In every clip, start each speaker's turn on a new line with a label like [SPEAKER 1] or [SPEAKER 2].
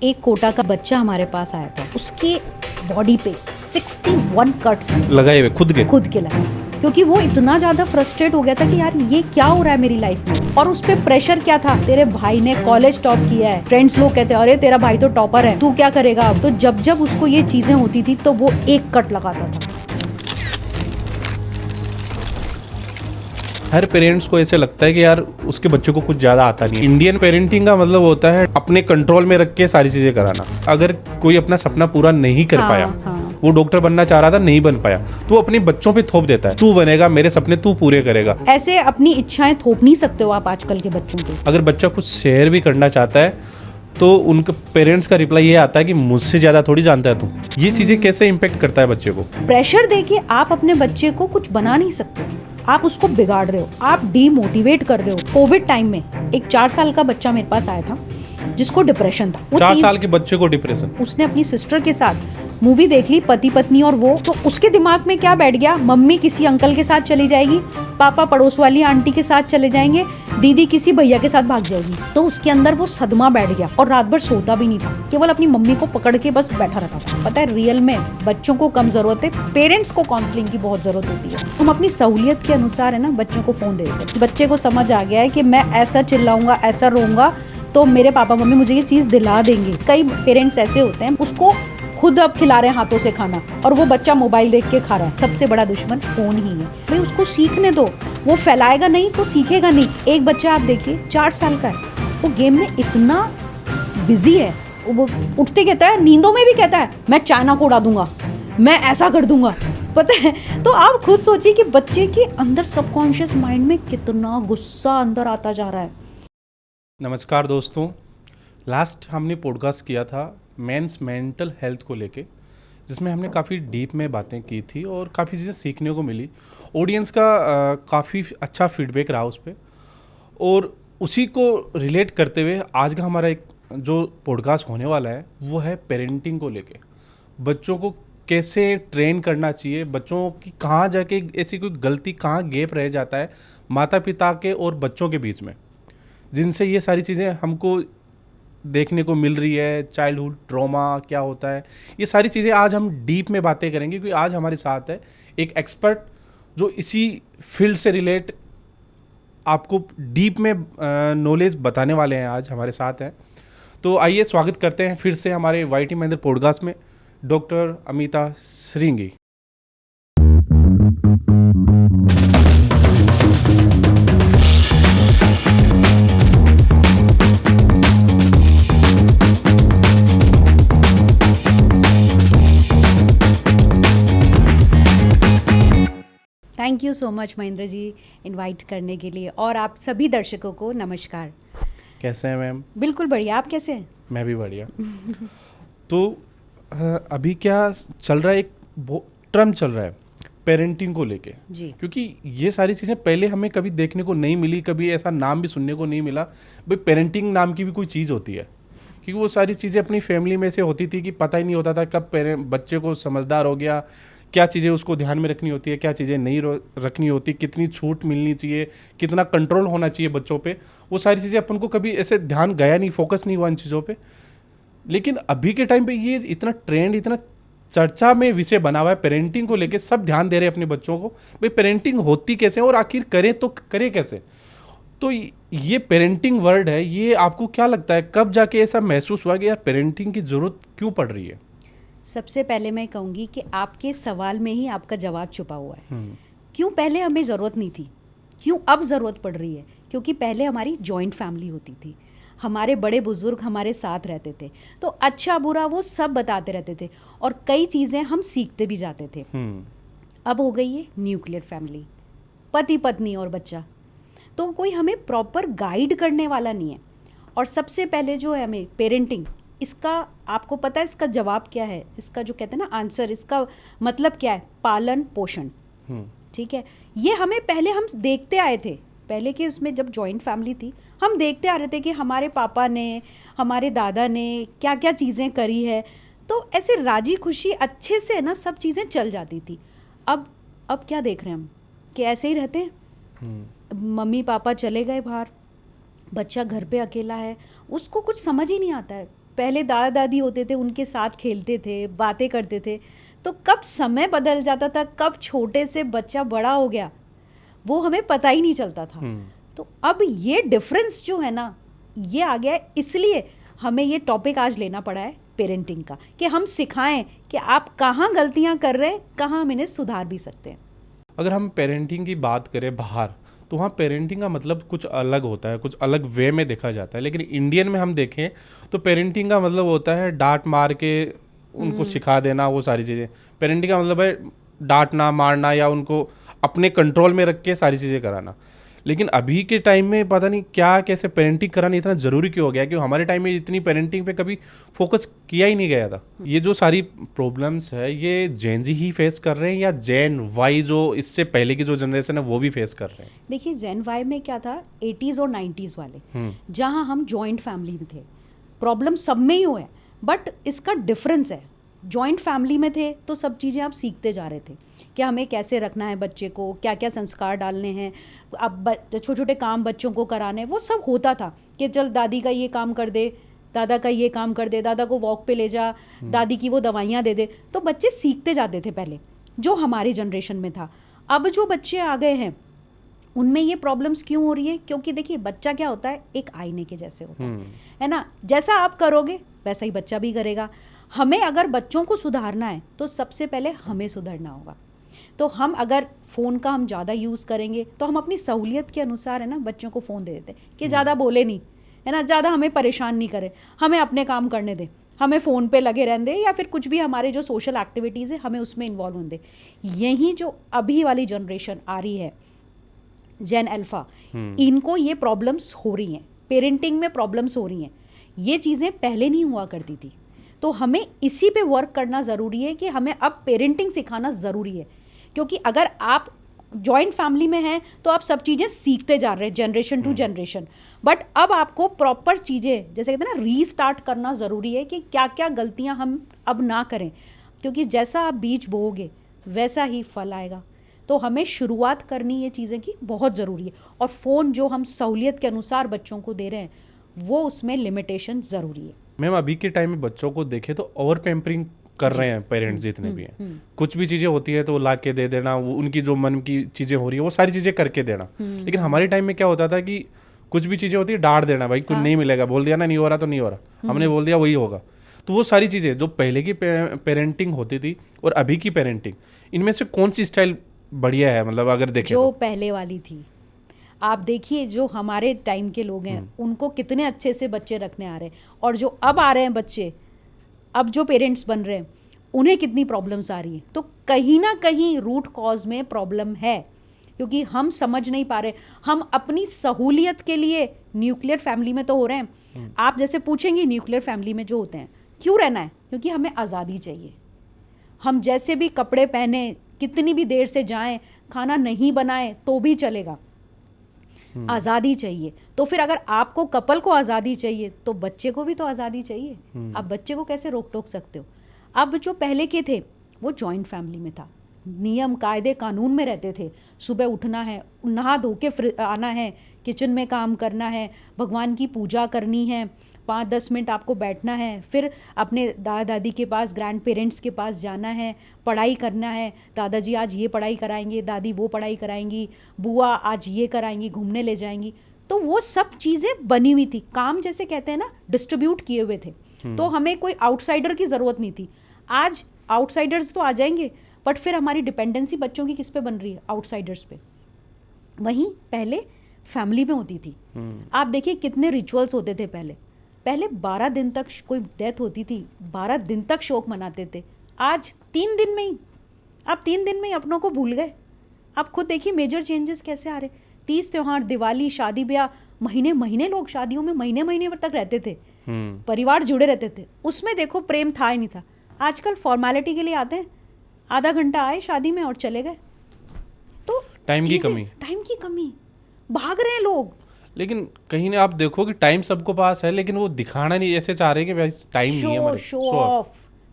[SPEAKER 1] एक कोटा का बच्चा हमारे पास आया था, उसके बॉडी पे 61 कट्स
[SPEAKER 2] लगाए हुए खुद के
[SPEAKER 1] लगाए, क्योंकि वो इतना ज्यादा फ्रस्ट्रेट हो गया था कि यार ये क्या हो रहा है मेरी लाइफ में। और उस पे प्रेशर क्या था, तेरे भाई ने कॉलेज टॉप किया है, फ्रेंड्स लोग कहते हैं अरे तेरा भाई तो टॉपर है, तू क्या करेगा अब। तो जब उसको ये चीजें होती थी तो वो एक कट लगाता था।
[SPEAKER 2] हर पेरेंट्स को ऐसे लगता है कि यार उसके बच्चों को कुछ ज़्यादा आता नहीं है। इंडियन पेरेंटिंग का मतलब होता है अपने कंट्रोल में रख के सारी चीज़ें कराना। अगर कोई अपना सपना पूरा नहीं कर पाया, वो डॉक्टर बनना चाह रहा था, नहीं बन पाया, तो अपने बच्चों पे थोप देता है, तू बनेगा, मेरे सपने तू पूरे करेगा।
[SPEAKER 1] ऐसे अपनी इच्छाएं थोप नहीं सकते हो आप आजकल के बच्चों पे।
[SPEAKER 2] अगर बच्चा कुछ शेयर भी करना चाहता है तो उनके पेरेंट्स का रिप्लाई ये आता है कि मुझसे ज़्यादा थोड़ी जानता है तू। ये चीज़ें कैसे इम्पेक्ट करता है बच्चे को?
[SPEAKER 1] प्रेशर देके आप अपने बच्चे को कुछ बना नहीं सकते, आप उसको बिगाड़ रहे हो, आप डीमोटिवेट कर रहे हो। कोविड टाइम में एक 4 साल का बच्चा मेरे पास आया था जिसको डिप्रेशन था।
[SPEAKER 2] 4 साल के बच्चे को डिप्रेशन?
[SPEAKER 1] उसने अपनी सिस्टर के साथ मूवी देख ली, पति पत्नी और वो, तो उसके दिमाग में क्या बैठ गया, मम्मी किसी अंकल के साथ चली जाएगी, पापा पड़ोस वाली आंटी के साथ चले जाएंगे, दीदी किसी भैया के साथ भाग जाएगी। तो उसके अंदर वो सदमा बैठ गया और रात भर सोता भी नहीं था, केवल अपनी मम्मी को पकड़ के बस बैठा रहता था। पता है, रियल में बच्चों को कम जरूरत है, पेरेंट्स को काउंसलिंग की बहुत जरूरत होती है। हम अपनी सहूलियत के अनुसार है ना बच्चों को फोन दे देते। बच्चे को समझ आ गया है कि मैं ऐसा चिल्लाऊंगा, ऐसा रोऊंगा तो मेरे पापा मम्मी मुझे ये चीज दिला देंगे। कई पेरेंट्स ऐसे होते हैं, उसको खुद अब खिला रहे हैं हाथों से खाना और वो बच्चा मोबाइल देख के खा रहा है। सबसे बड़ा दुश्मन फोन ही है। भाई उसको सीखने दो, वो फैलाएगा नहीं तो सीखेगा नहीं। एक बच्चा आप देखिए 4 साल का है, वो गेम में इतना बिजी है, वो उठते कहता है, नींदों में भी कहता है मैं चाइना को उड़ा दूंगा, मैं ऐसा कर दूंगा। पता है, तो आप खुद सोचिए कि बच्चे के अंदर सबकॉन्शियस माइंड में कितना गुस्सा अंदर आता जा रहा है।
[SPEAKER 2] नमस्कार दोस्तों, लास्ट हमने पॉडकास्ट किया था मेंस मेंटल हेल्थ को लेके, जिसमें हमने काफ़ी डीप में बातें की थी और काफ़ी चीज़ें सीखने को मिली। ऑडियंस का काफ़ी अच्छा फीडबैक रहा उस पर, और उसी को रिलेट करते हुए आज का हमारा एक जो पॉडकास्ट होने वाला है वो है पेरेंटिंग को लेके। बच्चों को कैसे ट्रेन करना चाहिए, बच्चों की कहाँ जाके ऐसी कोई गलती, कहाँ गैप रह जाता है माता पिता के और बच्चों के बीच में, जिनसे ये सारी चीज़ें हमको देखने को मिल रही है। चाइल्डहुड ट्रॉमा क्या होता है, ये सारी चीज़ें आज हम डीप में बातें करेंगे, क्योंकि आज हमारे साथ है एक एक्सपर्ट जो इसी फील्ड से रिलेट आपको डीप में नॉलेज बताने वाले हैं। आज हमारे साथ हैं, तो आइए स्वागत करते हैं फिर से हमारे वाईटी महेंद्र पॉडकास्ट में doctor Amita Shringi.
[SPEAKER 1] Thank you so much Mahendra ji invite करने के लिए, और आप सभी दर्शकों को नमस्कार।
[SPEAKER 2] कैसे हैं मैम?
[SPEAKER 1] बिल्कुल बढ़िया, आप कैसे हैं?
[SPEAKER 2] मैं भी बढ़िया। तो अभी क्या चल रहा है, एक ट्रम चल रहा है पेरेंटिंग को लेके
[SPEAKER 1] जी,
[SPEAKER 2] क्योंकि ये सारी चीज़ें पहले हमें कभी देखने को नहीं मिली, कभी ऐसा नाम भी सुनने को नहीं मिला भाई पेरेंटिंग नाम की भी कोई चीज़ होती है। क्योंकि वो सारी चीज़ें अपनी फैमिली में से होती थी कि पता ही नहीं होता था कब बच्चे को समझदार हो गया, क्या चीज़ें उसको ध्यान में रखनी होती है, क्या चीज़ें नहीं रखनी होती, कितनी छूट मिलनी चाहिए, कितना कंट्रोल होना चाहिए बच्चों पे, वो सारी चीज़ें अपन को कभी ऐसे ध्यान गया नहीं, फोकस नहीं हुआ इन चीज़ों पे। लेकिन अभी के टाइम पे ये इतना ट्रेंड, इतना चर्चा में विषय बना हुआ है पेरेंटिंग को लेके, सब ध्यान दे रहे हैं अपने बच्चों को भाई पेरेंटिंग होती कैसे और आखिर करें तो करें कैसे। तो ये पेरेंटिंग वर्ड है, ये आपको क्या लगता है कब जाके ऐसा महसूस हुआ कि यार पेरेंटिंग की ज़रूरत क्यों पड़ रही है?
[SPEAKER 1] सबसे पहले मैं कहूँगी कि आपके सवाल में ही आपका जवाब छुपा हुआ है। क्यों पहले हमें ज़रूरत नहीं थी, क्यों अब ज़रूरत पड़ रही है? क्योंकि पहले हमारी जॉइंट फैमिली होती थी, हमारे बड़े बुजुर्ग हमारे साथ रहते थे, तो अच्छा बुरा वो सब बताते रहते थे और कई चीज़ें हम सीखते भी जाते थे। अब हो गई है न्यूक्लियर फैमिली, पति पत्नी और बच्चा, तो कोई हमें प्रॉपर गाइड करने वाला नहीं है। और सबसे पहले जो है हमें पेरेंटिंग, इसका आपको पता है इसका जवाब क्या है? इसका जो कहते हैं ना आंसर, इसका मतलब क्या है? पालन पोषण। ठीक है, ये हमें पहले हम देखते आए थे, पहले के इसमें जब जॉइंट फैमिली थी हम देखते आ रहे थे कि हमारे पापा ने, हमारे दादा ने क्या क्या चीज़ें करी है, तो ऐसे राजी खुशी अच्छे से ना सब चीज़ें चल जाती थी। अब क्या देख रहे हैं हम कि ऐसे ही रहते हैं, मम्मी पापा चले गए बाहर, बच्चा घर पे अकेला है, उसको कुछ समझ ही नहीं आता है पहले दादा दादी होते थे, उनके साथ खेलते थे, बातें करते थे, तो कब समय बदल जाता था, कब छोटे से बच्चा बड़ा हो गया, वो हमें पता ही नहीं चलता था। तो अब ये डिफरेंस जो है ना, ये आ गया है, इसलिए हमें ये टॉपिक आज लेना पड़ा है पेरेंटिंग का, कि हम सिखाएं कि आप कहाँ गलतियाँ कर रहे हैं, कहाँ हम इन्हें सुधार भी सकते हैं।
[SPEAKER 2] अगर हम पेरेंटिंग की बात करें बाहर, तो वहाँ पेरेंटिंग का मतलब कुछ अलग होता है, कुछ अलग वे में देखा जाता है। लेकिन इंडियन में हम देखें तो पेरेंटिंग का मतलब होता है डांट मार के उनको सिखा देना, वो सारी चीज़ें। पेरेंटिंग का मतलब है डांटना, मारना, या उनको अपने कंट्रोल में रख के सारी चीज़ें कराना। लेकिन अभी के टाइम में पता नहीं क्या, कैसे पेरेंटिंग कराना इतना ज़रूरी क्यों हो गया, कि हमारे टाइम में इतनी पेरेंटिंग पे कभी फोकस किया ही नहीं गया था। ये जो सारी प्रॉब्लम्स है, ये जेन जी ही फेस कर रहे हैं, या जेन वाई जो इससे पहले की जो जनरेशन है वो भी फेस कर रहे हैं?
[SPEAKER 1] देखिए, जेन वाई में क्या था, 80s और 90s वाले, जहाँ हम जॉइंट फैमिली में थे, प्रॉब्लम सब में ही हुए, बट इसका डिफरेंस है। जॉइंट फैमिली में थे तो सब चीज़ें आप सीखते जा रहे थे कि हमें कैसे रखना है बच्चे को, क्या क्या संस्कार डालने हैं, अब छोटे छोटे काम बच्चों को कराने हैं, वो सब होता था कि चल दादी का ये काम कर दे, दादा का ये काम कर दे, दादा को वॉक पे ले जा, दादी की वो दवाइयाँ दे दे, तो बच्चे सीखते जाते थे पहले, जो हमारी जनरेशन में था। अब जो बच्चे आ गए हैं उनमें ये प्रॉब्लम्स क्यों हो रही है? क्योंकि देखिए, बच्चा क्या होता है, एक आईने के जैसे होता है ना, जैसा आप करोगे वैसा ही बच्चा भी करेगा। हमें अगर बच्चों को सुधारना है तो सबसे पहले हमें सुधरना होगा। तो हम अगर फ़ोन का हम ज़्यादा यूज़ करेंगे तो हम अपनी सहूलियत के अनुसार है ना बच्चों को फ़ोन दे देते हैं कि ज़्यादा बोले नहीं, है ना, ज़्यादा हमें परेशान नहीं करे, हमें अपने काम करने दे, हमें फ़ोन पे लगे रहने दे, या फिर कुछ भी हमारे जो सोशल एक्टिविटीज़ है हमें उसमें इन्वॉल्व होने दे। यही जो अभी वाली जनरेशन आ रही है, जेन अल्फ़ा, इनको ये प्रॉब्लम्स हो रही हैं, पेरेंटिंग में प्रॉब्लम्स हो रही हैं। ये चीज़ें पहले नहीं हुआ करती थी, तो हमें इसी पे वर्क करना ज़रूरी है कि हमें अब पेरेंटिंग सिखाना ज़रूरी है। क्योंकि अगर आप जॉइंट फैमिली में हैं तो आप सब चीज़ें सीखते जा रहे हैं जनरेशन टू जनरेशन, बट अब आपको प्रॉपर चीज़ें, जैसे कहते हैं ना, रीस्टार्ट करना ज़रूरी है कि क्या क्या गलतियां हम अब ना करें, क्योंकि जैसा आप बीज बोओगे वैसा ही फल आएगा। तो हमें शुरुआत करनी ये चीज़ें की बहुत ज़रूरी है। और फ़ोन जो हम सहूलियत के अनुसार बच्चों को दे रहे हैं, वो उसमें लिमिटेशन ज़रूरी है।
[SPEAKER 2] मैम, अभी के टाइम में बच्चों को देखें तो ओवर पैम्परिंग कर रहे हैं पेरेंट्स जितने भी हैं। कुछ भी चीज़ें होती है तो ला के दे देना, वो उनकी जो मन की चीज़ें हो रही है वो सारी चीज़ें करके देना। लेकिन हमारे टाइम में क्या होता था कि कुछ भी चीज़ें होती है डांट देना, भाई कुछ नहीं मिलेगा, बोल दिया ना नहीं हो रहा तो नहीं हो रहा, हमने बोल दिया वही होगा। तो वो सारी चीज़ें जो पहले की पेरेंटिंग होती थी और अभी की पेरेंटिंग, इनमें से कौन सी स्टाइल बढ़िया है? मतलब अगर देखें
[SPEAKER 1] जो
[SPEAKER 2] तो
[SPEAKER 1] पहले वाली थी, आप देखिए जो हमारे टाइम के लोग हैं उनको कितने अच्छे से बच्चे रखने आ रहे हैं, और जो अब आ रहे हैं बच्चे, अब जो पेरेंट्स बन रहे हैं, उन्हें कितनी प्रॉब्लम्स आ रही हैं। तो कहीं ना कहीं रूट कॉज में प्रॉब्लम है, क्योंकि हम समझ नहीं पा रहे। हम अपनी सहूलियत के लिए न्यूक्लियर फैमिली में तो हो रहे हैं। आप जैसे पूछेंगे न्यूक्लियर फैमिली में जो होते हैं क्यों रहना है, क्योंकि हमें आज़ादी चाहिए। हम जैसे भी कपड़े पहने, कितनी भी देर से जाएं, खाना नहीं बनाए तो भी चलेगा, आज़ादी चाहिए। तो फिर अगर आपको कपल को आज़ादी चाहिए तो बच्चे को भी तो आज़ादी चाहिए। आप बच्चे को कैसे रोक टोक सकते हो? अब जो पहले के थे वो जॉइंट फैमिली में था, नियम कायदे कानून में रहते थे। सुबह उठना है, नहा धो के आना है, किचन में काम करना है, भगवान की पूजा करनी है, 5-10 मिनट आपको बैठना है, फिर अपने दादा दादी के पास, ग्रैंड पेरेंट्स के पास जाना है, पढ़ाई करना है। दादाजी आज ये पढ़ाई कराएंगे, दादी वो पढ़ाई कराएंगी, बुआ आज ये कराएंगी, घूमने ले जाएंगी। तो वो सब चीज़ें बनी हुई थी, काम जैसे कहते हैं ना, डिस्ट्रीब्यूट किए हुए थे। तो हमें कोई आउटसाइडर की ज़रूरत नहीं थी। आज आउटसाइडर्स तो आ जाएंगे, बट फिर हमारी डिपेंडेंसी बच्चों की किस पे बन रही है? आउटसाइडर्स पे। वहीं पहले फैमिली में होती थी। आप देखिए कितने रिचुअल्स होते थे पहले 12 दिन तक कोई डेथ होती थी, 12 दिन तक शोक मनाते थे। आज 3 दिन में ही, आप 3 दिन में ही अपनों को भूल गए। आप खुद देखिए मेजर चेंजेस कैसे आ रहे। 30 त्योहार, दिवाली, शादी ब्याह, महीने महीने लोग शादियों में महीने महीने तक रहते थे, परिवार जुड़े रहते थे, उसमें देखो प्रेम था ही नहीं था। आजकल फॉर्मेलिटी के लिए आते हैं, आधा घंटा आए शादी में और चले गए। तो
[SPEAKER 2] टाइम की
[SPEAKER 1] कमी, भाग रहे हैं लोग।
[SPEAKER 2] लेकिन कहीं ना आप देखो कि टाइम सबको पास है, लेकिन वो दिखाना नहीं, ऐसे चाह रहे हैं कि भाई टाइम नहीं है हमारे।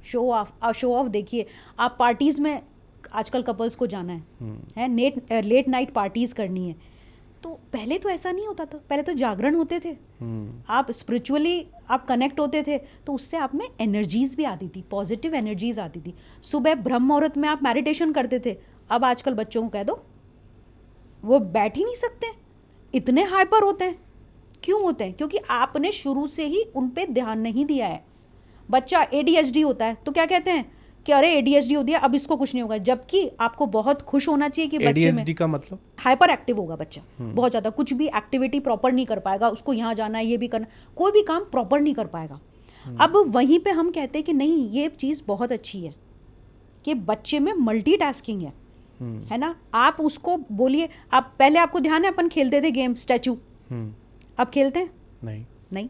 [SPEAKER 1] शो ऑफ देखिए, आप पार्टीज में आजकल कपल्स को जाना है लेट नाइट पार्टीज करनी है, तो पहले तो ऐसा नहीं होता था, पहले तो जागरण होते थे, आप स्पिरिचुअली आप कनेक्ट होते थे, तो उससे आप में एनर्जीज भी आती थी, पॉजिटिव एनर्जीज आती थी। सुबह ब्रह्म मुहूर्त में आप मेडिटेशन करते थे। अब आजकल बच्चों को कह दो, वो बैठ ही नहीं सकते, इतने हाइपर होते हैं। क्यों होते हैं? क्योंकि आपने शुरू से ही उन पे ध्यान नहीं दिया है। बच्चा ADHD होता है तो क्या कहते हैं कि अरे ADHD हो दिया, अब इसको कुछ नहीं होगा, जबकि आपको बहुत खुश होना चाहिए कि बच्चे में
[SPEAKER 2] ADHD का मतलब
[SPEAKER 1] हाइपर एक्टिव होगा बच्चा, बहुत ज़्यादा, कुछ भी एक्टिविटी प्रॉपर नहीं कर पाएगा, उसको यहाँ जाना है, ये भी करना, कोई भी काम प्रॉपर नहीं कर पाएगा। अब वहीं पे हम कहते हैं कि नहीं, ये चीज़ बहुत अच्छी है कि बच्चे में मल्टीटास्किंग है ना। आप उसको बोलिए, आप पहले आपको ध्यान है अपन खेलते थे गेम स्टैचू, अब खेलते हैं? नहीं।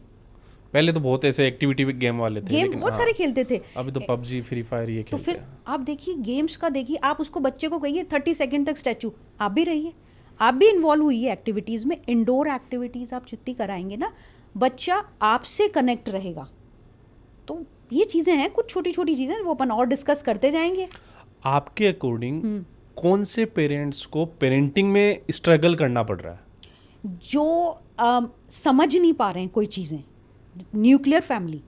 [SPEAKER 2] पहले तो बहुत ऐसे एक्टिविटी गेम वाले थे,
[SPEAKER 1] गेम बहुत सारे खेलते थे।
[SPEAKER 2] अभी तो PUBG, फ्री फायर ये
[SPEAKER 1] तो
[SPEAKER 2] खेलते
[SPEAKER 1] फिर
[SPEAKER 2] हैं।
[SPEAKER 1] आप देखिए गेम्स का, देखिए आप उसको बच्चे को कहिए 30 सेकंड तक स्टैचू, आप भी रहिए, आप भी इन्वॉल्व हुई है एक्टिविटीज़ में। इंडोर एक्टिविटीज़ आप जितनी कराएंगे ना, बच्चा आपसे कनेक्ट रहेगा। तो ये चीज़ें हैं, कुछ छोटी छोटी चीज़ें, वो अपन और डिस्कस करते जाएंगे।
[SPEAKER 2] आपके अकॉर्डिंग कौन से पेरेंट्स को पेरेंटिंग में स्ट्रगल करना पड़ रहा है?
[SPEAKER 1] जो समझ नहीं पा रहे हैं कोई चीज़ें, न्यूक्लियर फैमिली,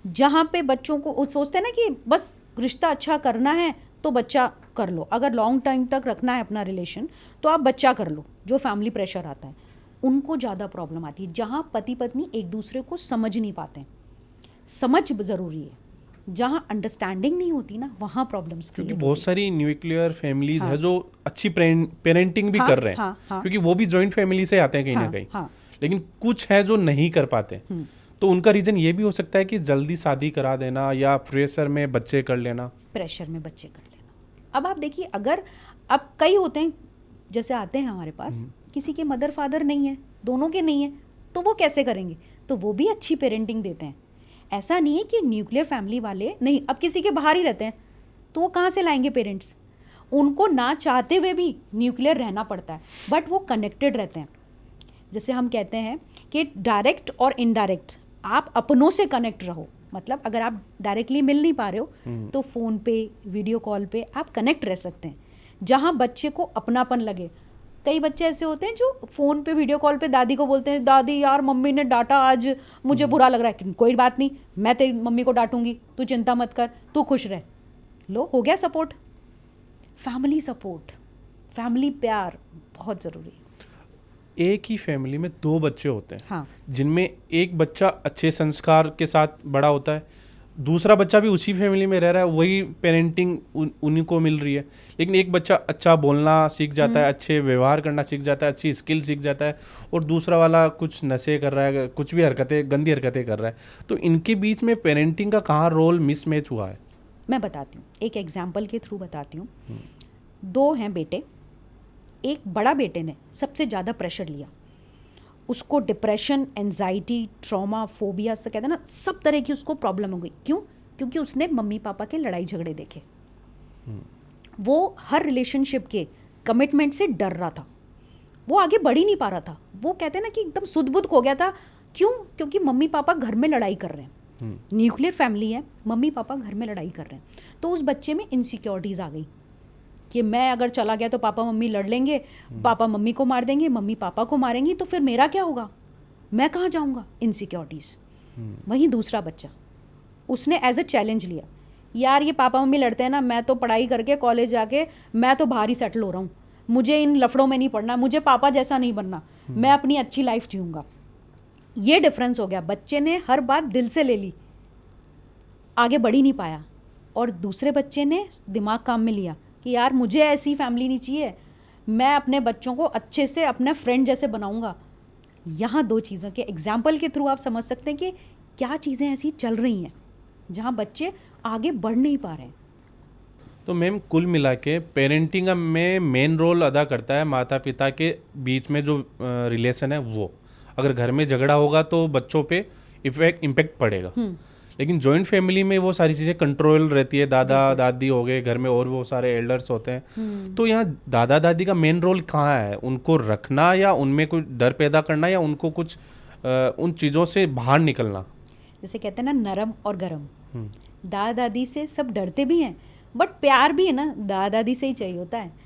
[SPEAKER 1] जहाँ पे बच्चों को वो सोचते हैं ना कि बस रिश्ता अच्छा करना है तो बच्चा कर लो, अगर लॉन्ग टाइम तक रखना है अपना रिलेशन तो आप बच्चा कर लो, जो फैमिली प्रेशर आता है उनको ज़्यादा प्रॉब्लम आती है। जहाँ पति पत्नी एक दूसरे को समझ नहीं पाते हैं, समझ ज़रूरी है, जहाँ अंडरस्टैंडिंग नहीं होती ना, वहाँ प्रॉब्लम्स।
[SPEAKER 2] क्योंकि बहुत सारी न्यूक्लियर फैमिलीज है जो अच्छी पेरेंटिंग भी कर रहे हैं, क्योंकि वो भी जॉइंट फैमिली से आते हैं कहीं ना कहीं, लेकिन कुछ है जो नहीं कर पाते। तो उनका रीज़न ये भी हो सकता है कि जल्दी शादी करा देना या प्रेशर में बच्चे कर लेना।
[SPEAKER 1] अब आप देखिए, अगर अब कई होते हैं जैसे आते हैं हमारे पास, किसी के मदर फादर नहीं है, दोनों के नहीं है, तो वो कैसे करेंगे? तो वो भी अच्छी पेरेंटिंग देते हैं। ऐसा नहीं है कि न्यूक्लियर फैमिली वाले नहीं, अब किसी के बाहर ही रहते हैं तो वो कहाँ से लाएंगे पेरेंट्स? उनको ना चाहते हुए भी न्यूक्लियर रहना पड़ता है, बट वो कनेक्टेड रहते हैं। जैसे हम कहते हैं कि डायरेक्ट और इनडायरेक्ट, आप अपनों से कनेक्ट रहो। मतलब अगर आप डायरेक्टली मिल नहीं पा रहे हो तो फ़ोन पे, वीडियो कॉल पे आप कनेक्ट रह सकते हैं, जहाँ बच्चे को अपनापन लगे। कई बच्चे ऐसे होते हैं जो फ़ोन पे, वीडियो कॉल पे दादी को बोलते हैं, दादी यार मम्मी ने डांटा आज, मुझे बुरा लग रहा है। कोई बात नहीं, मैं तेरी मम्मी को डांटूंगी, तू चिंता मत कर, तू खुश रह। लो, हो गया सपोर्ट। फैमिली सपोर्ट, फैमिली प्यार बहुत ज़रूरी है।
[SPEAKER 2] एक ही फैमिली में 2 बच्चे होते हैं,
[SPEAKER 1] हाँ,
[SPEAKER 2] जिनमें एक बच्चा अच्छे संस्कार के साथ बड़ा होता है, दूसरा बच्चा भी उसी फैमिली में रह रहा है, वही पेरेंटिंग उन्हीं को मिल रही है, लेकिन एक बच्चा अच्छा बोलना सीख जाता है, अच्छे व्यवहार करना सीख जाता है, अच्छी स्किल सीख जाता है, और दूसरा वाला कुछ नशे कर रहा है, कुछ भी हरकतें, गंदी हरकतें कर रहा है। तो इनके बीच में पेरेंटिंग का कहाँ रोल मिसमैच हुआ है?
[SPEAKER 1] मैं बताती हूँ, एक एग्जाम्पल के थ्रू बताती हूँ। 2 हैं बेटे, एक बड़ा बेटे ने सबसे ज़्यादा प्रेशर लिया, उसको डिप्रेशन, एंजाइटी, ट्रॉमा, फोबिया से कहते हैं ना, सब तरह की उसको प्रॉब्लम हो गई। क्यों? क्योंकि उसने मम्मी पापा के लड़ाई झगड़े देखे। वो हर रिलेशनशिप के कमिटमेंट से डर रहा था, वो आगे बढ़ ही नहीं पा रहा था। वो कहते हैं ना कि एकदम सुध-बुध हो गया था। क्यों? क्योंकि मम्मी पापा घर में लड़ाई कर रहे हैं, न्यूक्लियर फैमिली है, मम्मी पापा घर में लड़ाई कर रहे हैं। तो उस बच्चे में इनसिक्योरिटीज़ आ गई कि मैं अगर चला गया तो पापा मम्मी लड़ लेंगे, पापा मम्मी को मार देंगे, मम्मी पापा को मारेंगी, तो फिर मेरा क्या होगा, मैं कहाँ जाऊँगा? इनसिक्योरिटीज़। वहीं दूसरा बच्चा, उसने एज अ चैलेंज लिया, यार ये पापा मम्मी लड़ते हैं ना, मैं तो पढ़ाई करके कॉलेज जाके मैं तो बाहर ही सेटल हो रहा हूँ, मुझे इन लफड़ों में नहीं पड़ना, मुझे पापा जैसा नहीं बनना, मैं अपनी अच्छी लाइफ जीऊँगा। ये डिफरेंस हो गया। बच्चे ने हर बात दिल से ले ली, आगे बढ़ ही नहीं पाया। और दूसरे बच्चे ने दिमाग काम में लिया कि यार मुझे ऐसी फैमिली नहीं चाहिए, मैं अपने बच्चों को अच्छे से अपने फ्रेंड जैसे बनाऊंगा। यहाँ 2 चीज़ों के एग्जाम्पल के थ्रू आप समझ सकते हैं कि क्या चीज़ें ऐसी चल रही हैं जहाँ बच्चे आगे बढ़ नहीं पा रहे हैं।
[SPEAKER 2] तो मैम, कुल मिला के पेरेंटिंग में मेन रोल अदा करता है माता पिता के बीच में जो रिलेशन है वो। अगर घर में झगड़ा होगा तो बच्चों पे इम्पैक्ट पड़ेगा, लेकिन जॉइंट फैमिली में वो सारी चीज़ें कंट्रोल रहती है, दादा दादी हो गए, घर में और वो सारे एल्डर्स होते हैं। तो यहाँ दादा दादी का मेन रोल कहाँ है? उनको रखना या उनमें कोई डर पैदा करना या उनको कुछ उन चीज़ों से बाहर निकलना?
[SPEAKER 1] जैसे कहते हैं ना, नरम और गरम। दादा दादी से सब डरते भी हैं, बट प्यार भी है ना दादा दादी से ही चाहिए होता है।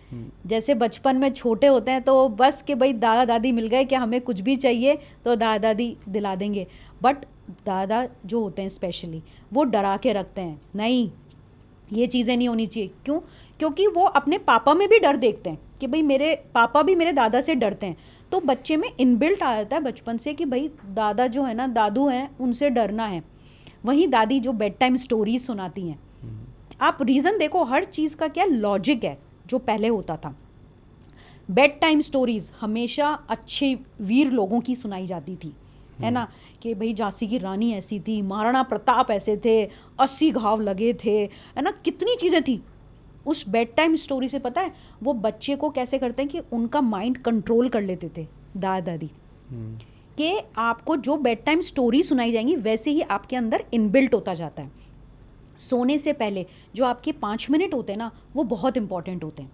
[SPEAKER 1] जैसे बचपन में छोटे होते हैं तो बस कि भाई दादा दादी मिल गए कि हमें कुछ भी चाहिए तो दादा दादी दिला देंगे, बट दादा जो होते हैं स्पेशली वो डरा के रखते हैं, नहीं ये चीज़ें नहीं होनी चाहिए। क्यों? क्योंकि वो अपने पापा में भी डर देखते हैं कि भाई मेरे पापा भी मेरे दादा से डरते हैं, तो बच्चे में इनबिल्ट आ जाता है बचपन से कि भाई दादा जो है ना, दादू हैं, उनसे डरना है। वहीं दादी जो बेड टाइम स्टोरीज सुनाती हैं, आप रीज़न देखो हर चीज़ का क्या लॉजिक है जो पहले होता था। बेड टाइम स्टोरीज हमेशा अच्छे वीर लोगों की सुनाई जाती थी, है ना, कि भाई झांसी की रानी ऐसी थी, महाराणा प्रताप ऐसे थे, 80 घाव लगे थे, है ना, कितनी चीज़ें थी। उस बेड टाइम स्टोरी से पता है वो बच्चे को कैसे करते हैं कि उनका माइंड कंट्रोल कर लेते थे दादा दादी, कि आपको जो बेड टाइम स्टोरी सुनाई जाएंगी वैसे ही आपके अंदर इनबिल्ट होता जाता है। सोने से पहले जो आपके 5 मिनट होते हैं ना, वो बहुत इंपॉर्टेंट होते हैं।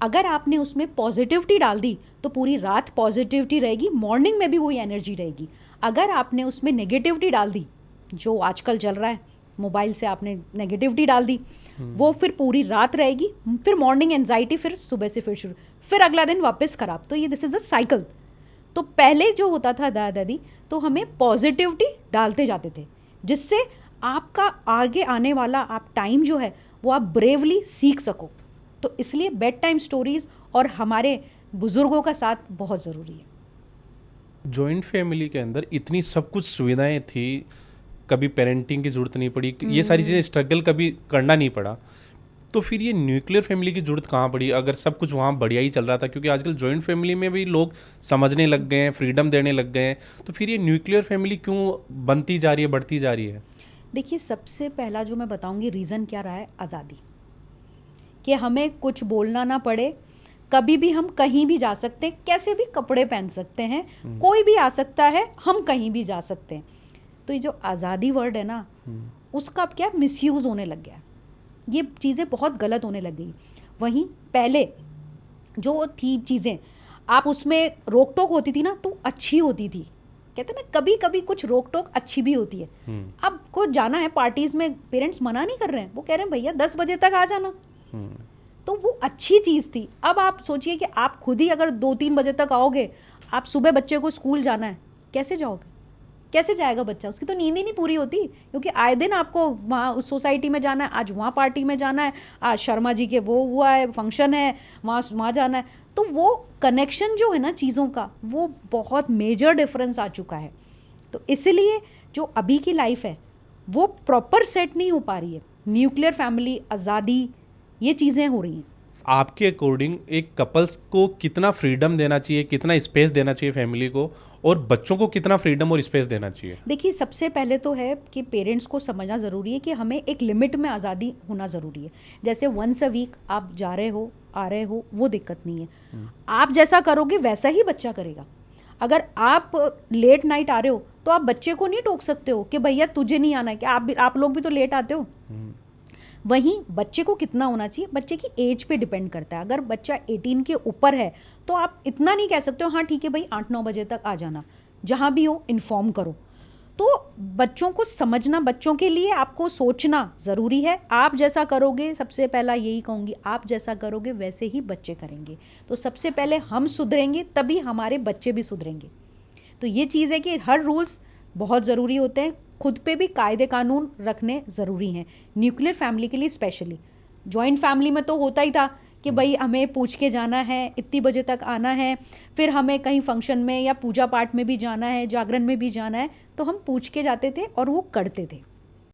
[SPEAKER 1] अगर आपने उसमें पॉजिटिविटी डाल दी तो पूरी रात पॉजिटिविटी रहेगी, मॉर्निंग में भी वही एनर्जी रहेगी। अगर आपने उसमें नेगेटिविटी डाल दी, जो आजकल चल रहा है, मोबाइल से आपने नेगेटिविटी डाल दी, वो फिर पूरी रात रहेगी, फिर मॉर्निंग एंजाइटी, फिर सुबह से फिर शुरू, फिर अगला दिन वापस खराब। तो ये दिस इज़ द साइकिल। तो पहले जो होता था दादा दादी, तो हमें पॉजिटिविटी डालते जाते थे, जिससे आपका आगे आने वाला आप टाइम जो है वो आप ब्रेवली सीख सको। तो इसलिए बेड टाइम स्टोरीज और हमारे बुजुर्गों का साथ बहुत ज़रूरी है।
[SPEAKER 2] जॉइंट फैमिली के अंदर इतनी सब कुछ सुविधाएं थी, कभी पेरेंटिंग की जरूरत नहीं पड़ी, ये सारी चीज़ें स्ट्रगल कभी करना नहीं पड़ा, तो फिर ये न्यूक्लियर फैमिली की जरूरत कहाँ पड़ी अगर सब कुछ वहाँ बढ़िया ही चल रहा था? क्योंकि आजकल जॉइंट फैमिली में भी लोग समझने लग गए हैं, फ्रीडम देने लग गए हैं, तो फिर ये न्यूक्लियर फैमिली क्यों बनती जा रही है, बढ़ती जा रही है?
[SPEAKER 1] देखिए, सबसे पहला जो मैं बताऊंगी रीज़न क्या रहा है, आज़ादी, कि हमें कुछ बोलना ना पड़े, कभी भी हम कहीं भी जा सकते हैं, कैसे भी कपड़े पहन सकते हैं, कोई भी आ सकता है, हम कहीं भी जा सकते हैं। तो ये जो आज़ादी वर्ड है ना, उसका अब क्या मिसयूज़ होने लग गया, ये चीज़ें बहुत गलत होने लग गई। वहीं पहले जो थी चीज़ें, आप उसमें रोक टोक होती थी ना, तो अच्छी होती थी। कहते हैं ना, कभी कभी कुछ रोक टोक अच्छी भी होती है। अब को जाना है पार्टीज में, पेरेंट्स मना नहीं कर रहे हैं, वो कह रहे हैं भैया 10 बजे तक आ जाना, तो वो अच्छी चीज़ थी। अब आप सोचिए कि आप खुद ही अगर 2-3 बजे तक आओगे, आप सुबह बच्चे को स्कूल जाना है, कैसे जाओगे? कैसे जाएगा बच्चा? उसकी तो नींद ही नहीं पूरी होती, क्योंकि आए दिन आपको वहाँ उस सोसाइटी में जाना है, आज वहाँ पार्टी में जाना है, आज शर्मा जी के वो हुआ है, फंक्शन है, वहाँ जाना है। तो वो कनेक्शन जो है ना चीज़ों का, वो बहुत मेजर डिफरेंस आ चुका है। तो इसलिए जो अभी की लाइफ है वो प्रॉपर सेट नहीं हो पा रही है। न्यूक्लियर फैमिली, आज़ादी, ये चीज़ें हो रही हैं।
[SPEAKER 2] आपके अकॉर्डिंग एक कपल्स को कितना फ्रीडम देना चाहिए, कितना स्पेस देना चाहिए फैमिली को, और बच्चों को कितना फ्रीडम और स्पेस देना चाहिए?
[SPEAKER 1] देखिए, सबसे पहले तो है कि पेरेंट्स को समझना ज़रूरी है कि हमें एक लिमिट में आज़ादी होना ज़रूरी है। जैसे वंस अ वीक आप जा रहे हो, आ रहे हो, वो दिक्कत नहीं है। आप जैसा करोगे वैसा ही बच्चा करेगा। अगर आप लेट नाइट आ रहे हो तो आप बच्चे को नहीं टोक सकते हो कि भैया तुझे नहीं आना है, कि आप लोग भी तो लेट आते हो। वहीं बच्चे को कितना होना चाहिए, बच्चे की एज पे डिपेंड करता है। अगर बच्चा 18 के ऊपर है तो आप इतना नहीं कह सकते हो हाँ ठीक है भाई 8-9 बजे तक आ जाना, जहाँ भी हो इन्फॉर्म करो। तो बच्चों को समझना, बच्चों के लिए आपको सोचना ज़रूरी है। आप जैसा करोगे, सबसे पहला यही कहूँगी, आप जैसा करोगे वैसे ही बच्चे करेंगे। तो सबसे पहले हम सुधरेंगे तभी हमारे बच्चे भी सुधरेंगे। तो ये चीज़ है कि हर रूल्स बहुत ज़रूरी होते हैं, खुद पे भी कायदे कानून रखने ज़रूरी हैं, न्यूक्लियर फैमिली के लिए स्पेशली। जॉइंट फैमिली में तो होता ही था कि भाई हमें पूछ के जाना है, इतनी बजे तक आना है, फिर हमें कहीं फंक्शन में या पूजा पाठ में भी जाना है, जागरण में भी जाना है, तो हम पूछ के जाते थे और वो करते थे।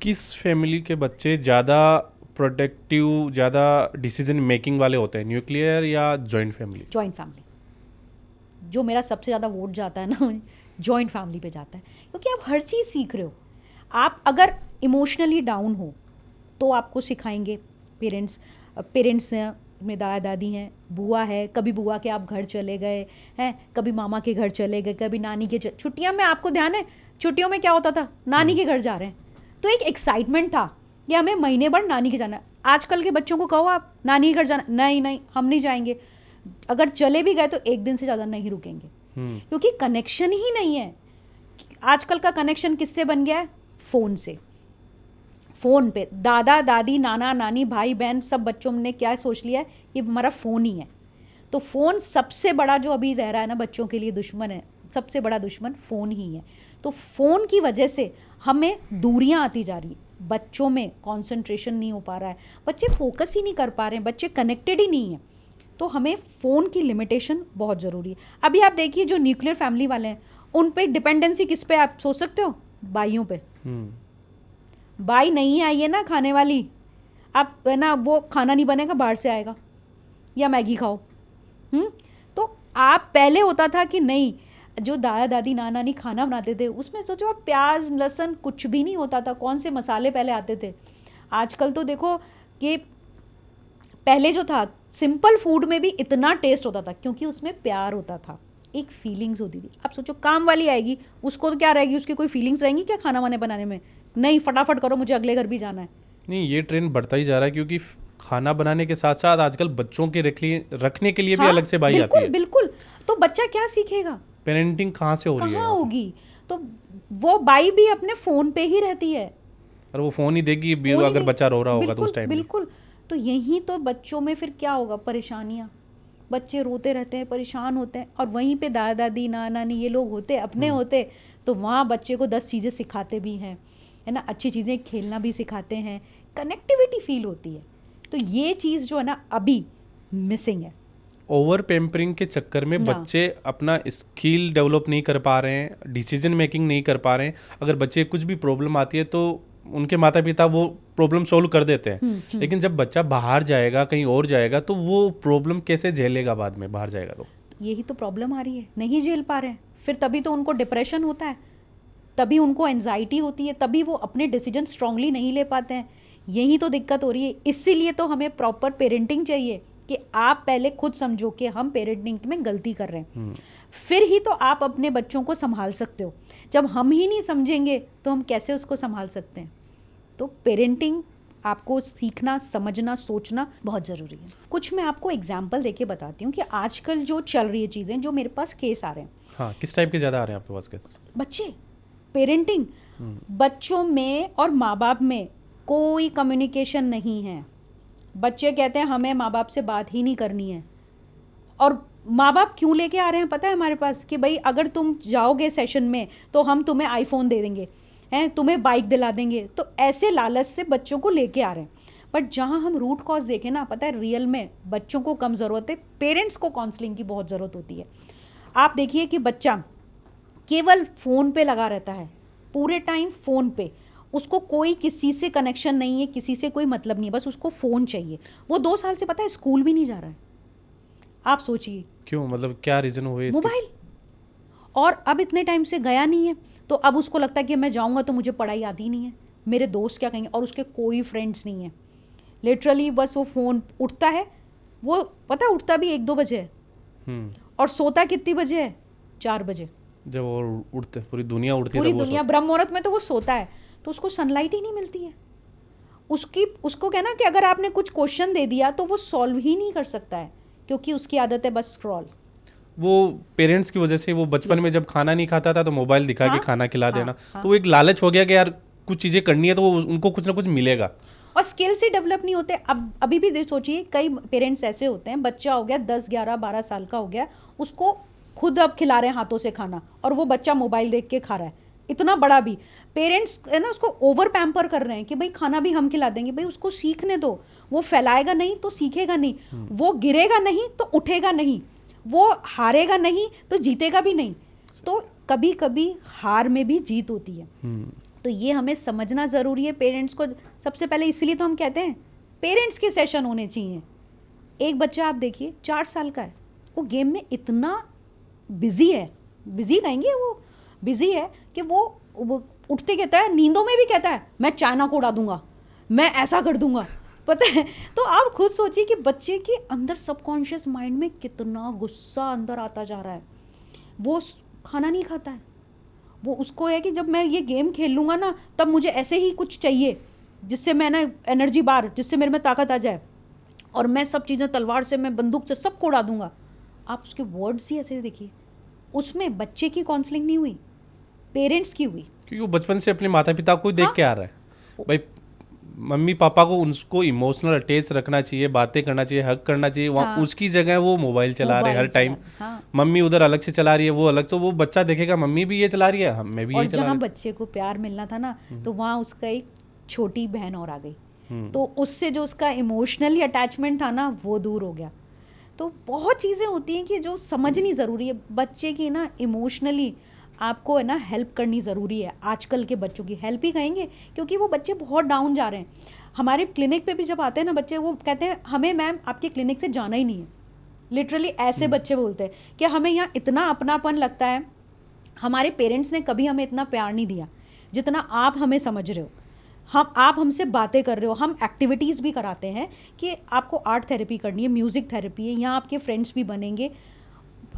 [SPEAKER 2] किस फैमिली के बच्चे ज़्यादा प्रोटेक्टिव, ज़्यादा डिसीजन मेकिंग वाले होते हैं, न्यूक्लियर या जॉइंट फैमिली?
[SPEAKER 1] Joint family. जो मेरा सबसे ज़्यादा वोट जाता है ना, जॉइंट फैमिली पे जाता है, क्योंकि आप हर चीज़ सीख रहे हो। आप अगर इमोशनली डाउन हो तो आपको सिखाएंगे पेरेंट्स में दादा दादी हैं, बुआ है, कभी बुआ के आप घर चले गए हैं, कभी मामा के घर चले गए, कभी नानी के छुट्टियां में आपको ध्यान है, छुट्टियों में क्या होता था, नानी के घर जा रहे हैं, तो एक एक्साइटमेंट था कि हमें महीने भर नानी के जाना है। आजकल के बच्चों को कहो आप नानी के घर जाना, नहीं हम नहीं जाएंगे। अगर चले भी गए तो एक दिन से ज़्यादा नहीं रुकेंगे, क्योंकि कनेक्शन ही नहीं है। आजकल का कनेक्शन किससे बन गया है? फ़ोन से। फ़ोन पे दादा दादी नाना नानी भाई बहन सब बच्चों ने क्या सोच लिया है, ये हमारा फ़ोन ही है। तो फ़ोन सबसे बड़ा जो अभी रह रहा है ना बच्चों के लिए दुश्मन है, सबसे बड़ा दुश्मन फ़ोन ही है। तो फ़ोन की वजह से हमें दूरियां आती जा रही है, बच्चों में कंसंट्रेशन नहीं हो पा रहा है, बच्चे फोकस ही नहीं कर पा रहे हैं, बच्चे कनेक्टेड ही नहीं हैं। तो हमें फ़ोन की लिमिटेशन बहुत ज़रूरी है। अभी आप देखिए जो न्यूक्लियर फैमिली वाले हैं उन पे डिपेंडेंसी किस पे आप सोच सकते हो, भाइयों पे। बाई नहीं आई है ना खाने वाली, आप है ना वो खाना नहीं बनेगा बाहर से आएगा या मैगी खाओ। तो आप पहले होता था कि नहीं, जो दादा दादी नाना नानी खाना बनाते थे उसमें सोचो आप प्याज लहसुन कुछ भी नहीं होता था, कौन से मसाले पहले आते थे। आजकल तो देखो कि पहले जो था सिंपल फूड में भी इतना टेस्ट होता था क्योंकि उसमें प्यार होता था, एक फीलिंग्स होती थी। अब सोचो काम वाली आएगी, उसको तो क्या रहेगी, उसकी कोई फीलिंग्स रहेंगी क्या खाना वाने बनाने में? नहीं, फटाफट करो मुझे अगले घर भी जाना है।
[SPEAKER 2] नहीं, ये ट्रेंड बढ़ता ही जा रहा है क्योंकि खाना बनाने के साथ साथ आजकल बच्चों के रखने के लिए भी अलग से बाई आती है।
[SPEAKER 1] बिल्कुल। तो बच्चा क्या सीखेगा,
[SPEAKER 2] पेरेंटिंग कहाँ से हो रही है,
[SPEAKER 1] कहाँ होगी? तो वो बाई भी अपने फ़ोन पे ही रहती है
[SPEAKER 2] और वो फ़ोन ही देगी अगर बच्चा रो रहा होगा तो उस टाइम।
[SPEAKER 1] बिल्कुल। तो यही तो बच्चों में फिर क्या होगा, परेशानियाँ। बच्चे रोते रहते हैं, परेशान होते हैं, और वहीं पे दादा दादी नाना नानी ये लोग होते अपने होते तो वहाँ बच्चे को 10 चीज़ें सिखाते भी हैं, है ना, अच्छी चीज़ें खेलना भी सिखाते हैं, कनेक्टिविटी फील होती है। तो ये चीज़ जो है ना अभी मिसिंग है।
[SPEAKER 2] ओवर पेम्परिंग के चक्कर में बच्चे अपना स्किल डेवलप नहीं कर पा रहे हैं, डिसीजन मेकिंग नहीं कर पा रहे हैं। अगर बच्चे कुछ भी प्रॉब्लम आती है तो उनके माता पिता वो प्रॉब्लम सोल्व कर देते हैं, लेकिन जब बच्चा बाहर जाएगा कहीं और जाएगा तो वो प्रॉब्लम कैसे झेलेगा बाद में बाहर जाएगा तो।
[SPEAKER 1] यही तो प्रॉब्लम आ रही है, नहीं झेल पा रहे हैं, फिर तभी तो उनको डिप्रेशन होता है, तभी उनको एंजाइटी होती है, तभी वो अपने डिसीजन स्ट्रांगली नहीं ले पाते हैं। यही तो दिक्कत हो रही है। इसीलिए तो हमें प्रॉपर पेरेंटिंग चाहिए कि आप पहले खुद समझो कि हम पेरेंटिंग में गलती कर रहे हैं, फिर ही तो आप अपने बच्चों को संभाल सकते हो। जब हम ही नहीं समझेंगे तो हम कैसे उसको संभाल सकते हैं? तो पेरेंटिंग आपको सीखना, समझना, सोचना बहुत ज़रूरी है। कुछ मैं आपको एग्जाम्पल देके बताती हूँ कि आजकल जो चल रही है चीज़ें, जो मेरे पास केस आ रहे हैं।
[SPEAKER 2] हाँ, किस टाइप के ज़्यादा आ रहे हैं आपके पास केस?
[SPEAKER 1] बच्चे, पेरेंटिंग, बच्चों में और माँ बाप में कोई कम्युनिकेशन नहीं है। बच्चे कहते हैं हमें माँ बाप से बात ही नहीं करनी है। और माँ बाप क्यों लेके आ रहे हैं पता है हमारे पास, कि भाई अगर तुम जाओगे सेशन में तो हम तुम्हें आईफोन दे देंगे, हैं, तुम्हें बाइक दिला देंगे। तो ऐसे लालच से बच्चों को लेके आ रहे हैं। बट जहाँ हम रूट कॉज देखें ना, पता है रियल में बच्चों को कम ज़रूरत है, पेरेंट्स को काउंसलिंग की बहुत ज़रूरत होती है। आप देखिए कि बच्चा केवल फ़ोन पे लगा रहता है, पूरे टाइम फ़ोन पे, उसको कोई किसी से कनेक्शन नहीं है, किसी से कोई मतलब नहीं है, बस उसको फ़ोन चाहिए। वो 2 साल से पता है स्कूल भी नहीं जा रहा है। आप सोचिए
[SPEAKER 2] क्यों, मतलब क्या रीज़न हुए इसके?
[SPEAKER 1] मोबाइल। और अब इतने टाइम से गया नहीं है तो अब उसको लगता है कि मैं जाऊंगा तो मुझे पढ़ाई आती ही नहीं है, मेरे दोस्त क्या कहेंगे, और उसके कोई फ्रेंड्स नहीं है। लिटरली बस वो फ़ोन उठता है, वो पता है उठता भी 1-2 बजे है और सोता कितनी बजे है, 4 बजे।
[SPEAKER 2] जब वो उठते पूरी दुनिया उठती है,
[SPEAKER 1] पूरी दुनिया ब्रह्म मुहूर्त में तो वो सोता है, तो उसको सनलाइट ही नहीं मिलती है। उसको कहना कि अगर आपने कुछ क्वेश्चन दे दिया तो वो सॉल्व ही नहीं कर सकता है, क्योंकि उसकी आदत है बस स्क्रॉल।
[SPEAKER 2] वो पेरेंट्स की वजह से वो बचपन में जब खाना नहीं खाता था तो मोबाइल दिखा के खाना खिला देना, तो वो एक लालच हो गया कि यार कुछ चीज़ें करनी है तो उनको कुछ ना कुछ मिलेगा,
[SPEAKER 1] और स्किल्स ही डेवलप नहीं होते। अब अभी भी सोचिए कई पेरेंट्स ऐसे होते हैं, बच्चा हो गया 10, 11, 12 साल का हो गया, उसको खुद अब खिला रहे हैं हाथों से खाना, और वो बच्चा मोबाइल देख के खा रहा है। इतना बड़ा भी पेरेंट्स है ना, उसको ओवर पैम्पर कर रहे हैं कि भाई खाना भी हम खिला देंगे। भाई उसको सीखने दो, वो फैलाएगा नहीं तो सीखेगा नहीं, वो गिरेगा नहीं तो उठेगा नहीं, वो हारेगा नहीं तो जीतेगा भी नहीं। तो कभी कभी हार में भी जीत होती है। तो ये हमें समझना ज़रूरी है पेरेंट्स को सबसे पहले। इसलिए तो हम कहते हैं पेरेंट्स के सेशन होने चाहिए। एक बच्चा आप देखिए 4 साल का है, वो गेम में इतना बिजी है, बिजी कहेंगे, वो बिजी है कि वो उठते कहता है, नींदों में भी कहता है मैं चाइना को उड़ा दूंगा, मैं ऐसा कर दूंगा, पता है। तो आप खुद सोचिए कि बच्चे के अंदर सबकॉन्शियस माइंड में कितना गुस्सा अंदर आता जा रहा है। वो खाना नहीं खाता है, वो उसको है कि जब मैं ये गेम खेल लूँगा ना तब मुझे ऐसे ही कुछ चाहिए जिससे मैं ना एनर्जी बार, जिससे मेरे में ताकत आ जाए, और मैं सब चीज़ें तलवार से, मैं बंदूक से सबको उड़ा दूंगा। आप उसके वर्ड्स ही ऐसे देखिए। उसमें बच्चे की काउंसलिंग नहीं हुई, पेरेंट्स की हुई,
[SPEAKER 2] क्योंकि वो बचपन से अपने माता पिता को देख के आ रहा है। भाई मम्मी पापा को उनको इमोशनल अटैच रखना चाहिए, बातें करना चाहिए, हक करना चाहिए, वहाँ
[SPEAKER 1] हाँ।
[SPEAKER 2] उसकी जगह वो मोबाइल चला रहे हैं हर
[SPEAKER 1] मोबाइल
[SPEAKER 2] टाइम।
[SPEAKER 1] चला- हाँ।
[SPEAKER 2] मम्मी उधर अलग से चला रही है, वो अलग, तो वो बच्चा देखेगा मम्मी भी ये चला रही है, मैं भी
[SPEAKER 1] और
[SPEAKER 2] यही चला
[SPEAKER 1] जहाँ
[SPEAKER 2] रही
[SPEAKER 1] बच्चे को प्यार मिलना था ना, तो वहाँ उसका एक छोटी बहन और आ गई,
[SPEAKER 2] हूँ।
[SPEAKER 1] तो उससे जो उसका इमोशनली अटैचमेंट था ना वो दूर हो गया। तो बहुत चीज़ें होती हैं कि जो समझनी ज़रूरी है बच्चे की ना, इमोशनली आपको है ना हेल्प करनी ज़रूरी है। आजकल के बच्चों की हेल्प ही कहेंगे, क्योंकि वो बच्चे बहुत डाउन जा रहे हैं। हमारे क्लिनिक पे भी जब आते हैं ना बच्चे, वो कहते हैं हमें मैम आपके क्लिनिक से जाना ही नहीं है। लिटरली ऐसे बच्चे बोलते हैं कि हमें यहाँ इतना अपनापन लगता है, हमारे पेरेंट्स ने कभी हमें इतना प्यार नहीं दिया जितना आप हमें समझ रहे हो। आप हमसे बातें कर रहे हो, हम एक्टिविटीज़ भी कराते हैं कि आपको आर्ट थेरेपी करनी है, म्यूज़िक थेरेपी है, यहाँ आपके फ्रेंड्स भी बनेंगे,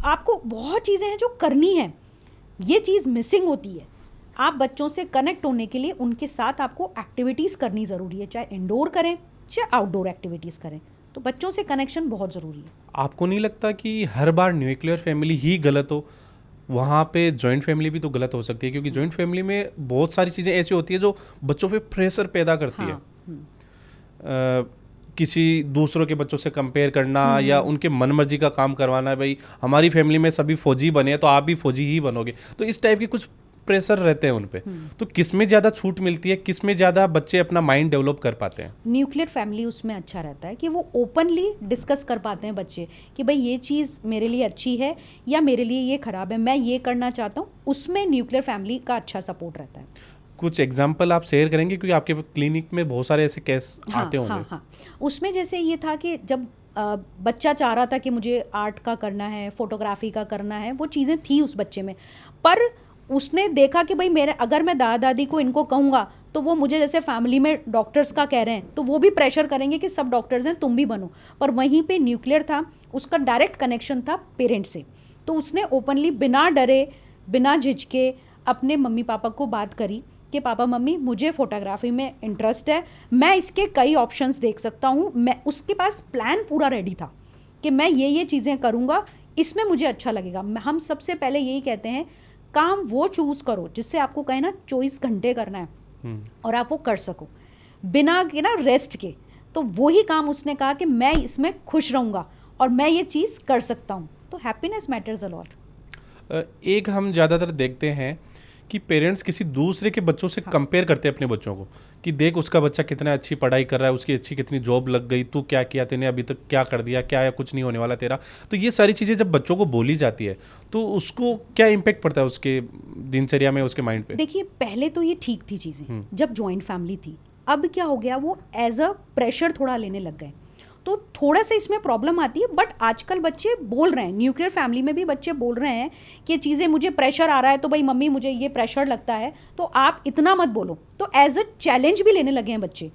[SPEAKER 1] आपको बहुत चीज़ें हैं जो करनी है। ये चीज़ मिसिंग होती है। आप बच्चों से कनेक्ट होने के लिए उनके साथ आपको एक्टिविटीज़ करनी ज़रूरी है, चाहे इंडोर करें चाहे आउटडोर एक्टिविटीज़ करें। तो बच्चों से कनेक्शन बहुत ज़रूरी है।
[SPEAKER 2] आपको नहीं लगता कि हर बार न्यूक्लियर फैमिली ही गलत हो, वहाँ पे जॉइंट फैमिली भी तो गलत हो सकती है? क्योंकि जॉइंट फैमिली में बहुत सारी चीज़ें ऐसी होती है जो बच्चों पे प्रेशर पैदा करती है। किसी दूसरों के बच्चों से कंपेयर करना या उनके मन मर्जी का काम करवाना, भाई हमारी फैमिली में सभी फौजी बने हैं तो आप भी फौजी ही बनोगे, तो इस टाइप के कुछ प्रेशर रहते हैं उन पे। तो किस में ज़्यादा छूट मिलती है, किस में ज़्यादा बच्चे अपना माइंड डेवलप कर पाते हैं?
[SPEAKER 1] न्यूक्लियर फैमिली उसमें अच्छा रहता है कि वो ओपनली डिस्कस कर पाते हैं बच्चे कि भाई ये चीज़ मेरे लिए अच्छी है या मेरे लिए ये ख़राब है, मैं ये करना चाहता हूँ। उसमें न्यूक्लियर फैमिली का अच्छा सपोर्ट रहता है।
[SPEAKER 2] कुछ एग्जाम्पल आप शेयर करेंगे, क्योंकि आपके क्लिनिक में बहुत सारे ऐसे केस आते होंगे।
[SPEAKER 1] हाँ। उसमें जैसे ये था कि जब बच्चा चाह रहा था कि मुझे आर्ट का करना है, फोटोग्राफी का करना है, वो चीज़ें थी उस बच्चे में, पर उसने देखा कि भाई मेरे अगर मैं दादा दादी को इनको कहूँगा तो वो मुझे जैसे फैमिली में डॉक्टर्स का कह रहे हैं तो वो भी प्रेशर करेंगे कि सब डॉक्टर्स हैं तुम भी बनो। पर वहीं पे न्यूक्लियर था, उसका डायरेक्ट कनेक्शन था पेरेंट्स से, तो उसने ओपनली बिना डरे बिना झिझके अपने मम्मी पापा को बात करी कि पापा मम्मी मुझे फ़ोटोग्राफी में इंटरेस्ट है, मैं इसके कई ऑप्शंस देख सकता हूँ। मैं उसके पास प्लान पूरा रेडी था कि मैं ये चीज़ें करूँगा, इसमें मुझे अच्छा लगेगा। हम सबसे पहले यही कहते हैं काम वो चूज़ करो जिससे आपको कहे ना 24 घंटे करना है और आप वो कर सको बिना के ना रेस्ट के। तो वही काम उसने कहा कि मैं इसमें खुश रहूँगा और मैं ये चीज़ कर सकता हूँ। तो हैप्पीनेस मैटर्स अ लॉट।
[SPEAKER 2] एक हम ज़्यादातर देखते हैं कि पेरेंट्स किसी दूसरे के बच्चों से कंपेयर करते हैं अपने बच्चों को, कि देख उसका बच्चा कितना अच्छी पढ़ाई कर रहा है, उसकी अच्छी कितनी जॉब लग गई, तू क्या किया, तूने अभी तक क्या कर दिया, क्या या कुछ नहीं होने वाला तेरा। तो ये सारी चीज़ें जब बच्चों को बोली जाती है तो उसको क्या इम्पेक्ट पड़ता है उसके दिनचर्या में, उसके माइंड पे?
[SPEAKER 1] देखिए पहले तो ये ठीक थी चीज़ें जब जॉइंट फैमिली थी, अब क्या हो गया वो एज अ प्रेशर थोड़ा लेने लग गए, तो थोड़ा सा इसमें प्रॉब्लम आती है। बट आजकल बच्चे बोल रहे हैं, न्यूक्लियर फैमिली में भी बच्चे बोल रहे हैं कि चीज़ें मुझे प्रेशर आ रहा है तो भाई मम्मी मुझे ये प्रेशर लगता है तो आप इतना मत बोलो, तो एज अ चैलेंज भी लेने लगे हैं बच्चे।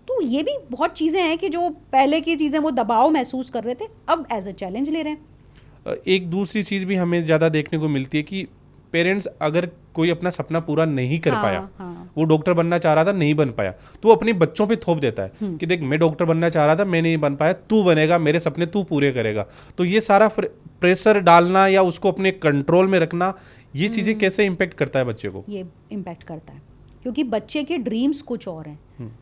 [SPEAKER 1] तो ये भी बहुत चीज़ें हैं कि जो पहले की चीज़ें वो दबाव महसूस कर रहे थे अब एज अ चैलेंज ले रहे हैं।
[SPEAKER 2] एक दूसरी चीज़ भी हमें ज़्यादा देखने को मिलती है कि पेरेंट्स अगर कोई अपना सपना पूरा नहीं कर पाया, वो डॉक्टर बनना चाह रहा था नहीं बन पाया, तो वो अपने बच्चों पे थोप देता है कि देख मैं डॉक्टर बनना चाह रहा था मैं नहीं बन पाया, तू बनेगा, मेरे सपने तू पूरे करेगा। तो ये सारा प्रेशर डालना या उसको अपने कंट्रोल में रखना, ये चीज़ें कैसे इम्पेक्ट करता है बच्चे को?
[SPEAKER 1] ये इम्पेक्ट करता है क्योंकि बच्चे के ड्रीम्स कुछ और हैं।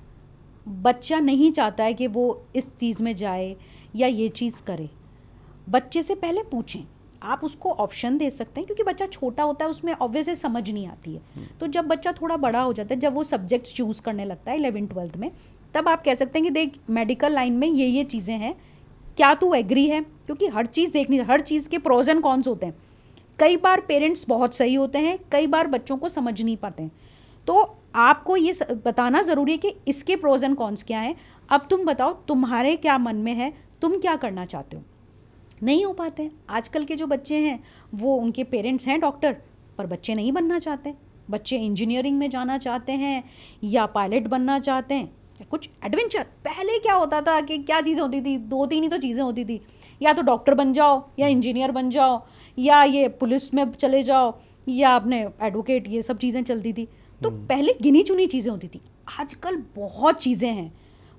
[SPEAKER 1] बच्चा नहीं चाहता है कि वो इस चीज़ में जाए या ये चीज़ करे। बच्चे से पहले पूछें, आप उसको ऑप्शन दे सकते हैं क्योंकि बच्चा छोटा होता है, उसमें ऑब्वियसली समझ नहीं आती है। तो जब बच्चा थोड़ा बड़ा हो जाता है, जब वो सब्जेक्ट्स चूज़ करने लगता है 11th-12th में, तब आप कह सकते हैं कि देख मेडिकल लाइन में ये चीज़ें हैं, क्या तू एग्री है? क्योंकि हर चीज़ देखनी, हर चीज़ के प्रोज एंड कॉन्स होते हैं। कई बार पेरेंट्स बहुत सही होते हैं, कई बार बच्चों को समझ नहीं पाते हैं। तो आपको ये बताना ज़रूरी है कि इसके प्रोज एंड कॉन्स क्या हैं। अब तुम बताओ तुम्हारे क्या मन में है, तुम क्या करना चाहते हो। नहीं हो पाते हैं। आजकल के जो बच्चे हैं वो उनके पेरेंट्स हैं डॉक्टर, पर बच्चे नहीं बनना चाहते। बच्चे इंजीनियरिंग में जाना चाहते हैं या पायलट बनना चाहते हैं या कुछ एडवेंचर। पहले क्या होता था कि क्या चीज़ें होती थी, 2-3 ही तो चीज़ें होती थी, या तो डॉक्टर बन जाओ या इंजीनियर बन जाओ या ये पुलिस में चले जाओ या अपने एडवोकेट, ये सब चीज़ें चलती थी। तो पहले गिनी चुनी चीज़ें होती थी। आजकल बहुत चीज़ें हैं,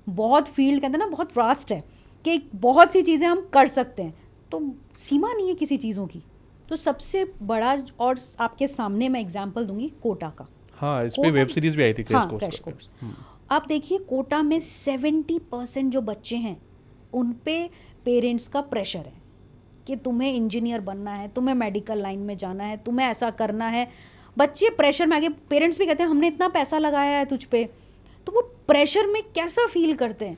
[SPEAKER 1] बहुत फील्ड कहते हैं ना, बहुत वास्ट है कि बहुत सी चीज़ें हम कर सकते हैं, तो सीमा नहीं है किसी चीज़ों की। तो सबसे बड़ा, और आपके सामने मैं एग्जांपल दूंगी कोटा का।
[SPEAKER 2] हाँ, इस पे वेब सीरीज भी आई थी, क्रैश कोर्स।
[SPEAKER 1] Crash course. आप देखिए कोटा में 70% जो बच्चे हैं उन पे पेरेंट्स का प्रेशर है कि तुम्हें इंजीनियर बनना है, तुम्हें मेडिकल लाइन में जाना है, तुम्हें ऐसा करना है। बच्चे प्रेशर में आगे, पेरेंट्स भी कहते हैं हमने इतना पैसा लगाया है तुझ पे, तो वो प्रेशर में कैसा फील करते हैं।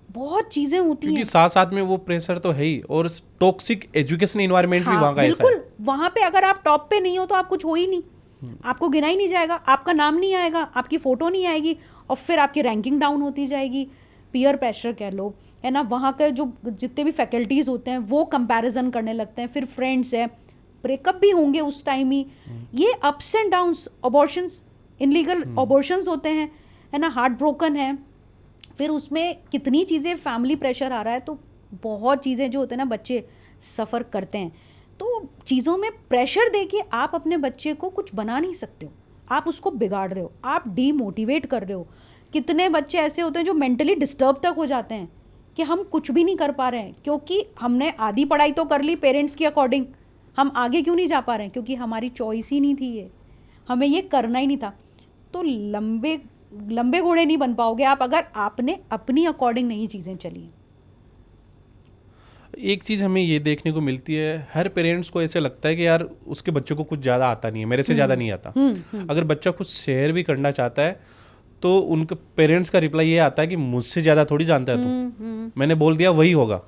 [SPEAKER 1] बहुत चीज़ें होती हैं
[SPEAKER 2] क्योंकि साथ साथ में वो प्रेशर तो है ही, और टॉक्सिक एजुकेशन एनवायरनमेंट भी वहाँ का ऐसा है।
[SPEAKER 1] बिल्कुल, वहाँ पे अगर आप टॉप पे नहीं हो तो आप कुछ हो ही नहीं, आपको गिना ही नहीं जाएगा, आपका नाम नहीं आएगा, आपकी फ़ोटो नहीं आएगी, और फिर आपकी रैंकिंग डाउन होती जाएगी। पीयर प्रेशर कह लो, है ना। वहाँ के जो जितने भी फैकल्टीज़ होते हैं वो कंपैरिजन करने लगते हैं, फिर फ्रेंड्स है, ब्रेकअप भी होंगे उस टाइम ही। ये ups and downs, abortions, illegal abortions होते हैं, है ना, हार्ट ब्रोकन है, फिर उसमें कितनी चीज़ें, फैमिली प्रेशर आ रहा है, तो बहुत चीज़ें जो होते हैं ना बच्चे सफ़र करते हैं। तो चीज़ों में प्रेशर देके आप अपने बच्चे को कुछ बना नहीं सकते हो, आप उसको बिगाड़ रहे हो, आप डीमोटिवेट कर रहे हो। कितने बच्चे ऐसे होते हैं जो मेंटली डिस्टर्ब तक हो जाते हैं कि हम कुछ भी नहीं कर पा रहे हैं, क्योंकि हमने आधी पढ़ाई तो कर ली पेरेंट्स की अकॉर्डिंग, हम आगे क्यों नहीं जा पा रहे हैं, क्योंकि हमारी चॉइस ही नहीं थी, ये हमें ये करना ही नहीं था। तो लंबे घोड़े नहीं बन पाओगे आप अगर आपने अपनी अकॉर्डिंग नहीं चीज़ें चली।
[SPEAKER 2] एक चीज़ हमें ये देखने को मिलती है, हर पेरेंट्स को ऐसे लगता है कि यार उसके बच्चों को कुछ ज़्यादा आता नहीं है, मेरे से ज़्यादा नहीं आता। अगर बच्चा कुछ शेयर भी करना चाहता है तो उनके पेरेंट्स का रिप्लाई ये आता है कि मुझसे ज़्यादा थोड़ी जानता है तू, मैंने बोल दिया वही होगा।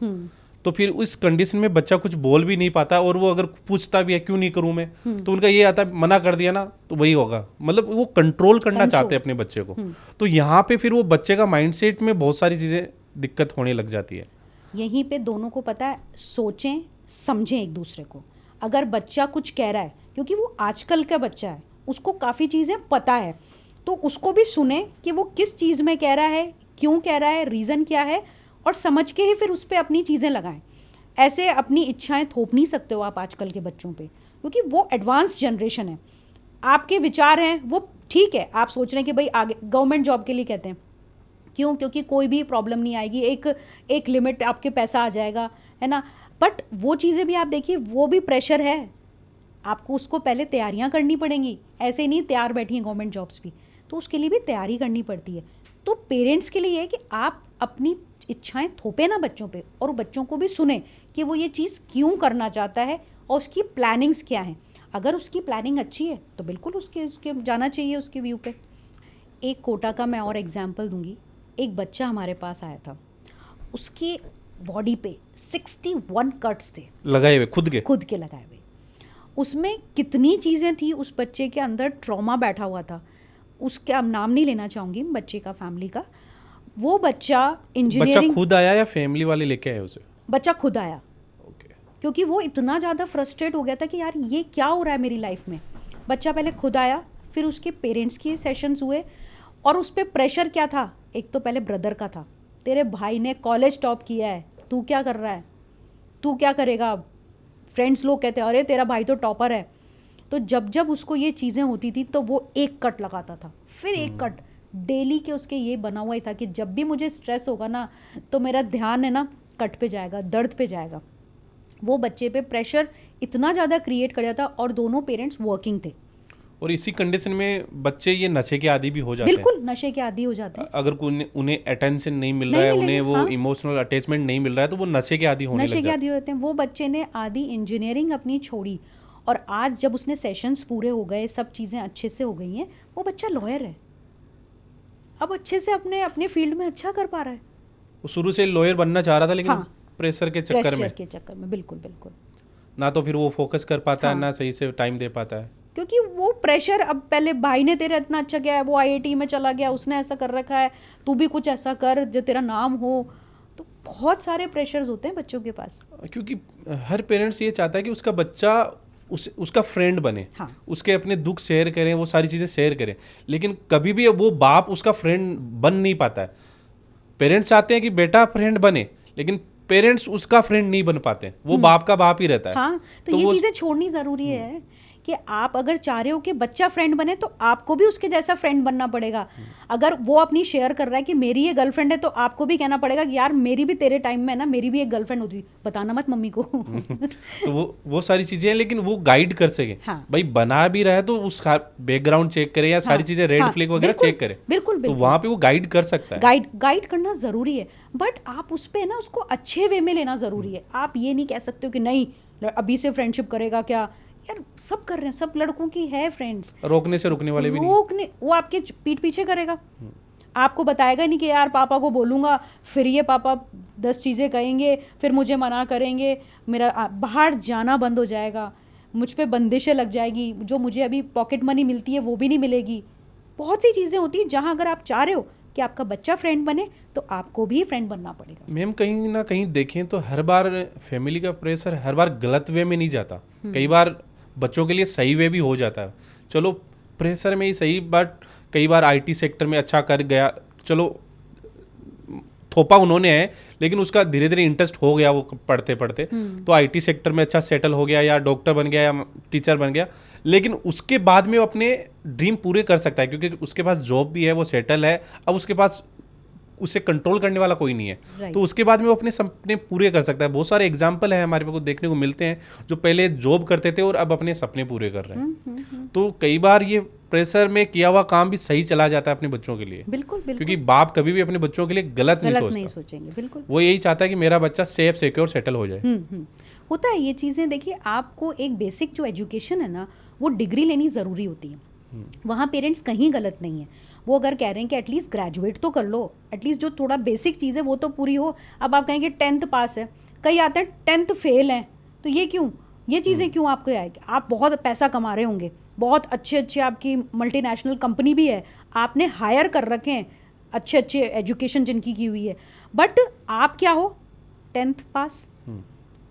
[SPEAKER 2] तो फिर उस कंडीशन में बच्चा कुछ बोल भी नहीं पाता, और वो अगर पूछता भी है क्यों नहीं करूं मैं, तो उनका ये आता है मना कर दिया ना तो वही होगा। मतलब वो कंट्रोल करना चाहते हैं अपने बच्चे को। तो यहाँ पे फिर वो बच्चे का माइंडसेट में बहुत सारी चीज़ें दिक्कत होने लग जाती है।
[SPEAKER 1] यहीं पे दोनों को पता है, सोचें समझें एक दूसरे को। अगर बच्चा कुछ कह रहा है, क्योंकि वो आजकल का बच्चा है, उसको काफ़ी चीज़ें पता है, तो उसको भी सुने कि वो किस चीज़ में कह रहा है, क्यों कह रहा है, रीज़न क्या है, और समझ के ही फिर उस पर अपनी चीज़ें लगाएं। ऐसे अपनी इच्छाएं थोप नहीं सकते हो आप आजकल के बच्चों पे, क्योंकि वो एडवांस जनरेशन है। आपके विचार हैं वो ठीक है, आप सोच रहे हैं कि भाई आगे गवर्नमेंट जॉब के लिए कहते हैं, क्यों, क्योंकि कोई भी प्रॉब्लम नहीं आएगी, एक लिमिट आपके पैसा आ जाएगा, है ना। बट वो चीज़ें भी आप देखिए, वो भी प्रेशर है, आपको उसको पहले तैयारियां करनी पड़ेंगी। ऐसे नहीं तैयार बैठी हैं गवर्नमेंट जॉब्स भी, तो उसके लिए भी तैयारी करनी पड़ती है। तो पेरेंट्स के लिए ये है कि आप अपनी इच्छाएं थोपे ना बच्चों पे, और बच्चों को भी सुने कि वो ये चीज़ क्यों करना चाहता है और उसकी प्लानिंग्स क्या हैं। अगर उसकी प्लानिंग अच्छी है तो बिल्कुल उसके जाना चाहिए उसके व्यू पे। एक कोटा का मैं और एग्जांपल दूंगी। एक बच्चा हमारे पास आया था, उसके बॉडी पे 61 कट्स थे,
[SPEAKER 2] लगाए हुए खुद के
[SPEAKER 1] लगाए हुए। उसमें कितनी चीज़ें थी, उस बच्चे के अंदर ट्रॉमा बैठा हुआ था। उसके अब नाम नहीं लेना चाहूँगी बच्चे का, फैमिली का। वो बच्चा इंजीनियरिंग,
[SPEAKER 2] बच्चा खुद आया या फैमिली वाले लेके आए उसे?
[SPEAKER 1] बच्चा खुद आया, क्योंकि वो इतना ज़्यादा फ्रस्ट्रेट हो गया था कि यार ये क्या हो रहा है मेरी लाइफ में। बच्चा पहले खुद आया, फिर उसके पेरेंट्स के सेशंस हुए, और उस पर प्रेशर क्या था, एक तो पहले ब्रदर का था, तेरे भाई ने कॉलेज टॉप किया है, तू क्या कर रहा है, तू क्या करेगा अब। फ्रेंड्स लोग कहते हैं अरे तेरा भाई तो टॉपर है। तो जब उसको ये चीज़ें होती थी तो वो एक कट लगाता था, फिर एक कट डेली के। उसके ये बना हुआ ही था कि जब भी मुझे स्ट्रेस होगा ना तो मेरा ध्यान है ना कट पे जाएगा, दर्द पे जाएगा। वो बच्चे पे प्रेशर इतना ज़्यादा क्रिएट कर जाता, और दोनों पेरेंट्स वर्किंग थे।
[SPEAKER 2] और इसी कंडीशन में बच्चे ये नशे के आदी भी हो जाते हैं।
[SPEAKER 1] बिल्कुल नशे के आदी हो जाते हैं।
[SPEAKER 2] अगर उन्हें अटेंशन नहीं मिल रहा है, उन्हें वो इमोशनल अटैचमेंट नहीं मिल रहा है, तो वो नशे के आदी होने लग जाते हैं।
[SPEAKER 1] नशे के आदी होते हैं। वो बच्चे ने आधी इंजीनियरिंग अपनी छोड़ी, और आज जब उसने सेशंस पूरे हो गए, सब चीज़ें अच्छे से हो गई हैं, वो बच्चा लॉयर है, अब अच्छे से अपने फील्ड में अच्छा कर पा रहा है।
[SPEAKER 2] वो शुरू से लॉयर बनना चाह रहा था, लेकिन प्रेशर के चक्कर में
[SPEAKER 1] बिल्कुल
[SPEAKER 2] ना तो फिर वो फोकस कर पाता है, ना सही से टाइम दे पाता है,
[SPEAKER 1] क्योंकि वो प्रेशर, अब पहले भाई ने तेरा इतना अच्छा किया है, वो IIT में चला गया, उसने ऐसा कर रखा है, तू भी कुछ ऐसा कर जो तेरा नाम हो। तो बहुत सारे प्रेशर्स होते हैं बच्चों के पास,
[SPEAKER 2] क्योंकि हर पेरेंट्स ये चाहता है कि उसका बच्चा उसका फ्रेंड बने, उसके अपने दुख शेयर करें, वो सारी चीज़ें शेयर करें, लेकिन कभी भी वो बाप उसका फ्रेंड बन नहीं पाता है। पेरेंट्स चाहते हैं कि बेटा फ्रेंड बने, लेकिन पेरेंट्स उसका फ्रेंड नहीं बन पाते, वो बाप का बाप ही रहता है।
[SPEAKER 1] तो ये चीज़ें छोड़नी ज़रूरी है। कि आप अगर चाह रहे हो कि बच्चा फ्रेंड बने तो आपको भी उसके जैसा फ्रेंड बनना पड़ेगा। अगर वो अपनी शेयर कर रहा है कि मेरी ये गर्लफ्रेंड है तो आपको भी कहना पड़ेगा कि यार मेरी भी तेरे टाइम में ना मेरी भी एक गर्लफ्रेंड होती थी, बताना मत मम्मी को।
[SPEAKER 2] तो वो सारी चीजें हैं, लेकिन वो गाइड कर सके।
[SPEAKER 1] हाँ।
[SPEAKER 2] भाई बना भी रहा है तो उसका बैकग्राउंड चेक करे या सारी चीजें रेड फ्लैग वगैरह चेक करे,
[SPEAKER 1] बिल्कुल
[SPEAKER 2] तो वहां पे वो गाइड कर सकता है।
[SPEAKER 1] गाइड करना ज़रूरी है, बट आप उस पे ना उसको अच्छे वे में लेना ज़रूरी है। आप ये नहीं कह सकते हो कि नहीं अभी से फ्रेंडशिप करेगा क्या, यार सब कर रहे हैं, सब लड़कों की है फ्रेंड्स,
[SPEAKER 2] रोकने से रुकने वाले भी नहीं।
[SPEAKER 1] रोकने वो आपके पीठ पीछे करेगा, आपको बताएगा नहीं कि यार पापा को बोलूँगा फिर ये पापा 10 चीज़ें कहेंगे, फिर मुझे मना करेंगे, मेरा बाहर जाना बंद हो जाएगा, मुझ पे बंदिशें लग जाएगी, जो मुझे अभी पॉकेट मनी मिलती है वो भी नहीं मिलेगी। बहुत सी चीज़ें होती हैं जहाँ अगर आप चाह रहे हो कि आपका बच्चा फ्रेंड बने तो आपको भी फ्रेंड बनना पड़ेगा।
[SPEAKER 2] मैम कहीं ना कहीं देखें तो हर बार फैमिली का प्रेशर हर बार गलत वे में नहीं जाता, कई बार बच्चों के लिए सही वे भी हो जाता है। चलो प्रेशर में ही सही, बट कई बार आईटी सेक्टर में अच्छा कर गया, चलो थोपा उन्होंने है, लेकिन उसका धीरे धीरे इंटरेस्ट हो गया वो पढ़ते पढ़ते, तो आईटी सेक्टर में अच्छा सेटल हो गया या डॉक्टर बन गया या टीचर बन गया, लेकिन उसके बाद में वो अपने ड्रीम पूरे कर सकता है क्योंकि उसके पास जॉब भी है, वो सेटल है, अब उसके पास उसे कंट्रोल करने वाला कोई नहीं है, तो उसके बाद में वो अपने सपने पूरे कर सकता है। बहुत सारे एग्जाम्पल है हमारे को देखने को मिलते हैं जो पहले जॉब करते थे और अब अपने सपने पूरे कर रहे हैं। तो कई बार ये प्रेशर में किया हुआ काम भी सही चला जाता है अपने बच्चों के लिए।
[SPEAKER 1] बिल्कुल
[SPEAKER 2] क्योंकि बाप कभी भी अपने बच्चों के लिए गलत नहीं
[SPEAKER 1] सोचेंगे। बिल्कुल
[SPEAKER 2] वो यही चाहता है कि मेरा बच्चा सेफ सिक्योर सेटल हो जाए।
[SPEAKER 1] होता है ये चीज़ें। देखिए आपको एक बेसिक जो एजुकेशन है ना वो डिग्री लेनी ज़रूरी होती है, वहाँ पेरेंट्स कहीं गलत नहीं है। वो अगर कह रहे हैं कि एटलीस्ट ग्रेजुएट तो कर लो, एटलीस्ट जो थोड़ा बेसिक चीज़ है वो तो पूरी हो। अब आप कहेंगे 10th पास है, कई आते हैं 10th फेल हैं, तो ये क्यों, ये चीज़ें क्यों आपको आएगी? आप बहुत पैसा कमा रहे होंगे, बहुत अच्छे आपकी मल्टीनेशनल कंपनी भी है, आपने हायर कर रखे हैं अच्छे एजुकेशन जिनकी की हुई है, बट आप क्या हो 10th पास।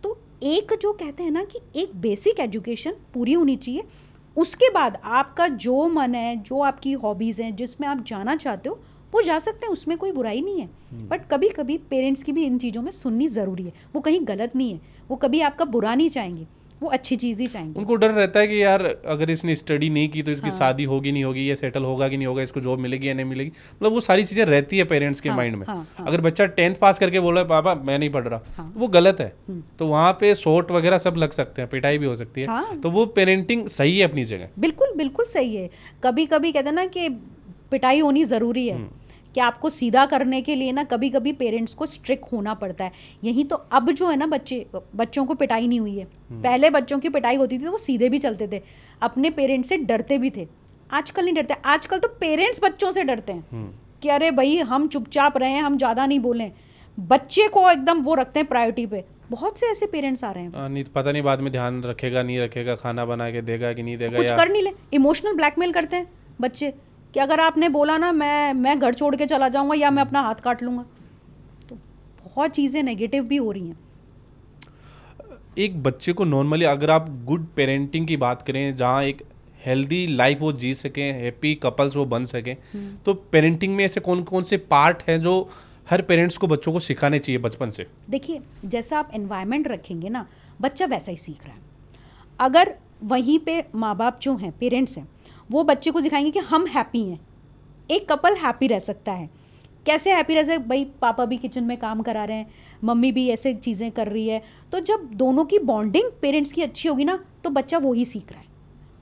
[SPEAKER 1] तो एक जो कहते हैं ना कि एक बेसिक एजुकेशन पूरी होनी चाहिए, उसके बाद आपका जो मन है, जो आपकी हॉबीज़ हैं, जिसमें आप जाना चाहते हो वो जा सकते हैं, उसमें कोई बुराई नहीं है। बट कभी कभी पेरेंट्स की भी इन चीज़ों में सुननी ज़रूरी है, वो कहीं गलत नहीं है, वो कभी आपका बुरा नहीं चाहेंगे, वो अच्छी चीज़ ही चाहेंगे।
[SPEAKER 2] उनको डर रहता है कि यार अगर इसने स्टडी नहीं की तो इसकी शादी होगी नहीं होगी, ये सेटल होगा कि नहीं होगा, इसको जॉब मिलेगी या नहीं मिलेगी, मतलब वो सारी चीज़ें रहती है पेरेंट्स के माइंड में। अगर बच्चा 10th पास करके बोला पापा मैं नहीं पढ़ रहा, तो वो गलत है, तो वहाँ पे शॉर्ट वगैरह सब लग सकते हैं, पिटाई भी हो सकती है। तो वो पेरेंटिंग सही है अपनी जगह,
[SPEAKER 1] बिल्कुल बिल्कुल सही है। कभी कभी कहते हैं ना कि पिटाई होनी ज़रूरी है, कि आपको सीधा करने के लिए ना कभी कभी पेरेंट्स को स्ट्रिक्ट होना पड़ता है। यही तो अब जो है ना बच्चों को पिटाई नहीं हुई है, पहले बच्चों की पिटाई होती थी तो वो सीधे भी चलते थे, अपने पेरेंट्स से डरते भी थे। आजकल नहीं डरते, आजकल तो पेरेंट्स बच्चों से डरते हैं कि अरे भाई हम चुपचाप रहे हैं, हम ज़्यादा नहीं बोलें, बच्चे को एकदम वो रखते हैं प्रायोरिटी पे। बहुत से ऐसे पेरेंट्स आ रहे हैं,
[SPEAKER 2] नहीं पता नहीं बाद में ध्यान रखेगा नहीं रखेगा, खाना बना के देगा कि नहीं देगा,
[SPEAKER 1] कुछ कर नहीं ले, इमोशनल ब्लैकमेल करते हैं बच्चे कि अगर आपने बोला ना मैं घर छोड़ के चला जाऊंगा या मैं अपना हाथ काट लूंगा। तो बहुत चीज़ें नेगेटिव भी हो रही हैं।
[SPEAKER 2] एक बच्चे को नॉर्मली अगर आप गुड पेरेंटिंग की बात करें, जहाँ एक हेल्दी लाइफ वो जी सकें, हैप्पी कपल्स वो बन सकें, तो पेरेंटिंग में ऐसे कौन कौन से पार्ट हैं जो हर पेरेंट्स को बच्चों को सिखाने चाहिए बचपन से?
[SPEAKER 1] देखिए जैसा आप एनवायरनमेंट रखेंगे ना बच्चा वैसा ही सीख रहा है। अगर वहीं पे माँ बाप जो हैं, पेरेंट्स हैं, वो बच्चे को सिखाएंगे कि हम हैप्पी हैं, एक कपल हैप्पी रह सकता है। कैसे हैप्पी रह सकते? भाई पापा भी किचन में काम करा रहे हैं, मम्मी भी ऐसे चीज़ें कर रही है, तो जब दोनों की बॉन्डिंग पेरेंट्स की अच्छी होगी ना तो बच्चा वो ही सीख रहा है।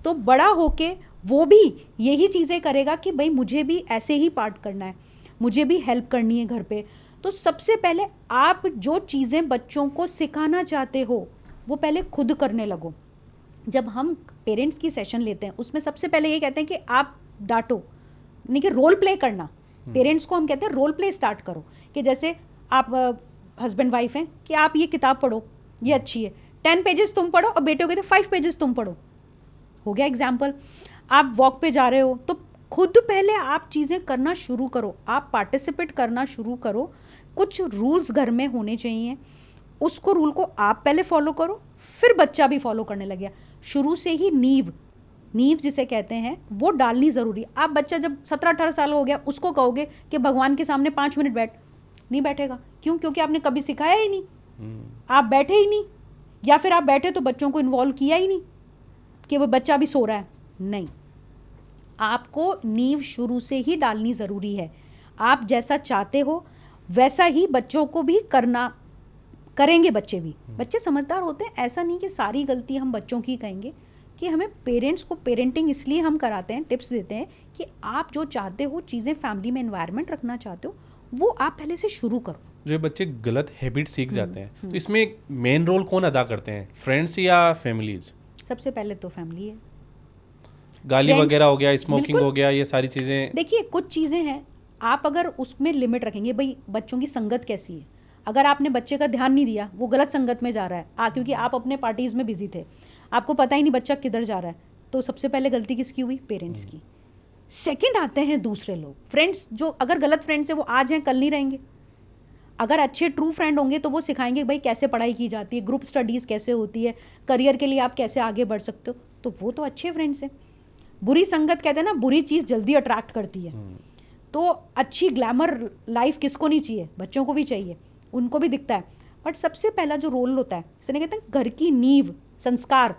[SPEAKER 1] तो बड़ा होके वो भी यही चीज़ें करेगा कि भाई मुझे भी ऐसे ही पार्ट करना है, मुझे भी हेल्प करनी है घर पे। तो सबसे पहले आप जो चीज़ें बच्चों को सिखाना चाहते हो वो पहले खुद करने लगो। जब हम पेरेंट्स की सेशन लेते हैं उसमें सबसे पहले ये कहते हैं कि आप डांटो नहीं, कि रोल प्ले करना। पेरेंट्स को हम कहते हैं रोल प्ले स्टार्ट करो, कि जैसे आप हस्बैंड वाइफ हैं कि आप ये किताब पढ़ो, ये अच्छी है, 10 पेजेस तुम पढ़ो और बेटे को कहते 5 पेजेस तुम पढ़ो। हो गया एग्जाम्पल। आप वॉक पे जा रहे हो तो खुद पहले आप चीज़ें करना शुरू करो, आप पार्टिसिपेट करना शुरू करो। कुछ रूल्स घर में होने चाहिए, उसको रूल को आप पहले फॉलो करो, फिर बच्चा भी फॉलो करने लग गया। शुरू से ही नींव जिसे कहते हैं वो डालनी ज़रूरी। आप बच्चा जब 17-18 साल हो गया उसको कहोगे कि भगवान के सामने 5 मिनट बैठ, नहीं बैठेगा। क्यों? क्योंकि आपने कभी सिखाया ही नहीं, आप बैठे ही नहीं, या फिर आप बैठे तो बच्चों को इन्वॉल्व किया ही नहीं। कि वो बच्चा अभी सो रहा है, नहीं। आपको नींव शुरू से ही डालनी ज़रूरी है। आप जैसा चाहते हो वैसा ही बच्चों को भी करेंगे बच्चे भी। बच्चे समझदार होते हैं, ऐसा नहीं कि सारी गलती हम बच्चों की कहेंगे, कि हमें पेरेंट्स को पेरेंटिंग इसलिए हम कराते हैं, टिप्स देते हैं कि आप जो चाहते हो चीज़ें, फैमिली में एनवायरनमेंट रखना चाहते हो, वो आप पहले से शुरू करो।
[SPEAKER 2] जो ये बच्चे गलत हैबिट सीख जाते हैं, तो इसमें मेन रोल कौन अदा करते हैं, फ्रेंड्स या फैमिलीज?
[SPEAKER 1] सबसे पहले तो फैमिली है।
[SPEAKER 2] गाली
[SPEAKER 1] Friends,
[SPEAKER 2] वगैरह हो गया, स्मोकिंग
[SPEAKER 1] बिल्कुल।
[SPEAKER 2] हो गया, ये सारी चीज़ें।
[SPEAKER 1] देखिए कुछ चीज़ें हैं, आप अगर उसमें लिमिट रखेंगे, भाई बच्चों की संगत कैसी है, अगर आपने बच्चे का ध्यान नहीं दिया, वो गलत संगत में जा रहा है, क्योंकि आप अपने पार्टीज़ में बिजी थे, आपको पता ही नहीं बच्चा किधर जा रहा है, तो सबसे पहले गलती किसकी हुई? पेरेंट्स की। सेकंड आते हैं दूसरे लोग, फ्रेंड्स, जो अगर गलत फ्रेंड्स है वो आज हैं कल नहीं रहेंगे। अगर अच्छे ट्रू फ्रेंड होंगे तो वो सिखाएंगे भाई कैसे पढ़ाई की जाती है, ग्रुप स्टडीज़ कैसे होती है, करियर के लिए आप कैसे आगे बढ़ सकते हो, तो वो तो अच्छे फ्रेंड्स हैं। बुरी संगत कहते हैं ना, बुरी चीज़ जल्दी अट्रैक्ट करती है। तो अच्छी ग्लैमर लाइफ किसको नहीं चाहिए? बच्चों को भी चाहिए, उनको भी दिखता है। बट सबसे पहला जो रोल होता है, इसने कहते हैं घर की नींव, संस्कार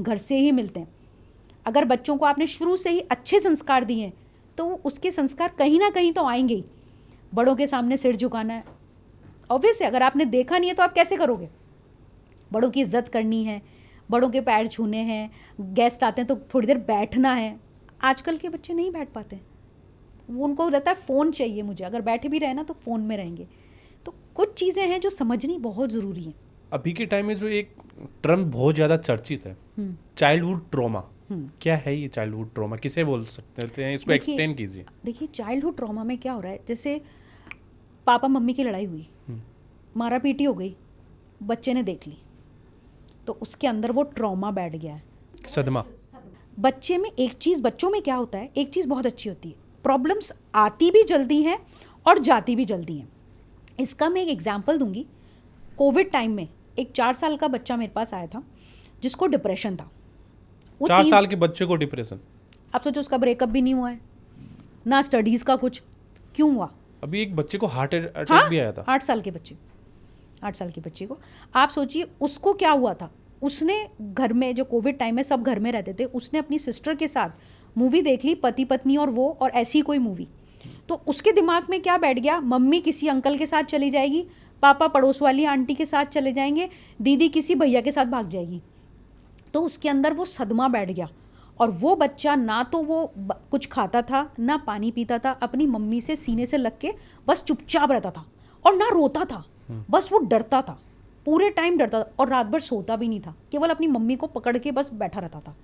[SPEAKER 1] घर से ही मिलते हैं। अगर बच्चों को आपने शुरू से ही अच्छे संस्कार दिए हैं तो उसके संस्कार कहीं ना कहीं तो आएंगे ही। बड़ों के सामने सिर झुकाना है, ऑब्वियस है, अगर आपने देखा नहीं है तो आप कैसे करोगे? बड़ों की इज्जत करनी है, बड़ों के पैर छूने हैं, गेस्ट आते हैं तो थोड़ी देर बैठना है। आजकल के बच्चे नहीं बैठ पाते, वो उनको रहता है फ़ोन चाहिए मुझे, अगर बैठे भी रहे ना तो फ़ोन में रहेंगे। तो कुछ चीज़ें हैं जो समझनी बहुत ज़रूरी है।
[SPEAKER 2] अभी के टाइम में जो एक टर्म बहुत ज़्यादा चर्चित है, चाइल्डहुड ट्रॉमा, क्या है ये चाइल्डहुड ट्रॉमा, किसे बोल सकते हैं, इसको एक्सप्लेन कीजिए।
[SPEAKER 1] देखिए चाइल्डहुड ट्रॉमा में क्या हो रहा है, जैसे पापा मम्मी की लड़ाई हुई, मारा पीटी हो गई, बच्चे ने देख ली, तो उसके अंदर वो ट्रॉमा बैठ गया है,
[SPEAKER 2] सदमा।
[SPEAKER 1] बच्चे में एक चीज़, बच्चों में क्या होता है, एक चीज़ बहुत अच्छी होती है, प्रॉब्लम्स आती भी जल्दी हैं और जाती भी जल्दी हैं। इसका मैं एक एग्जांपल दूंगी। कोविड टाइम में एक 4 साल का बच्चा मेरे पास आया था जिसको डिप्रेशन था।
[SPEAKER 2] 4 साल के बच्चे को डिप्रेशन?
[SPEAKER 1] आप सोचो, उसका ब्रेकअप भी नहीं हुआ है, ना स्टडीज़ का कुछ, क्यों हुआ?
[SPEAKER 2] अभी एक बच्चे को हार्ट अटैक
[SPEAKER 1] हाँ,
[SPEAKER 2] भी आया था।
[SPEAKER 1] 8 साल के बच्चे, 8 साल के बच्चे को आप सोचिए उसको क्या हुआ था। उसने घर में, जो कोविड टाइम में सब घर में रहते थे, उसने अपनी सिस्टर के साथ मूवी देख ली, पति पत्नी और वो, और ऐसी कोई मूवी, तो उसके दिमाग में क्या बैठ गया, मम्मी किसी अंकल के साथ चली जाएगी, पापा पड़ोस वाली आंटी के साथ चले जाएंगे, दीदी किसी भैया के साथ भाग जाएगी। तो उसके अंदर वो सदमा बैठ गया, और वो बच्चा ना तो वो कुछ खाता था, ना पानी पीता था, अपनी मम्मी से सीने से लग के बस चुपचाप रहता था, और ना रोता था, बस वो डरता था, पूरे टाइम डरता था, और रात भर सोता भी नहीं था, केवल अपनी मम्मी को पकड़ के बस बैठा रहता था।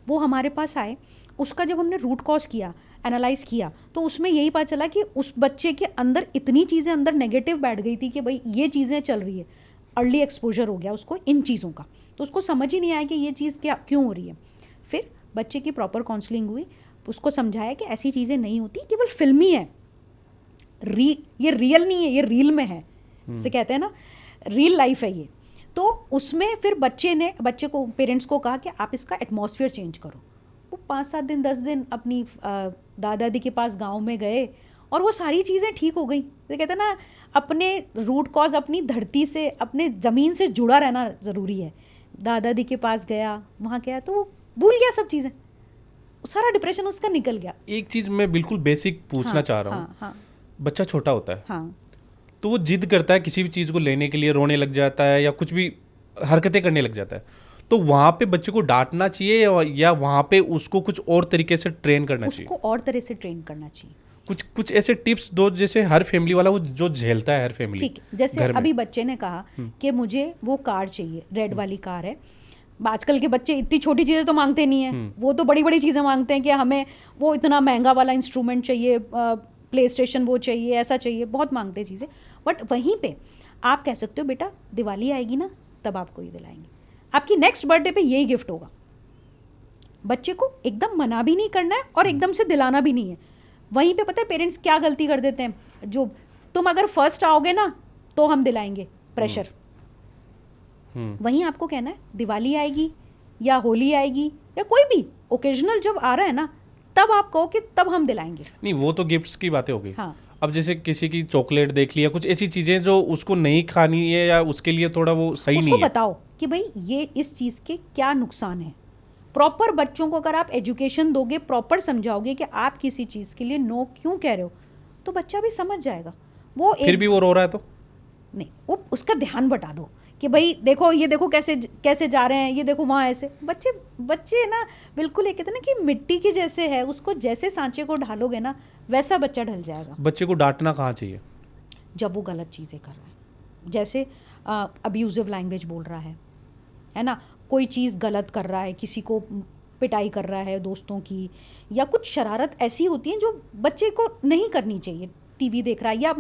[SPEAKER 1] वो हमारे पास आए, उसका जब हमने रूट कॉज किया, एनालाइज किया, तो उसमें यही पता चला कि उस बच्चे के अंदर इतनी चीज़ें अंदर नेगेटिव बैठ गई थी कि भाई ये चीज़ें चल रही है, अर्ली एक्सपोजर हो गया उसको इन चीज़ों का, तो उसको समझ ही नहीं आया कि ये चीज़ क्या क्यों हो रही है। फिर बच्चे की प्रॉपर काउंसलिंग हुई, उसको समझाया कि ऐसी चीज़ें नहीं होती, केवल फिल्मी है, ये रियल नहीं है, ये रील में है, जिसे कहते हैं ना रियल लाइफ है ये। तो उसमें फिर बच्चे को, पेरेंट्स को कहा कि आप इसका एटमॉस्फेयर चेंज करो। वो 5-7 दिन 10 दिन अपनी दादा दादी के पास गांव में गए, और वो सारी चीज़ें ठीक हो गई। तो कहते हैं ना, अपने रूट कॉज, अपनी धरती से, अपने ज़मीन से जुड़ा रहना ज़रूरी है। दादा दादी के पास गया, वहाँ गया, तो वो भूल गया सब चीज़ें, सारा डिप्रेशन उसका निकल गया।
[SPEAKER 2] एक चीज़ मैं बिल्कुल बेसिक पूछना चाह रहा हूँ।
[SPEAKER 1] हाँ,
[SPEAKER 2] बच्चा छोटा होता है,
[SPEAKER 1] हाँ,
[SPEAKER 2] तो वो जिद करता है किसी भी चीज़ को लेने के लिए, रोने लग जाता है या कुछ भी हरकतें करने लग जाता है, तो वहाँ पे बच्चे को डांटना चाहिए या वहाँ पे उसको कुछ और तरीके से ट्रेन करना चाहिए?
[SPEAKER 1] उसको और तरह से ट्रेन करना चाहिए।
[SPEAKER 2] कुछ ऐसे टिप्स दो जैसे हर फैमिली वाला वो जो झेलता है, हर फैमिली।
[SPEAKER 1] ठीक, जैसे अभी बच्चे ने कहा कि मुझे वो कार चाहिए, रेड वाली कार है। आजकल के बच्चे इतनी छोटी चीज़ें तो मांगते नहीं हैं, वो तो बड़ी बड़ी चीज़ें मांगते हैं कि हमें वो इतना महंगा वाला इंस्ट्रूमेंट चाहिए, प्ले स्टेशन वो चाहिए, ऐसा चाहिए, बहुत मांगते हैं चीज़ें। बट वहीं पे आप कह सकते हो, बेटा दिवाली आएगी ना, तब आपको ये दिलाएंगे, आपकी नेक्स्ट बर्थडे पे यही गिफ्ट होगा। बच्चे को एकदम मना भी नहीं करना है और एकदम से दिलाना भी नहीं है। वहीं पे पता है पेरेंट्स क्या गलती कर देते हैं, जो तुम अगर फर्स्ट आओगे ना तो हम दिलाएंगे, प्रेशर। वहीं आपको कहना है दिवाली आएगी या होली आएगी या कोई भी ओकेजनल जब आ रहा है ना, तब आप कहो कि तब हम दिलाएंगे।
[SPEAKER 2] नहीं, वो तो गिफ्ट्स की बातें हो गई।
[SPEAKER 1] हाँ।
[SPEAKER 2] अब जैसे किसी की चॉकलेट देख लिया, कुछ ऐसी चीजें जो उसको नहीं खानी है या उसके लिए थोड़ा वो सही नहीं है,
[SPEAKER 1] उसको बताओ कि भाई ये इस चीज़ के क्या नुकसान है। प्रॉपर बच्चों को अगर आप एजुकेशन दोगे, प्रॉपर समझाओगे कि आप किसी चीज़ के लिए नो क्यों कह रहे हो, तो बच्चा भी समझ जाएगा। वो
[SPEAKER 2] फिर भी वो रो रहा है तो
[SPEAKER 1] नहीं, वो उसका ध्यान बटा दो कि भाई देखो, ये देखो कैसे कैसे जा रहे हैं, ये देखो वहाँ ऐसे। बच्चे ना बिल्कुल, ये कहते हैं ना कि मिट्टी की जैसे है, उसको जैसे सांचे को ढालोगे ना वैसा बच्चा ढल जाएगा।
[SPEAKER 2] बच्चे को डांटना कहाँ चाहिए?
[SPEAKER 1] जब वो गलत चीज़ें कर रहा है, जैसे अब्यूजिव लैंग्वेज बोल रहा है ना, कोई चीज़ गलत कर रहा है, किसी को पिटाई कर रहा है दोस्तों की, या कुछ शरारत ऐसी होती है जो बच्चे को नहीं करनी चाहिए। टीवी देख रहा है या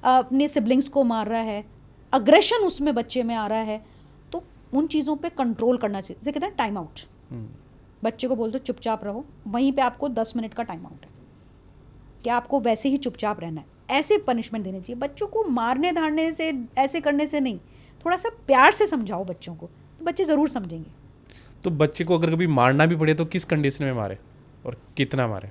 [SPEAKER 1] अपने सिबलिंग्स को मार रहा है, अग्रेशन उसमें बच्चे में आ रहा है, तो उन चीज़ों पे कंट्रोल करना चाहिए। जैसे कहते हैं टाइम आउट, बच्चे को बोल दो चुपचाप रहो, वहीं पे आपको 10 मिनट का टाइम आउट है कि आपको वैसे ही चुपचाप रहना है। ऐसे पनिशमेंट देने चाहिए बच्चों को, मारने धारने से, ऐसे करने से नहीं। थोड़ा सा प्यार से समझाओ बच्चों को, तो बच्चे ज़रूर समझेंगे।
[SPEAKER 2] तो बच्चे को अगर कभी मारना भी पड़े तो किस कंडीशन में मारे और कितना मारे?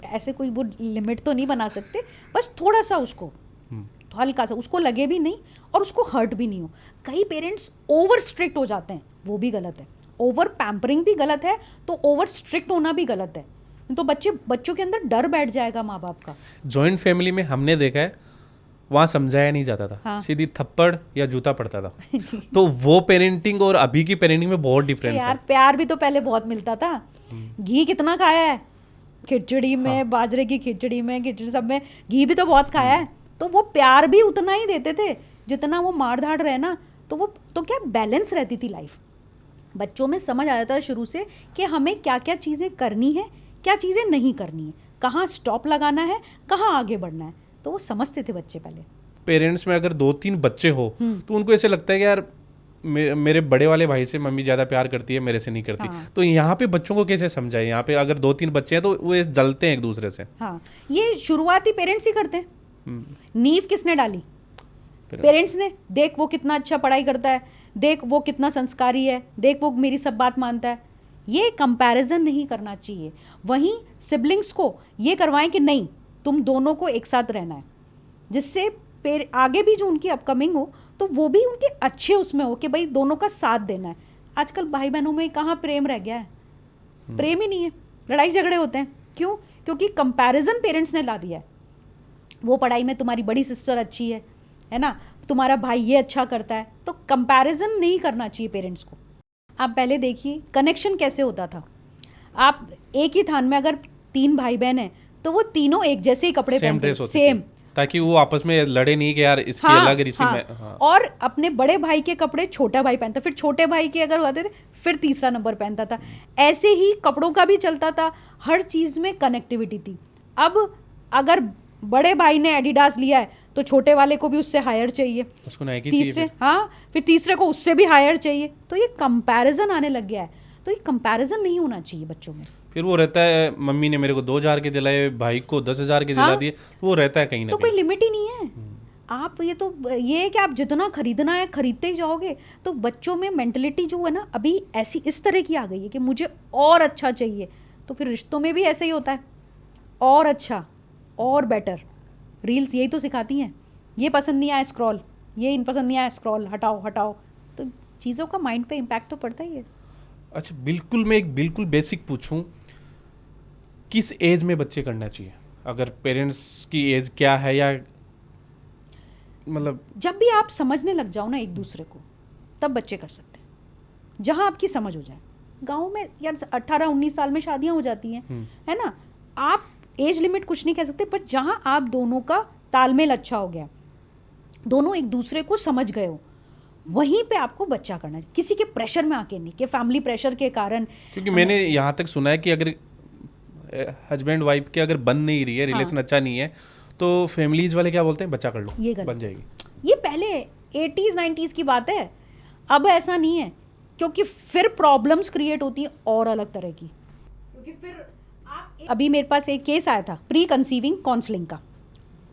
[SPEAKER 1] ऐसे कोई वो लिमिट तो नहीं बना सकते, बस थोड़ा सा उसको, तो हल्का सा, उसको लगे भी नहीं और उसको हर्ट भी नहीं हो। कई पेरेंट्स ओवर स्ट्रिक्ट हो जाते हैं, वो भी गलत है। ओवर पैम्परिंग भी गलत है, तो ओवर स्ट्रिक्ट होना भी गलत है। तो बच्चों के अंदर डर बैठ जाएगा माँ बाप का।
[SPEAKER 2] जॉइंट फैमिली में हमने देखा है, वहाँ समझाया नहीं जाता था,
[SPEAKER 1] हाँ।
[SPEAKER 2] सीधी थप्पड़ या जूता पड़ता था। तो वो पेरेंटिंग और अभी की पेरेंटिंग में बहुत डिफरेंस
[SPEAKER 1] यार
[SPEAKER 2] है।
[SPEAKER 1] प्यार भी तो पहले बहुत मिलता था। घी कितना खाया है खिचड़ी में, हाँ। बाजरे की खिचड़ी में, खिचड़ी सब में घी भी तो बहुत खाया है। तो वो प्यार भी उतना ही देते थे जितना वो मार धाड़ रहे ना। तो वो तो क्या बैलेंस रहती थी लाइफ। बच्चों में समझ आ जाता है शुरू से कि हमें क्या क्या चीज़ें करनी है, क्या चीज़ें नहीं करनी है, कहाँ स्टॉप लगाना है, कहाँ आगे बढ़ना है। तो वो समझते थे बच्चे पहले।
[SPEAKER 2] पेरेंट्स में अगर 2-3 बच्चे हो तो उनको ऐसे लगता है कि यार मेरे बड़े वाले भाई से मम्मी ज़्यादा प्यार करती है, मेरे से नहीं करती। हाँ। तो यहाँ पे बच्चों को कैसे समझाएं? यहाँ पे अगर 2-3 बच्चे हैं तो वो जलते हैं एक दूसरे से।
[SPEAKER 1] हाँ, ये शुरुआती पेरेंट्स ही करते हैं। नींव किसने डाली? पेरेंट्स ने। देख वो कितना अच्छा पढ़ाई करता है, देख वो कितना संस्कारी है, देख वो मेरी सब बात मानता है। ये कंपैरिजन नहीं करना चाहिए। वहीं सिबलिंग्स को ये करवाएं कि नहीं, तुम दोनों को एक साथ रहना है, जिससे आगे भी जो उनकी अपकमिंग हो तो वो भी उनके अच्छे उसमें हो कि भाई दोनों का साथ देना है। आजकल भाई बहनों में कहाँ प्रेम रह गया है? प्रेम ही नहीं है, लड़ाई झगड़े होते हैं। क्यों? क्योंकि कंपैरिजन पेरेंट्स ने ला दिया है। वो पढ़ाई में तुम्हारी बड़ी सिस्टर अच्छी है ना, तुम्हारा भाई ये अच्छा करता है। तो कंपैरिजन नहीं करना चाहिए पेरेंट्स को। आप पहले देखिए कनेक्शन कैसे होता था। आप एक ही थान में अगर 3 भाई बहन हैं तो वो तीनों एक जैसे ही कपड़े पहनते हैं, सेम,
[SPEAKER 2] ताकि वो आपस में लड़े नहीं कि यार इसकी अलग इसी में। हाँ।
[SPEAKER 1] और अपने बड़े भाई के कपड़े छोटा भाई पहनता, फिर छोटे भाई के अगर होते थे फिर तीसरा नंबर पहनता था। ऐसे ही कपड़ों का भी चलता था, हर चीज़ में कनेक्टिविटी थी। अब अगर बड़े भाई ने एडिडास लिया है तो छोटे वाले को भी उससे हायर चाहिए,
[SPEAKER 2] उसको नाइकी
[SPEAKER 1] तीसरे, हाँ, फिर तीसरे को उससे भी हायर चाहिए। तो ये कंपैरिजन आने लग गया है। तो ये कंपैरिजन नहीं होना चाहिए बच्चों में।
[SPEAKER 2] फिर वो रहता है मम्मी ने मेरे को 2,000 के दिलाए, भाई को 10,000 के दिला दिए। तो वो रहता है कहीं ना
[SPEAKER 1] तो कोई लिमिट ही नहीं है। आप ये है कि आप जितना खरीदना है खरीदते ही जाओगे। तो बच्चों में मेंटलिटी जो है ना अभी ऐसी इस तरह की आ गई है कि मुझे और अच्छा चाहिए। तो फिर रिश्तों में भी ऐसा ही होता है, और अच्छा और बेटर। रील्स यही तो सिखाती हैं, ये पसंद नहीं आया स्क्रॉल, ये पसंद नहीं आया स्क्रॉल, हटाओ। तो चीज़ों का माइंड पे इम्पैक्ट तो पड़ता ही है।
[SPEAKER 2] अच्छा, बिल्कुल मैं एक बिल्कुल बेसिक पूछूं, किस एज में बच्चे करना चाहिए? अगर पेरेंट्स की एज क्या है, या मतलब
[SPEAKER 1] जब भी आप समझने लग जाओ ना एक दूसरे को, तब बच्चे कर सकते हैं, जहाँ आपकी समझ हो जाए। गाँव में यार 18-19 साल में शादियाँ हो जाती हैं, है ना। आप एज लिमिट कुछ नहीं कह सकते, पर जहाँ आप दोनों का तालमेल अच्छा हो गया, दोनों एक दूसरे को समझ गए हो, वहीं पे आपको बच्चा करना है। किसी के प्रेशर में आके नहीं कि फैमिली प्रेशर के कारण।
[SPEAKER 2] क्योंकि मैंने यहाँ तक सुना है कि अगर हस्बैंड वाइफ के अगर बन नहीं रही है, रिलेशन अच्छा नहीं है, तो फैमिलीज वाले क्या बोलते हैं, बच्चा कर लो,
[SPEAKER 1] ये
[SPEAKER 2] बन जाएगी।
[SPEAKER 1] ये पहले 80s-90s की बात है, अब ऐसा नहीं है। क्योंकि फिर प्रॉब्लम्स क्रिएट होती हैं और अलग तरह की। क्योंकि फिर अभी मेरे पास एक केस आया था प्री कंसीविंग काउंसलिंग का।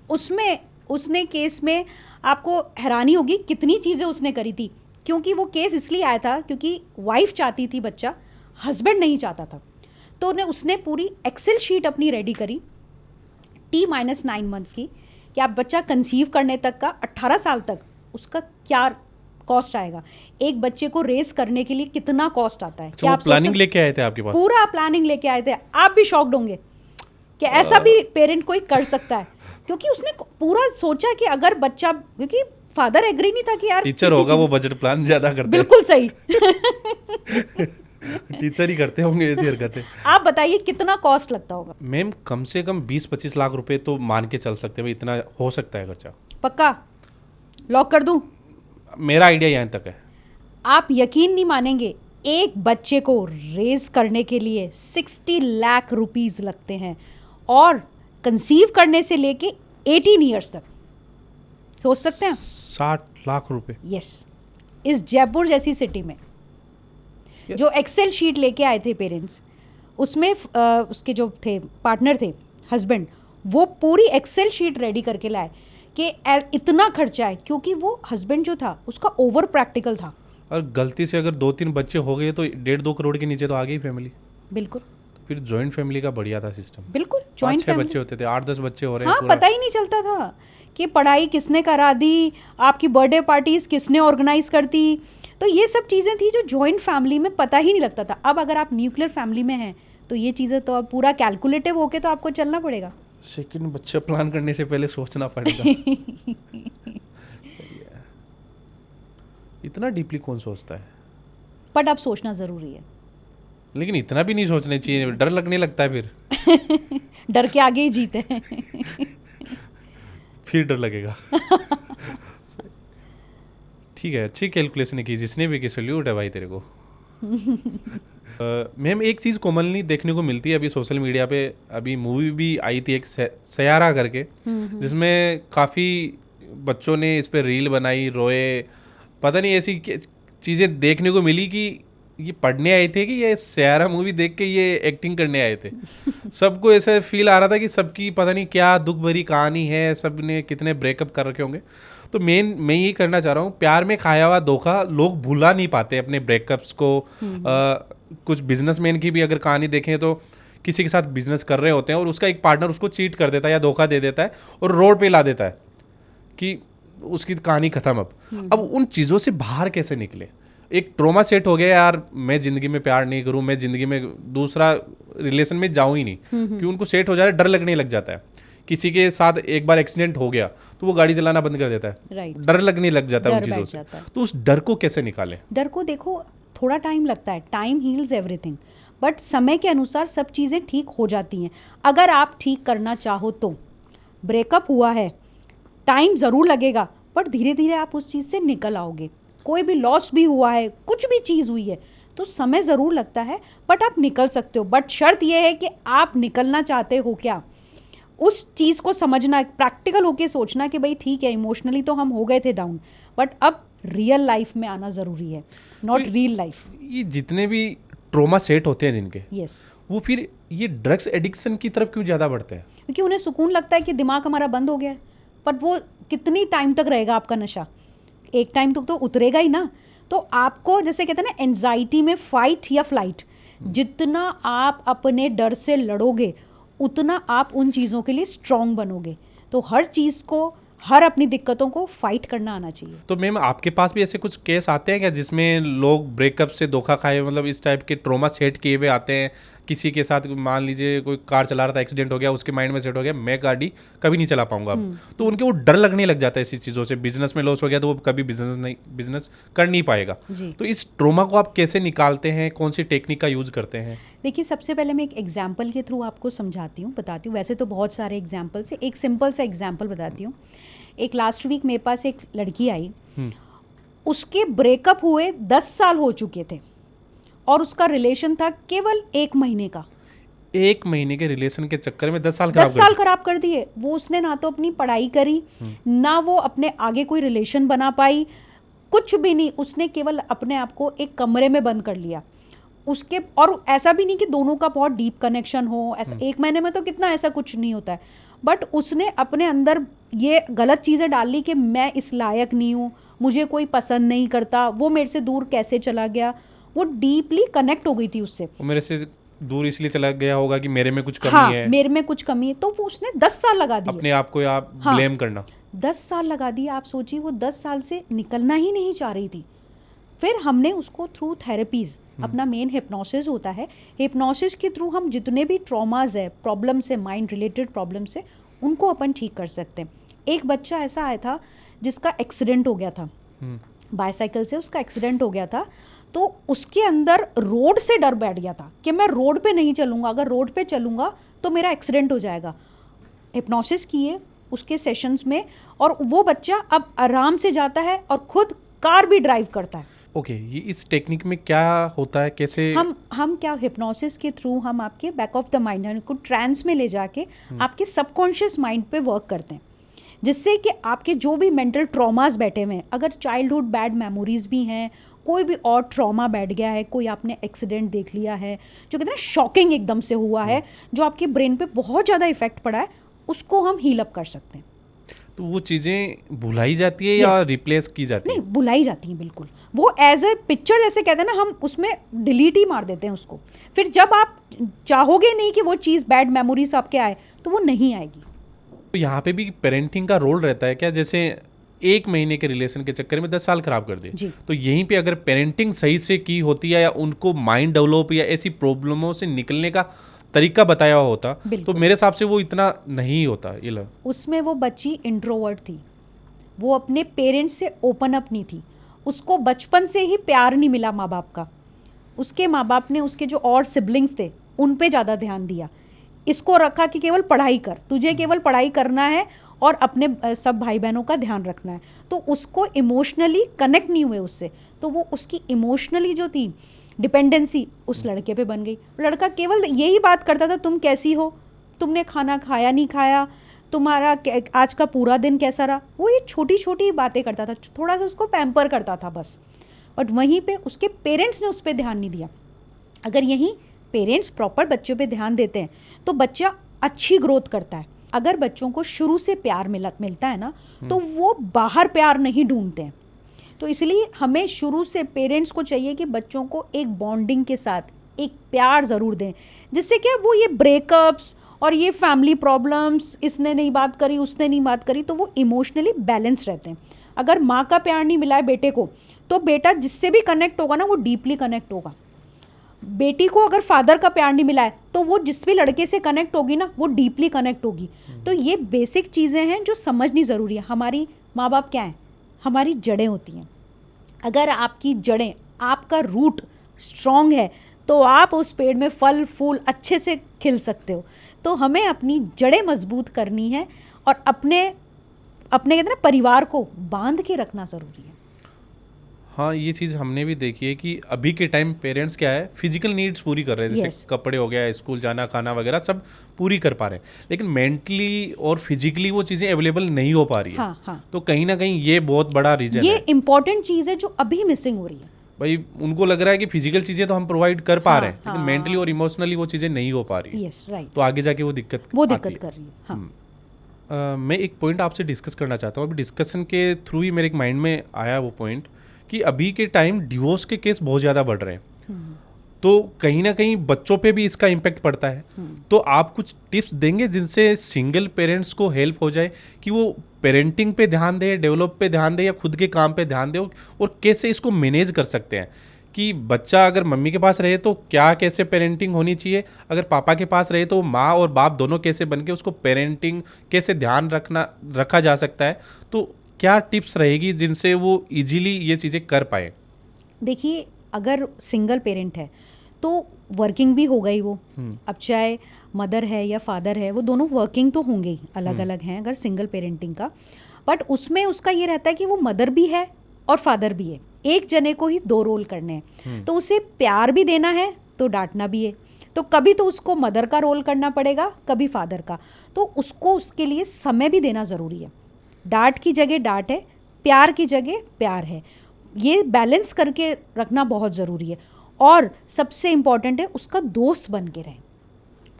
[SPEAKER 1] उसने केस में आपको हैरानी होगी कितनी चीज़ें उसने करी थी। क्योंकि वो केस इसलिए आया था क्योंकि वाइफ चाहती थी बच्चा, हस्बैंड नहीं चाहता था। तो उसने पूरी एक्सेल शीट अपनी रेडी करी T-9 मंथ्स की, कि आप बच्चा कंसीव करने तक का 18 साल तक उसका क्या कॉस्ट आएगा। एक बच्चे को रेस करने के लिए कितना कॉस्ट आता है,
[SPEAKER 2] अच्छा,
[SPEAKER 1] क्या
[SPEAKER 2] वो
[SPEAKER 1] आप सोच
[SPEAKER 2] प्लानिंग लेके आए थे आपके पास?
[SPEAKER 1] पूरा प्लानिंग लेके आए थे। आप भी शॉक्ड होंगे कि ऐसा भी पेरेंट कोई कर सकता है, क्योंकि उसने पूरा सोचा कि अगर बच्चा, क्योंकि फादर एग्री नहीं था कि यार
[SPEAKER 2] टीचर होगा वो बजट प्लान ज्यादा करते हैं।
[SPEAKER 1] बिल्कुल सही।
[SPEAKER 2] टीचर ही करते होंगे ऐसी हरकतें।
[SPEAKER 1] आप बताइए कितना कॉस्ट लगता होगा?
[SPEAKER 2] मैम कम से कम 20-25 लाख रुपए तो मान के चल सकते हैं भाई, इतना हो सकता है खर्चा।
[SPEAKER 1] पक्का लॉक कर दूं?
[SPEAKER 2] मेरा आइडिया यहाँ तक है।
[SPEAKER 1] आप यकीन नहीं मानेंगे, एक बच्चे को रेज करने के लिए 60 लाख रुपीस लगते हैं, और कंसीव करने से लेके 18 ईयर्स तक। सोच सकते हैं?
[SPEAKER 2] 60 लाख रुपए।
[SPEAKER 1] यस, इस जयपुर जैसी सिटी में। जो एक्सेल शीट लेके आए थे पेरेंट्स, उसमें उसके जो थे पार्टनर थे, हस्बैंड, वो पूरी एक्सेल शीट रेडी करके लाए कि इतना खर्चा है, क्योंकि वो हस्बैंड जो था उसका ओवर प्रैक्टिकल था।
[SPEAKER 2] और गलती से अगर 2-3 बच्चे हो गए तो 1.5-2 करोड़ के नीचे तो आ गई फैमिली।
[SPEAKER 1] बिल्कुल,
[SPEAKER 2] तो फिर जॉइंट फैमिली का बढ़िया था सिस्टम।
[SPEAKER 1] बिल्कुल जॉइंट
[SPEAKER 2] 5-6 बच्चे होते थे, 8-10 बच्चे हो रहे हैं।
[SPEAKER 1] हाँ, पता ही नहीं चलता था कि पढ़ाई किसने करा दी, आपकी बर्थडे पार्टीज किसने ऑर्गेनाइज करती। तो ये सब चीज़ें थी जो जॉइंट फैमिली में पता ही नहीं लगता था। अब अगर आप न्यूक्लियर फैमिली में हैं तो ये चीज़ें तो अब पूरा कैलकुलेटिव होके तो आपको चलना पड़ेगा।
[SPEAKER 2] सेकंड बच्चा प्लान करने से पहले सोचना पड़ेगा। इतना डीपली कौन सोचता है?
[SPEAKER 1] बट अब सोचना ज़रूरी है।
[SPEAKER 2] लेकिन इतना भी नहीं सोचना चाहिए, डर लगने लगता है फिर।
[SPEAKER 1] डर के आगे ही जीते हैं।
[SPEAKER 2] फिर डर लगेगा। ठीक है, अच्छी कैलकुलेशन की, जिसने भी की सैल्यूट है भाई तेरे को। मैम एक चीज़ कॉमनली देखने को मिलती है अभी सोशल मीडिया पे, अभी मूवी भी आई थी एक सयारा करके, जिसमें काफ़ी बच्चों ने इस पे रील बनाई, रोए, पता नहीं ऐसी चीज़ें देखने को मिली कि ये पढ़ने आए थे कि ये सयारा मूवी देख के ये एक्टिंग करने आए थे। सबको ऐसा फील आ रहा था कि सबकी पता नहीं क्या दुख भरी कहानी है, सब ने कितने ब्रेकअप कर रखे होंगे। तो मैं यही करना चाह रहा हूँ, प्यार में खाया हुआ धोखा लोग भुला नहीं पाते अपने ब्रेकअप्स को। कुछ बिजनेसमैन की भी अगर कहानी देखें तो किसी के साथ बिजनेस कर रहे होते हैं और उसका एक पार्टनर उसको चीट कर देता है या धोखा दे देता है और रोड पे ला देता है कि उसकी कहानी खत्म। अब उन चीज़ों से बाहर कैसे निकले? एक ट्रोमा सेट हो गया यार, मैं ज़िंदगी में प्यार नहीं करूँ, मैं ज़िंदगी में दूसरा रिलेशन में जाऊँ ही नहीं, कि उनको सेट हो जाता है, डर लगने लग जाता है। किसी के साथ एक बार एक्सीडेंट हो गया तो वो गाड़ी चलाना बंद कर देता है,
[SPEAKER 1] राइट।
[SPEAKER 2] डर लगने लग जाता है उन चीज़ों से। तो उस डर को कैसे निकालें?
[SPEAKER 1] डर को देखो, थोड़ा टाइम लगता है, टाइम हील्स एवरीथिंग, बट समय के अनुसार सब चीज़ें ठीक हो जाती हैं अगर आप ठीक करना चाहो तो। ब्रेकअप हुआ है, टाइम ज़रूर लगेगा, बट धीरे धीरे आप उस चीज़ से निकल आओगे। कोई भी लॉस भी हुआ है, कुछ भी चीज़ हुई है, तो समय ज़रूर लगता है, बट आप निकल सकते हो। बट शर्त यह है कि आप निकलना चाहते हो क्या, उस चीज़ को समझना, प्रैक्टिकल होके सोचना कि भाई ठीक है, इमोशनली तो हम हो गए थे डाउन, बट अब रियल लाइफ में आना ज़रूरी है, नॉट रियल लाइफ।
[SPEAKER 2] ये जितने भी ट्रोमा सेट होते हैं जिनके,
[SPEAKER 1] यस,
[SPEAKER 2] वो फिर ये ड्रग्स एडिक्शन की तरफ क्यों ज़्यादा बढ़ते हैं?
[SPEAKER 1] क्योंकि उन्हें सुकून लगता है कि दिमाग हमारा बंद हो गया है, बट वो कितनी टाइम तक रहेगा आपका नशा? एक टाइम तक तो उतरेगा ही ना। तो आपको जैसे कहते हैं ना, एंजाइटी में फाइट या फ्लाइट, जितना आप अपने डर से लड़ोगे उतना आप उन चीज़ों के लिए स्ट्रांग बनोगे। तो हर चीज़ को, हर अपनी दिक्कतों को फाइट करना आना चाहिए।
[SPEAKER 2] तो मैम आपके पास भी ऐसे कुछ केस आते हैं क्या जिसमें लोग ब्रेकअप से धोखा खाए, मतलब इस टाइप के ट्रोमा सेट किए हुए आते हैं? किसी के साथ मान लीजिए कोई कार चला रहा था, एक्सीडेंट हो गया, उसके माइंड में सेट हो गया मैं गाड़ी कभी नहीं चला पाऊंगा अब, तो उनके वो डर लगने लग जाता है इसी चीज़ों से। बिजनेस में लॉस हो गया तो वो कभी बिजनेस कर नहीं पाएगा। तो इस ट्रोमा को आप कैसे निकालते हैं, कौन सी टेक्निक का यूज़ करते हैं?
[SPEAKER 1] देखिए, सबसे पहले मैं एक एग्जाम्पल के थ्रू आपको समझाती हूँ, बताती हूँ। वैसे तो बहुत सारे एग्जाम्पल से एक सिंपल सा एग्जाम्पल बताती हूँ। एक लास्ट वीक मेरे पास एक लड़की आई, उसके ब्रेकअप हुए 10 साल हो चुके थे और उसका रिलेशन था केवल 1 महीने का।
[SPEAKER 2] 1 महीने के रिलेशन के चक्कर में 10 साल
[SPEAKER 1] खराब कर दिए। वो उसने ना तो अपनी पढ़ाई करी, ना वो अपने आगे कोई रिलेशन बना पाई, कुछ भी नहीं। उसने केवल अपने आप को एक कमरे में बंद कर लिया उसके। और ऐसा भी नहीं कि दोनों का बहुत डीप कनेक्शन हो, ऐसा 1 महीने में तो कितना ऐसा कुछ नहीं होता है, बट उसने अपने अंदर ये गलत चीज़ें डाल ली कि मैं इस लायक नहीं हूँ, मुझे कोई पसंद नहीं करता, वो मेरे से दूर कैसे चला गया। वो डीपली कनेक्ट हो गई थी उससे।
[SPEAKER 2] वो मेरे से दूर इसलिए चला गया होगा कि मेरे में कुछ कमी है।
[SPEAKER 1] मेरे में कुछ कमी है। तो वो उसने 10 साल लगा दिए
[SPEAKER 2] अपने आप को आप ब्लेम करना।
[SPEAKER 1] 10 साल लगा दिए। आप सोचिए वो 10 साल से निकलना ही नहीं चाह रही थी। फिर हमने उसको थ्रू थेरेपीज़, अपना मेन हिप्नोसिस होता है, हिप्नोसिस के थ्रू हम जितने भी ट्रॉमाज है, प्रॉब्लम्स है, माइंड रिलेटेड प्रॉब्लम्स है, उनको अपन ठीक कर सकते हैं। एक बच्चा ऐसा आया था जिसका एक्सीडेंट हो गया था, बाईसाइकिल से उसका एक्सीडेंट हो गया था। तो उसके अंदर रोड से डर बैठ गया था कि मैं रोड पे नहीं चलूँगा, अगर रोड पे चलूँगा तो मेरा एक्सीडेंट हो जाएगा। हिप्नोसिस किए उसके सेशंस में, और वो बच्चा अब आराम से जाता है और खुद कार भी ड्राइव करता है।
[SPEAKER 2] ओके, ये इस टेक्निक में क्या होता है, कैसे?
[SPEAKER 1] हम क्या हिप्नोसिस के थ्रू हम आपके बैक ऑफ द माइंड को ट्रांस में ले जाके आपके सबकॉन्शियस माइंड पे वर्क करते हैं, जिससे कि आपके जो भी मेंटल ट्रॉमास बैठे हुए हैं, अगर चाइल्डहुड बैड मेमोरीज भी हैं, कोई भी और ट्रॉमा बैठ गया है, कोई आपने एक्सीडेंट देख लिया है जो कहते हैं शॉकिंग एकदम से हुआ है, जो आपके ब्रेन पे बहुत ज़्यादा इफेक्ट पड़ा है, उसको हम हील अप कर सकते हैं।
[SPEAKER 2] तो वो चीज़ें भुलाई जाती है या रिप्लेस की जाती है?
[SPEAKER 1] नहीं, भुलाई जाती हैं बिल्कुल। वो एज ए पिक्चर जैसे कहते हैं ना, हम उसमें डिलीट ही मार देते हैं उसको। फिर जब आप चाहोगे नहीं कि वो चीज़ बैड मेमोरीज आपके आए, तो वो नहीं आएगी।
[SPEAKER 2] तो यहाँ पे भी पेरेंटिंग का रोल रहता है क्या? जैसे 1 महीने के रिलेशन के चक्कर में 10 साल खराब कर दिए, तो यहीं पे अगर पेरेंटिंग सही से की होती है या उनको माइंड डेवलप या ऐसी प्रॉब्लमों से निकलने का तरीका बताया हुआ होता, तो मेरे हिसाब से वो इतना नहीं होता। ये लो,
[SPEAKER 1] उसमें वो बच्ची इंट्रोवर्ट थी, वो अपने पेरेंट्स से ओपन अप नहीं थी, उसको बचपन से ही प्यार नहीं मिला माँ बाप का। उसके माँ बाप ने उसके जो और सिबलिंग्स थे उन पे ज़्यादा ध्यान दिया, इसको रखा कि केवल पढ़ाई कर, तुझे केवल पढ़ाई करना है और अपने सब भाई बहनों का ध्यान रखना है। तो उसको इमोशनली कनेक्ट नहीं हुए उससे, तो वो उसकी इमोशनली जो थी डिपेंडेंसी उस लड़के पे बन गई। लड़का केवल यही बात करता था, तुम कैसी हो, तुमने खाना खाया नहीं खाया, तुम्हारा आज का पूरा दिन कैसा रहा। वो ये छोटी छोटी बातें करता था, थोड़ा सा उसको पैम्पर करता था बस। बट वहीं पे उसके पेरेंट्स ने उस पर ध्यान नहीं दिया। अगर यहीं पेरेंट्स प्रॉपर बच्चों पे ध्यान देते हैं तो बच्चा अच्छी ग्रोथ करता है। अगर बच्चों को शुरू से प्यार मिलता है ना, तो वो बाहर प्यार नहीं ढूंढते हैं। तो इसलिए हमें शुरू से पेरेंट्स को चाहिए कि बच्चों को एक बॉन्डिंग के साथ एक प्यार ज़रूर दें, जिससे क्या वो ये ब्रेकअप्स और ये फैमिली प्रॉब्लम्स, इसने नहीं बात करी उसने नहीं बात करी, तो वो इमोशनली बैलेंस रहते हैं। अगर माँ का प्यार नहीं मिला है बेटे को, तो बेटा जिससे भी कनेक्ट होगा ना वो डीपली कनेक्ट होगा। बेटी को अगर फादर का प्यार नहीं मिला है, तो वो जिस भी लड़के से कनेक्ट होगी ना वो डीपली कनेक्ट होगी। तो ये बेसिक चीज़ें हैं जो समझनी ज़रूरी है। हमारी माँ बाप क्या है, हमारी जड़ें होती हैं। अगर आपकी जड़ें, आपका रूट स्ट्रॉन्ग है, तो आप उस पेड़ में फल फूल अच्छे से खिल सकते हो। तो हमें अपनी जड़ें मजबूत करनी है और अपने कहते हैं ना परिवार को बांध के रखना ज़रूरी है।
[SPEAKER 2] हाँ, ये चीज़ हमने भी देखी है कि अभी के टाइम पेरेंट्स क्या है, फिजिकल नीड्स पूरी कर रहे हैं, जैसे कपड़े हो गया, स्कूल जाना, खाना वगैरह सब पूरी कर पा रहे हैं, लेकिन मेंटली और फिजिकली वो चीज़ें अवेलेबल नहीं हो पा रही है।
[SPEAKER 1] हाँ।
[SPEAKER 2] तो कहीं ना कहीं ये बहुत बड़ा रीजन है,
[SPEAKER 1] ये इंपॉर्टेंट चीज़ है जो अभी मिसिंग हो रही है।
[SPEAKER 2] भाई उनको लग रहा है कि फिजिकल चीज़ें तो हम प्रोवाइड कर पा रहे हैं, लेकिन मेंटली और इमोशनली वो चीज़ें नहीं हो पा रही।
[SPEAKER 1] Yes, right.
[SPEAKER 2] तो आगे जाके वो दिक्कत
[SPEAKER 1] कर रही है। हाँ।
[SPEAKER 2] मैं एक पॉइंट आपसे डिस्कस करना चाहता हूँ। अभी डिस्कशन के थ्रू ही मेरे एक माइंड में आया वो पॉइंट कि अभी के टाइम डिवोर्स के केस बहुत ज़्यादा बढ़ रहे हैं, तो कहीं ना कहीं बच्चों पे भी इसका इम्पैक्ट पड़ता है। तो आप कुछ टिप्स देंगे जिनसे सिंगल पेरेंट्स को हेल्प हो जाए कि वो पेरेंटिंग पे ध्यान दे, डेवलप पे ध्यान दे या खुद के काम पे ध्यान दे, और कैसे इसको मैनेज कर सकते हैं कि बच्चा अगर मम्मी के पास रहे तो क्या कैसे पेरेंटिंग होनी चाहिए, अगर पापा के पास रहे तो माँ और बाप दोनों कैसे बन के उसको पेरेंटिंग कैसे ध्यान रखा जा सकता है। तो क्या टिप्स रहेगी जिनसे वो इजीली ये चीज़ें कर पाए?
[SPEAKER 1] देखिए, अगर सिंगल पेरेंट है तो वर्किंग भी हो गई वो, अब चाहे मदर है या फादर है, वो दोनों वर्किंग तो होंगे ही, अलग अलग हैं अगर सिंगल पेरेंटिंग का। बट उसमें उसका ये रहता है कि वो मदर भी है और फादर भी है, एक जने को ही 2 रोल करने हैं। तो उसे प्यार भी देना है तो डांटना भी है, तो कभी तो उसको मदर का रोल करना पड़ेगा, कभी फादर का। तो उसको उसके लिए समय भी देना ज़रूरी है। डांट की जगह डांट है, प्यार की जगह प्यार है, ये बैलेंस करके रखना बहुत ज़रूरी है। और सबसे इम्पॉर्टेंट है उसका दोस्त बन के रहें,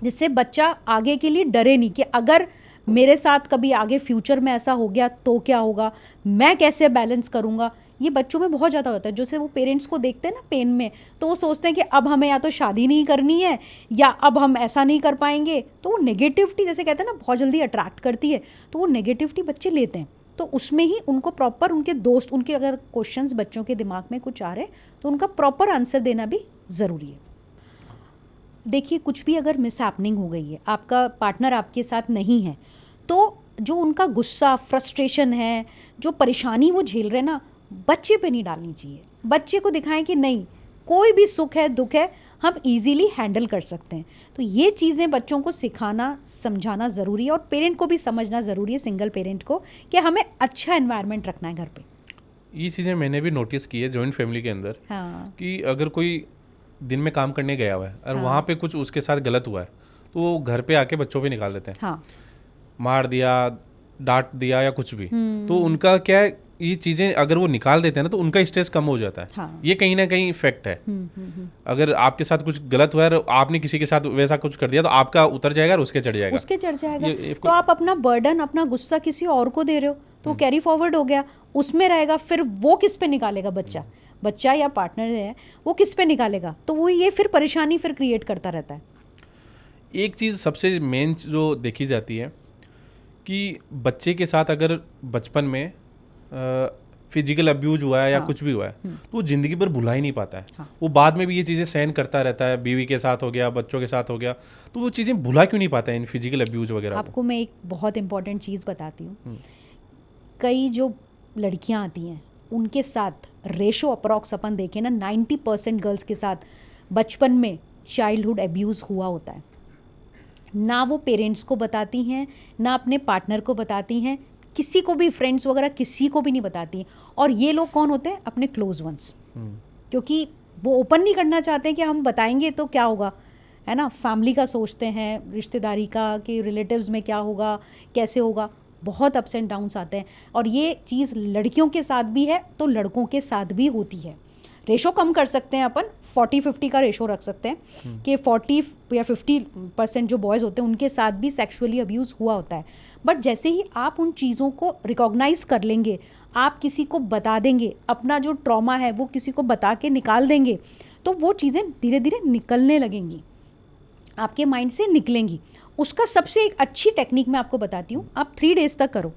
[SPEAKER 1] जिससे बच्चा आगे के लिए डरे नहीं कि अगर मेरे साथ कभी आगे फ्यूचर में ऐसा हो गया तो क्या होगा, मैं कैसे बैलेंस करूँगा। ये बच्चों में बहुत ज़्यादा होता है। जैसे वो पेरेंट्स को देखते हैं ना पेन में, तो वो सोचते हैं कि अब हमें या तो शादी नहीं करनी है या अब हम ऐसा नहीं कर पाएंगे। तो वो नेगेटिविटी, जैसे कहते हैं ना, बहुत जल्दी अट्रैक्ट करती है, तो वो नेगेटिविटी बच्चे लेते हैं। तो उसमें ही उनको प्रॉपर उनके दोस्त, उनके अगर क्वेश्चंस बच्चों के दिमाग में कुछ आ रहे तो उनका प्रॉपर आंसर देना भी ज़रूरी है। देखिए, कुछ भी अगर मिसहैपनिंग हो गई है, आपका पार्टनर आपके साथ नहीं है, तो जो उनका गुस्सा, फ्रस्ट्रेशन है, जो परेशानी वो झेल रहे हैं ना, बच्चे पे नहीं डालनी चाहिए। बच्चे को दिखाएं कि नहीं, कोई भी सुख है, दुख है, हम इजीली हैंडल कर सकते हैं। तो ये चीज़ें बच्चों को सिखाना, समझाना ज़रूरी है और पेरेंट को भी समझना ज़रूरी है, सिंगल पेरेंट को, कि हमें अच्छा एनवायरनमेंट रखना है घर पे।
[SPEAKER 2] ये चीज़ें मैंने भी नोटिस की है जॉइंट फैमिली के अंदर।
[SPEAKER 1] हाँ,
[SPEAKER 2] कि अगर कोई दिन में काम करने गया हुआ है और
[SPEAKER 1] हाँ।
[SPEAKER 2] वहाँ पे कुछ उसके साथ गलत हुआ है तो वो घर पे आके बच्चों पे निकाल देते हैं।
[SPEAKER 1] हाँ,
[SPEAKER 2] मार दिया, डांट दिया या कुछ भी। तो उनका क्या है, ये चीज़ें अगर वो निकाल देते हैं ना तो उनका स्ट्रेस कम हो जाता है।
[SPEAKER 1] हाँ।
[SPEAKER 2] ये कहीं ना कहीं इफेक्ट है। अगर आपके साथ कुछ गलत हुआ है और आपने किसी के साथ वैसा कुछ कर दिया तो आपका उतर जाएगा और उसके चढ़ जाएगा।
[SPEAKER 1] उसके चढ़ जाएगा।
[SPEAKER 2] ये
[SPEAKER 1] तो आप अपना बर्डन, अपना गुस्सा किसी और को दे रहे हो तो कैरी फॉरवर्ड हो गया, उसमें रहेगा। फिर वो किस पे निकालेगा? बच्चा या पार्टनर है, वो किस पे निकालेगा? तो वो ये फिर परेशानी फिर क्रिएट करता रहता है।
[SPEAKER 2] एक चीज़ सबसे मेन जो देखी जाती है कि बच्चे के साथ अगर बचपन में फिजिकल अब्यूज हुआ है या
[SPEAKER 1] हाँ।
[SPEAKER 2] कुछ भी हुआ है तो वो ज़िंदगी भर भुला ही नहीं पाता है।
[SPEAKER 1] हाँ।
[SPEAKER 2] वो बाद में भी ये चीज़ें सहन करता रहता है, बीवी के साथ हो गया, बच्चों के साथ हो गया, तो वो चीज़ें भुला क्यों नहीं पाता है इन फिजिकल अब्यूज वगैरह को?
[SPEAKER 1] आपको मैं एक बहुत इंपॉर्टेंट चीज़ बताती हूँ। कई जो लड़कियाँ आती हैं उनके साथ रेशो अप्रॉक्स अपन देखें ना, 90% गर्ल्स के साथ बचपन में चाइल्डहुड अब्यूज़ हुआ होता है। ना वो पेरेंट्स को बताती हैं, ना अपने पार्टनर को बताती हैं, किसी को भी, फ्रेंड्स वगैरह किसी को भी नहीं बताती हैं। और ये लोग कौन होते हैं? अपने क्लोज वंस। क्योंकि वो ओपन नहीं करना चाहते हैं कि हम बताएंगे तो क्या होगा, है ना। फैमिली का सोचते हैं, रिश्तेदारी का, कि रिलेटिव्स में क्या होगा, कैसे होगा। बहुत अप्स एंड डाउन्स आते हैं। और ये चीज़ लड़कियों के साथ भी है तो लड़कों के साथ भी होती है। रेशो कम कर सकते हैं अपन, 40-50 का रेशो रख सकते हैं कि 40 या 50% जो बॉयज़ होते हैं उनके साथ भी सेक्सुअली अब्यूज़ हुआ होता है। बट जैसे ही आप उन चीज़ों को रिकॉग्नाइज़ कर लेंगे, आप किसी को बता देंगे, अपना जो ट्रॉमा है वो किसी को बता के निकाल देंगे, तो वो चीज़ें धीरे धीरे निकलने लगेंगी, आपके माइंड से निकलेंगी। उसका सबसे एक अच्छी टेक्निक मैं आपको बताती हूँ। आप 3 डेज़ तक करो।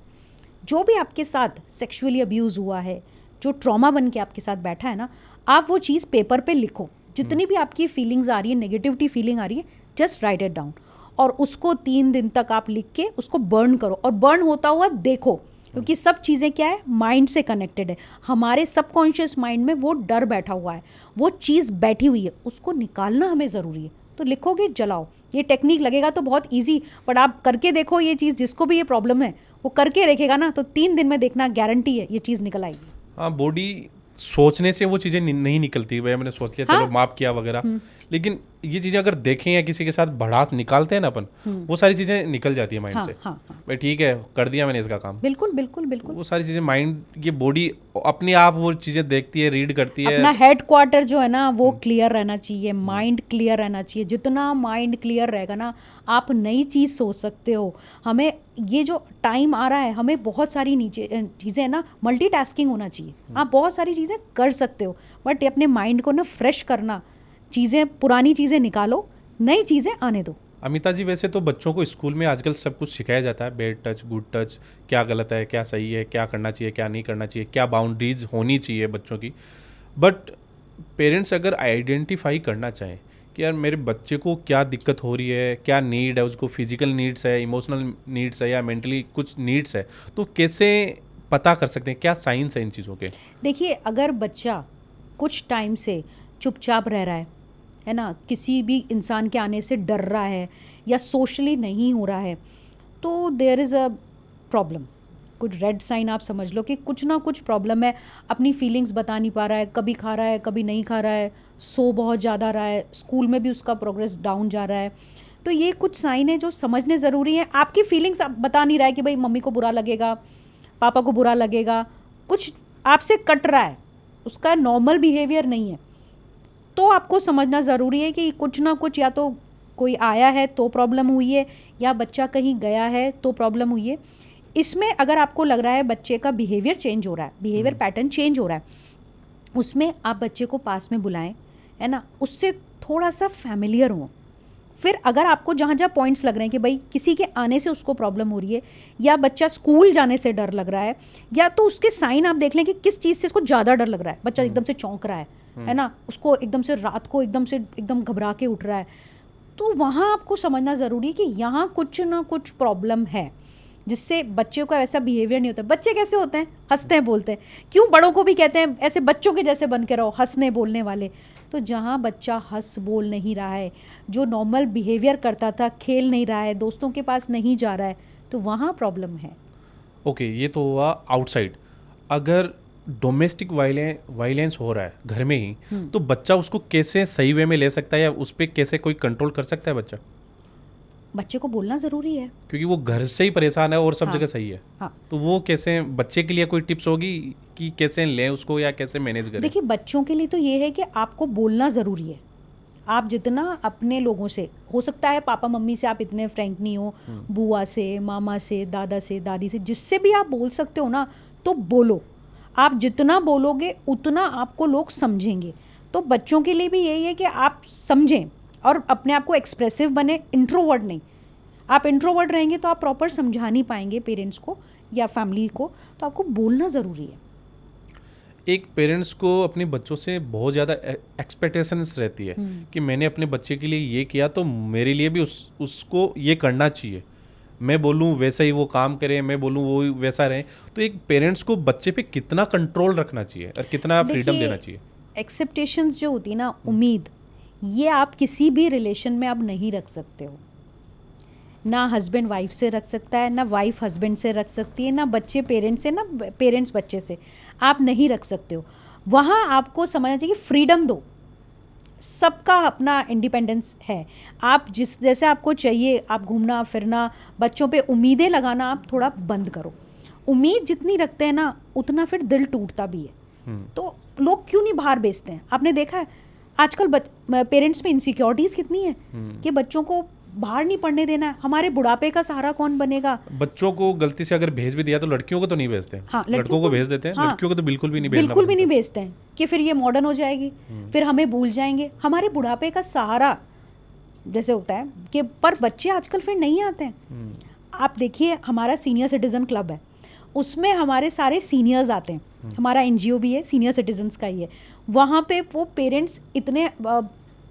[SPEAKER 1] जो भी आपके साथ सेक्सुअली अब्यूज़ हुआ है, जो ट्रॉमा बन के आपके साथ बैठा है ना, आप वो चीज़ पेपर पे लिखो। जितनी भी आपकी फीलिंग्स आ रही है, नेगेटिविटी फीलिंग आ रही है, जस्ट राइट इट डाउन। और उसको 3 दिन तक आप लिख के उसको बर्न करो और बर्न होता हुआ देखो। क्योंकि सब चीज़ें क्या है, माइंड से कनेक्टेड है। हमारे सबकॉन्शियस माइंड में वो डर बैठा हुआ है, वो चीज़ बैठी हुई है, उसको निकालना हमें ज़रूरी है। तो लिखोगे, जलाओ। ये टेक्निक लगेगा तो बहुत इजी, बट आप करके देखो ये चीज़। जिसको भी ये प्रॉब्लम है वो करके देखेगा ना, तो 3 दिन में देखना, गारंटी है ये चीज़ निकल आएगी।
[SPEAKER 2] हाँ, बॉडी सोचने से वो चीज़ें नहीं निकलती। भाई मैंने सोच लिया, चलो माफ किया वगैरह, लेकिन ये चीज़ें अगर देखें या किसी के साथ भड़ास निकालते हैं ना अपन, वो सारी चीज़ें निकल जाती है माइंड से।
[SPEAKER 1] हाँ।
[SPEAKER 2] भाई ठीक है, कर दिया मैंने इसका काम।
[SPEAKER 1] बिल्कुल बिल्कुल बिल्कुल।
[SPEAKER 2] वो सारी चीज़ें माइंड, ये बॉडी अपने आप वो चीज़ें देखती है, रीड करती है।
[SPEAKER 1] अपना हेड क्वार्टर जो है ना वो क्लियर रहना चाहिए, माइंड क्लियर रहना चाहिए। जितना माइंड क्लियर रहेगा ना, आप नई चीज़ सोच सकते हो। हमें ये जो टाइम आ रहा है, हमें बहुत सारी चीज़ें ना, मल्टीटास्किंग होना चाहिए। आप बहुत सारी चीज़ें कर सकते हो, बट अपने माइंड को ना फ्रेश करना, चीज़ें, पुरानी चीज़ें निकालो, नई चीज़ें आने दो।
[SPEAKER 2] अमिता जी, वैसे तो बच्चों को स्कूल में आजकल सब कुछ सिखाया जाता है, बैड टच, गुड टच, क्या गलत है, क्या सही है, क्या करना चाहिए, क्या नहीं करना चाहिए, क्या बाउंड्रीज होनी चाहिए बच्चों की। बट पेरेंट्स अगर आइडेंटिफाई करना चाहें कि यार मेरे बच्चे को क्या दिक्कत हो रही है, क्या नीड है, उसको फिजिकल नीड्स है, इमोशनल नीड्स है या मेंटली कुछ नीड्स है, तो कैसे पता कर सकते हैं? क्या साइंस है इन चीज़ों के?
[SPEAKER 1] देखिए, अगर बच्चा कुछ टाइम से चुपचाप रह रहा है ना, किसी भी इंसान के आने से डर रहा है या सोशली नहीं हो रहा है, तो देयर इज़ अ प्रॉब्लम। कुछ रेड साइन आप समझ लो कि कुछ ना कुछ प्रॉब्लम है। अपनी फीलिंग्स बता नहीं पा रहा है, कभी खा रहा है, कभी नहीं खा रहा है, सो बहुत ज़्यादा रहा है, स्कूल में भी उसका प्रोग्रेस डाउन जा रहा है। तो ये कुछ साइन है जो समझने ज़रूरी है। आपकी फीलिंग्स आप बता नहीं रहा है कि भाई मम्मी को बुरा लगेगा, पापा को बुरा लगेगा, कुछ आपसे कट रहा है, उसका नॉर्मल बिहेवियर नहीं है, तो आपको समझना ज़रूरी है कि कुछ ना कुछ, या तो कोई आया है तो प्रॉब्लम हुई है, या बच्चा कहीं गया है तो प्रॉब्लम हुई है। इसमें अगर आपको लग रहा है बच्चे का बिहेवियर चेंज हो रहा है, बिहेवियर पैटर्न चेंज हो रहा है, उसमें आप बच्चे को पास में बुलाएं, है ना, उससे थोड़ा सा फैमिलियर हो, फिर अगर आपको जहाँ जहाँ पॉइंट्स लग रहे हैं कि भाई किसी के आने से उसको प्रॉब्लम हो रही है, या बच्चा स्कूल जाने से डर लग रहा है, या तो उसके साइन आप देख लें कि किस चीज़ से इसको ज़्यादा डर लग रहा है, बच्चा एकदम से चौंक रहा है ना, उसको एकदम से रात को एकदम घबरा के उठ रहा है, तो वहाँ आपको समझना ज़रूरी है कि यहाँ कुछ ना कुछ प्रॉब्लम है जिससे बच्चों का ऐसा बिहेवियर नहीं होता। बच्चे कैसे होते हैं, हंसते हैं, बोलते हैं, क्यों बड़ों को भी कहते हैं ऐसे बच्चों के जैसे बन के रहो, हंसने बोलने वाले। तो जहाँ बच्चा हंस बोल नहीं रहा है, जो नॉर्मल बिहेवियर करता था, खेल नहीं रहा है, दोस्तों के पास नहीं जा रहा है, तो वहाँ प्रॉब्लम है।
[SPEAKER 2] ओके, ये तो हुआ आउटसाइड। अगर डोमेस्टिक वायलेंस हो रहा है घर में ही, तो बच्चा उसको कैसे सही वे में ले सकता है, या उस पर कैसे कोई कंट्रोल कर सकता है बच्चा?
[SPEAKER 1] बच्चे को बोलना ज़रूरी है,
[SPEAKER 2] क्योंकि वो घर से ही परेशान है और सब जगह सही है।
[SPEAKER 1] हाँ।
[SPEAKER 2] तो वो कैसे, बच्चे के लिए कोई टिप्स होगी कि कैसे लें उसको या कैसे मैनेज करें?
[SPEAKER 1] देखिए बच्चों के लिए तो ये है कि आपको बोलना ज़रूरी है। आप जितना अपने लोगों से हो सकता है, पापा मम्मी से आप इतने फ्रैंक नहीं हो, बुआ से, मामा से, दादा से, दादी से, जिससे भी आप बोल सकते हो ना, तो बोलो। आप जितना बोलोगे उतना आपको लोग समझेंगे। तो बच्चों के लिए भी यही है कि आप समझें और अपने आप को एक्सप्रेसिव बने, इंट्रोवर्ट नहीं। आप इंट्रोवर्ट रहेंगे तो आप प्रॉपर समझा नहीं पाएंगे पेरेंट्स को या फैमिली को, तो आपको बोलना ज़रूरी है।
[SPEAKER 2] एक पेरेंट्स को अपने बच्चों से बहुत ज़्यादा एक्सपेक्टेशंस रहती है कि मैंने अपने बच्चे के लिए ये किया तो मेरे लिए भी उसको ये करना चाहिए। मैं बोलूँ वैसा ही वो काम करे, मैं बोलूँ वो वैसा रहे। तो एक पेरेंट्स को बच्चे पे कितना कंट्रोल रखना चाहिए और कितना फ्रीडम देना चाहिए?
[SPEAKER 1] एक्सेप्टेशंस जो होती है ना, उम्मीद, ये आप किसी भी रिलेशन में आप नहीं रख सकते हो। ना हस्बैंड वाइफ से रख सकता है, ना वाइफ हस्बैंड से रख सकती है, ना बच्चे पेरेंट्स से, ना पेरेंट्स बच्चे से। आप नहीं रख सकते हो। वहाँ आपको समझना चाहिए कि फ्रीडम दो, सबका अपना इंडिपेंडेंस है। आप जिस जैसे आपको चाहिए, आप घूमना फिरना, बच्चों पे उम्मीदें लगाना आप थोड़ा बंद करो। उम्मीद जितनी रखते हैं ना, उतना फिर दिल टूटता भी है। तो लोग क्यों नहीं बाहर भेजते हैं? आपने देखा है आजकल पेरेंट्स में इनसिक्योरिटीज़ कितनी है कि बच्चों को बाहर नहीं पढ़ने देना है। हमारे बुढ़ापे का सहारा कौन बनेगा?
[SPEAKER 2] बच्चों को गलती से अगर भेज भी दिया तो लड़कियों को तो नहीं भेजते।
[SPEAKER 1] हाँ,
[SPEAKER 2] लड़कों को भेज देते हैं।
[SPEAKER 1] हाँ,
[SPEAKER 2] लड़कियों को तो बिल्कुल भी नहीं भेजना,
[SPEAKER 1] बिल्कुल भी नहीं भेजते हैं कि फिर ये मॉडर्न हो जाएगी, फिर हमें भूल जाएंगे। हमारे बुढ़ापे का सहारा जैसे होता है कि, पर बच्चे आजकल फिर नहीं आते हैं। आप देखिए हमारा सीनियर सिटीजन क्लब है, उसमें हमारे सारे सीनियर्स आते हैं। हमारा एनजीओ भी है, सीनियर सिटीजन्स का ही है। वहाँ पे वो पेरेंट्स इतने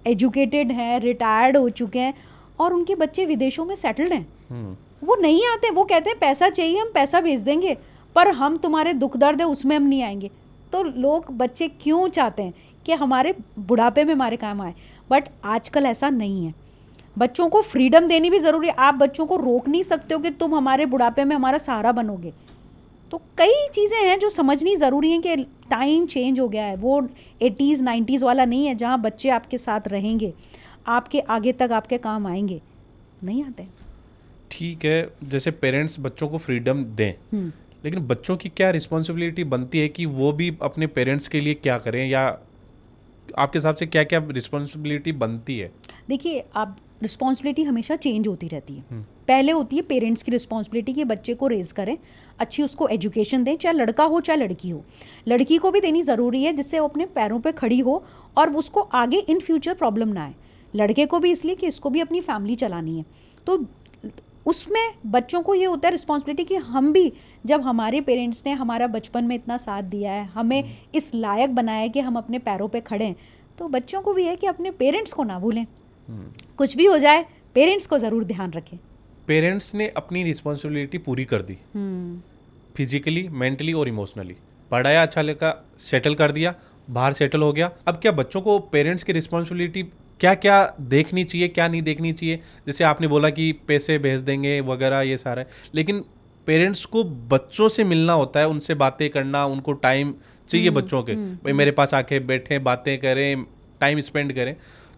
[SPEAKER 1] एजुकेटेड हैं, रिटायर्ड हो चुके हैं, और उनके बच्चे विदेशों में सेटल्ड हैं। वो नहीं आते, वो कहते हैं पैसा चाहिए, हम पैसा भेज देंगे, पर हम तुम्हारे दुख दर्द है उसमें हम नहीं आएंगे। तो लोग, बच्चे क्यों चाहते हैं कि हमारे बुढ़ापे में हमारे काम आए? बट आजकल ऐसा नहीं है। बच्चों को फ्रीडम देनी भी ज़रूरी है। आप बच्चों को रोक नहीं सकते हो कि तुम हमारे बुढ़ापे में हमारा सहारा बनोगे। तो कई चीज़ें हैं जो समझनी ज़रूरी हैं कि टाइम चेंज हो गया है। वो 80s 90s वाला नहीं है जहाँ बच्चे आपके साथ रहेंगे, आपके आगे तक आपके काम आएंगे, नहीं आते।
[SPEAKER 2] ठीक है, जैसे पेरेंट्स बच्चों को फ्रीडम दें, लेकिन बच्चों की क्या रिस्पॉन्सिबिलिटी बनती है कि वो भी अपने पेरेंट्स के लिए क्या करें, या आपके हिसाब से क्या क्या रिस्पॉन्सिबिलिटी बनती है?
[SPEAKER 1] देखिए, आप रिस्पॉन्सिबिलिटी हमेशा चेंज होती रहती है। पहले होती है पेरेंट्स की रिस्पॉन्सिबिलिटी कि बच्चे को रेज करें, अच्छी उसको एजुकेशन दें, चाहे लड़का हो चाहे लड़की हो। लड़की को भी देनी ज़रूरी है जिससे वो अपने पैरों पे खड़ी हो और उसको आगे इन फ्यूचर प्रॉब्लम ना आए। लड़के को भी इसलिए कि इसको भी अपनी फैमिली चलानी है। तो उसमें बच्चों को ये होता है रिस्पॉन्सिबिलिटी कि हम भी, जब हमारे पेरेंट्स ने हमारा बचपन में इतना साथ दिया है, हमें इस लायक बनाया है कि हम अपने पैरों पे खड़े हैं, तो बच्चों को भी है कि अपने पेरेंट्स को ना भूलें। कुछ भी हो जाए, पेरेंट्स को ज़रूर ध्यान रखें।
[SPEAKER 2] पेरेंट्स ने अपनी रिस्पॉन्सिबिलिटी पूरी कर दी, फिजिकली, मेंटली और इमोशनली। पढ़ाया, अच्छा लगा, सेटल कर दिया, बाहर सेटल हो गया। अब क्या बच्चों को पेरेंट्स की रिस्पॉन्सिबिलिटी क्या क्या देखनी चाहिए, क्या नहीं देखनी चाहिए? जैसे आपने बोला कि पैसे भेज देंगे वगैरह, ये सारा है, लेकिन पेरेंट्स को बच्चों से मिलना होता है, उनसे बातें करना, उनको टाइम चाहिए बच्चों के, भाई मेरे पास आके बैठें, बातें करें, टाइम स्पेंड करें।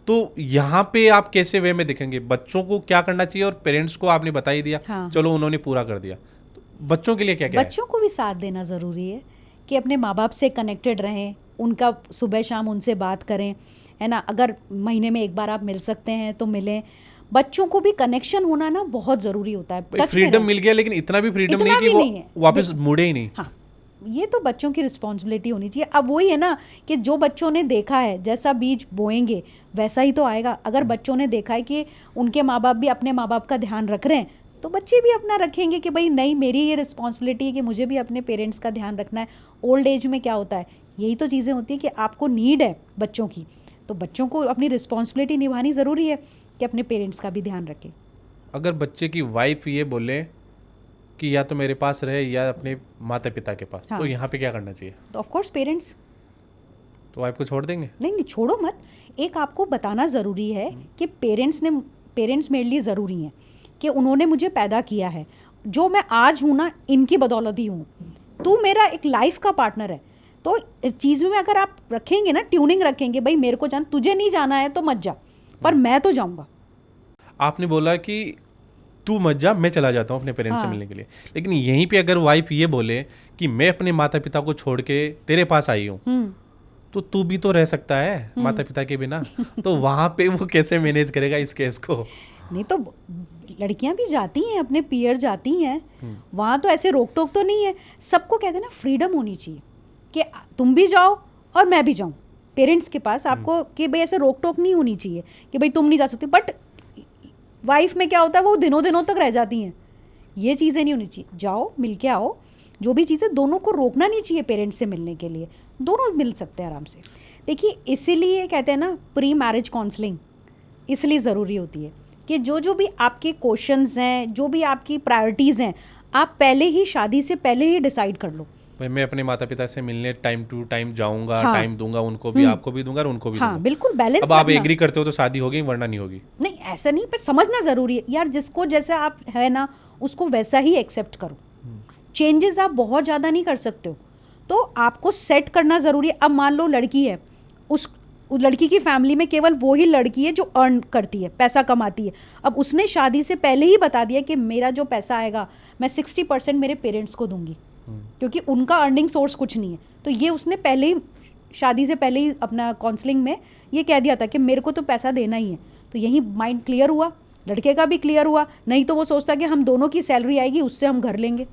[SPEAKER 2] तो यहाँ पे आप कैसे वे में दिखेंगे? बच्चों को क्या करना चाहिए, और पेरेंट्स को आपने बता ही दिया,
[SPEAKER 1] हाँ।
[SPEAKER 2] चलो उन्होंने पूरा कर दिया, तो बच्चों के लिए क्या क्या है?
[SPEAKER 1] बच्चों को भी साथ देना ज़रूरी है कि अपने माँ बाप से कनेक्टेड रहें, उनका सुबह शाम उनसे बात करें, है ना। अगर महीने में एक बार आप मिल सकते हैं तो मिलें। बच्चों को भी कनेक्शन होना ना बहुत ज़रूरी होता है।
[SPEAKER 2] फ्रीडम मिल गया, लेकिन इतना भी फ्रीडम नहीं कि वो वापस मुड़े ही नहीं।
[SPEAKER 1] हाँ, ये तो बच्चों की रिस्पॉन्सिबिलिटी होनी चाहिए। अब वही है ना कि जो बच्चों ने देखा है, जैसा बीज बोएंगे वैसा ही तो आएगा। अगर बच्चों ने देखा है कि उनके माँ बाप भी अपने माँ बाप का ध्यान रख रहे हैं, तो बच्चे भी अपना रखेंगे कि भाई नहीं, मेरी ये रिस्पॉन्सिबिलिटी है कि मुझे भी अपने पेरेंट्स का ध्यान रखना है। ओल्ड एज में क्या होता है, यही तो चीज़ें होती है कि आपको नीड है बच्चों की, तो बच्चों को अपनी रिस्पॉन्सिबिलिटी निभानी ज़रूरी है कि अपने पेरेंट्स का भी ध्यान रखें।
[SPEAKER 2] अगर बच्चे की वाइफ ये बोले कि या तो मेरे पास रहे या अपने माता पिता के पास,
[SPEAKER 1] हाँ।
[SPEAKER 2] तो यहाँ पे क्या करना चाहिए?
[SPEAKER 1] तो ऑफ कोर्स पेरेंट्स,
[SPEAKER 2] तो वाइफ को छोड़ देंगे?
[SPEAKER 1] नहीं छोड़ो मत। एक आपको बताना ज़रूरी है कि पेरेंट्स मेरे लिए ज़रूरी हैं, कि उन्होंने मुझे पैदा किया है, जो मैं आज हूँ ना इनकी बदौलत ही हूँ। तू मेरा एक लाइफ का पार्टनर है, तो चीज़ में अगर आप रखेंगे ना, ट्यूनिंग रखेंगे, भाई मेरे को तुझे नहीं जाना है तो मत जा, पर मैं तो जाऊँगा।
[SPEAKER 2] आपने बोला कि तू मत जा, मैं चला जाता हूँ अपने पेरेंट्स से
[SPEAKER 1] हाँ।
[SPEAKER 2] मिलने के लिए, लेकिन यहीं पे अगर वाइफ ये बोले कि मैं अपने माता पिता को छोड़ के तेरे पास आई हूँ, तो तू भी तो रह सकता है माता पिता के बिना, तो वहाँ पे वो कैसे मैनेज करेगा इस केस को?
[SPEAKER 1] नहीं तो लड़कियां भी जाती हैं, अपने पीयर जाती हैं, वहाँ तो ऐसे रोक टोक तो नहीं है। सबको कहते हैं ना, फ्रीडम होनी चाहिए कि तुम भी जाओ और मैं भी जाऊँ पेरेंट्स के पास। आपको कि भाई ऐसे रोक टोक नहीं होनी चाहिए कि भाई तुम नहीं जा सकते। बट वाइफ में क्या होता है, वो दिनों दिनों तक रह जाती हैं। ये चीज़ें नहीं होनी चाहिए। जाओ, मिल के आओ, जो भी चीज़ें, दोनों को रोकना नहीं चाहिए पेरेंट्स से मिलने के लिए, दोनों मिल सकते हैं आराम से। देखिए इसीलिए कहते हैं ना प्री मैरिज काउंसलिंग इसलिए ज़रूरी होती है कि जो भी आपके क्वेश्चंस हैं, जो भी आपकी प्रायोरिटीज़ हैं, आप पहले ही शादी से पहले ही डिसाइड कर लो।
[SPEAKER 2] भाई मैं अपने माता पिता से मिलने टाइम टू टाइम जाऊंगा,
[SPEAKER 1] हाँ।
[SPEAKER 2] टाइम दूंगा, उनको भी, आपको भी दूंगा और उनको भी
[SPEAKER 1] हाँ
[SPEAKER 2] दूंगा।
[SPEAKER 1] बिल्कुल बैलेंस।
[SPEAKER 2] अब आप एग्री करते हो तो शादी होगी, वरना नहीं होगी।
[SPEAKER 1] नहीं ऐसा नहीं, पर समझना ज़रूरी है यार, जिसको जैसे आप है ना उसको वैसा ही एक्सेप्ट करो। चेंजेस आप बहुत ज़्यादा नहीं कर सकते हो, तो आपको सेट करना ज़रूरी है। अब मान लो लड़की है, उस लड़की की फैमिली में केवल वो ही लड़की है जो अर्न करती है, पैसा कमाती है। अब उसने शादी से पहले ही बता दिया कि मेरा जो पैसा आएगा मैं 60% मेरे पेरेंट्स को दूंगी, क्योंकि उनका अर्निंग सोर्स कुछ नहीं है। तो ये उसने पहले ही, शादी से पहले ही अपना काउंसलिंग में ये कह दिया था कि मेरे को तो पैसा देना ही है। तो यही माइंड क्लियर हुआ, लड़के का भी क्लियर हुआ। नहीं तो वो सोचता कि हम दोनों की सैलरी आएगी, उससे हम घर लेंगे।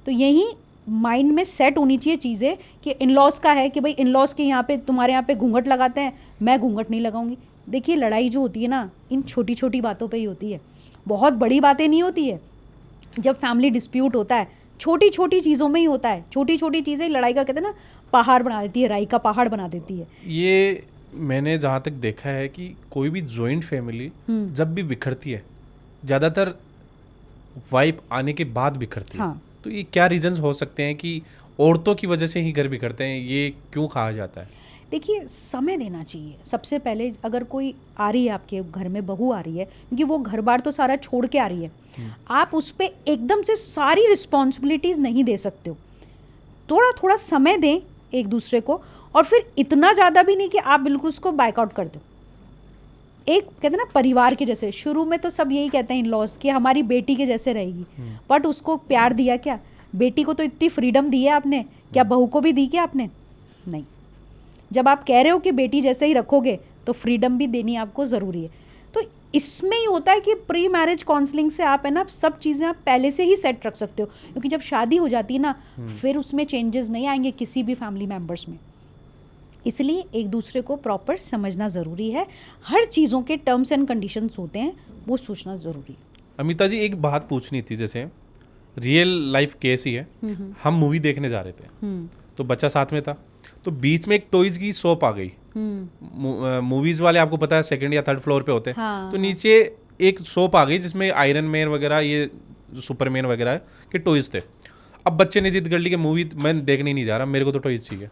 [SPEAKER 1] तो यही माइंड में सेट होनी चाहिए चीज़ें कि इन लॉज का है कि भाई इन लॉज के यहाँ पे, तुम्हारे यहाँ पे घूंघट लगाते हैं, मैं घूंघट नहीं लगाऊंगी। देखिए लड़ाई जो होती है ना, इन छोटी छोटी बातों पे ही होती है, बहुत बड़ी बातें नहीं होती है। जब फैमिली डिस्प्यूट होता है छोटी छोटी चीज़ों में ही होता है। छोटी छोटी चीज़ें लड़ाई का कहते हैं ना पहाड़ बना देती है, राई का पहाड़ बना देती है।
[SPEAKER 2] ये मैंने जहाँ तक देखा है कि कोई भी जॉइंट फैमिली जब भी बिखरती है, ज़्यादातर वाइफ आने के बाद बिखरती है।
[SPEAKER 1] हाँ।
[SPEAKER 2] तो ये क्या रीजंस हो सकते हैं कि औरतों की वजह से ही घर बिखरते हैं, ये क्यों कहा जाता है?
[SPEAKER 1] देखिए समय देना चाहिए सबसे पहले। अगर कोई आ रही है आपके घर में, बहू आ रही है, क्योंकि वो घर बार तो सारा छोड़ के आ रही है, आप उस पर एकदम से सारी रिस्पॉन्सिबिलिटीज़ नहीं दे सकते हो। थोड़ा थोड़ा समय दें एक दूसरे को, और फिर इतना ज़्यादा भी नहीं कि आप बिल्कुल उसको बैकआउट कर दो। एक कहते हैं ना परिवार के जैसे, शुरू में तो सब यही कहते हैं इन लॉज कि हमारी बेटी के जैसे रहेगी, बट उसको प्यार दिया क्या? बेटी को तो इतनी फ्रीडम दी है आपने, क्या बहू को भी दी क्या आपने? नहीं। जब आप कह रहे हो कि बेटी जैसे ही रखोगे, तो फ्रीडम भी देनी आपको ज़रूरी है। तो इसमें ही होता है कि प्री मैरिज काउंसलिंग से आप है ना सब चीज़ें आप पहले से ही सेट रख सकते हो, क्योंकि जब शादी हो जाती है ना, फिर उसमें चेंजेस नहीं आएंगे किसी भी फैमिली मेम्बर्स में। इसलिए एक दूसरे को प्रॉपर समझना ज़रूरी है। हर चीज़ों के टर्म्स एंड कंडीशंस होते हैं, वो सोचना ज़रूरी है।
[SPEAKER 2] अमिता जी, एक बात पूछनी थी, जैसे रियल लाइफ केस ही है। हम मूवी देखने जा रहे थे, तो बच्चा साथ में था, तो बीच में एक टॉयज की शॉप आ गई। मूवीज वाले आपको पता है सेकंड या थर्ड फ्लोर पे होते हैं।
[SPEAKER 1] हाँ,
[SPEAKER 2] तो नीचे एक शॉप आ गई जिसमें आयरन मैन वगैरह, ये सुपरमैन वगैरह के टॉयज थे। अब बच्चे ने जिद कर ली कि मूवी मैं देखने नहीं जा रहा, मेरे को तो टॉयज चाहिए,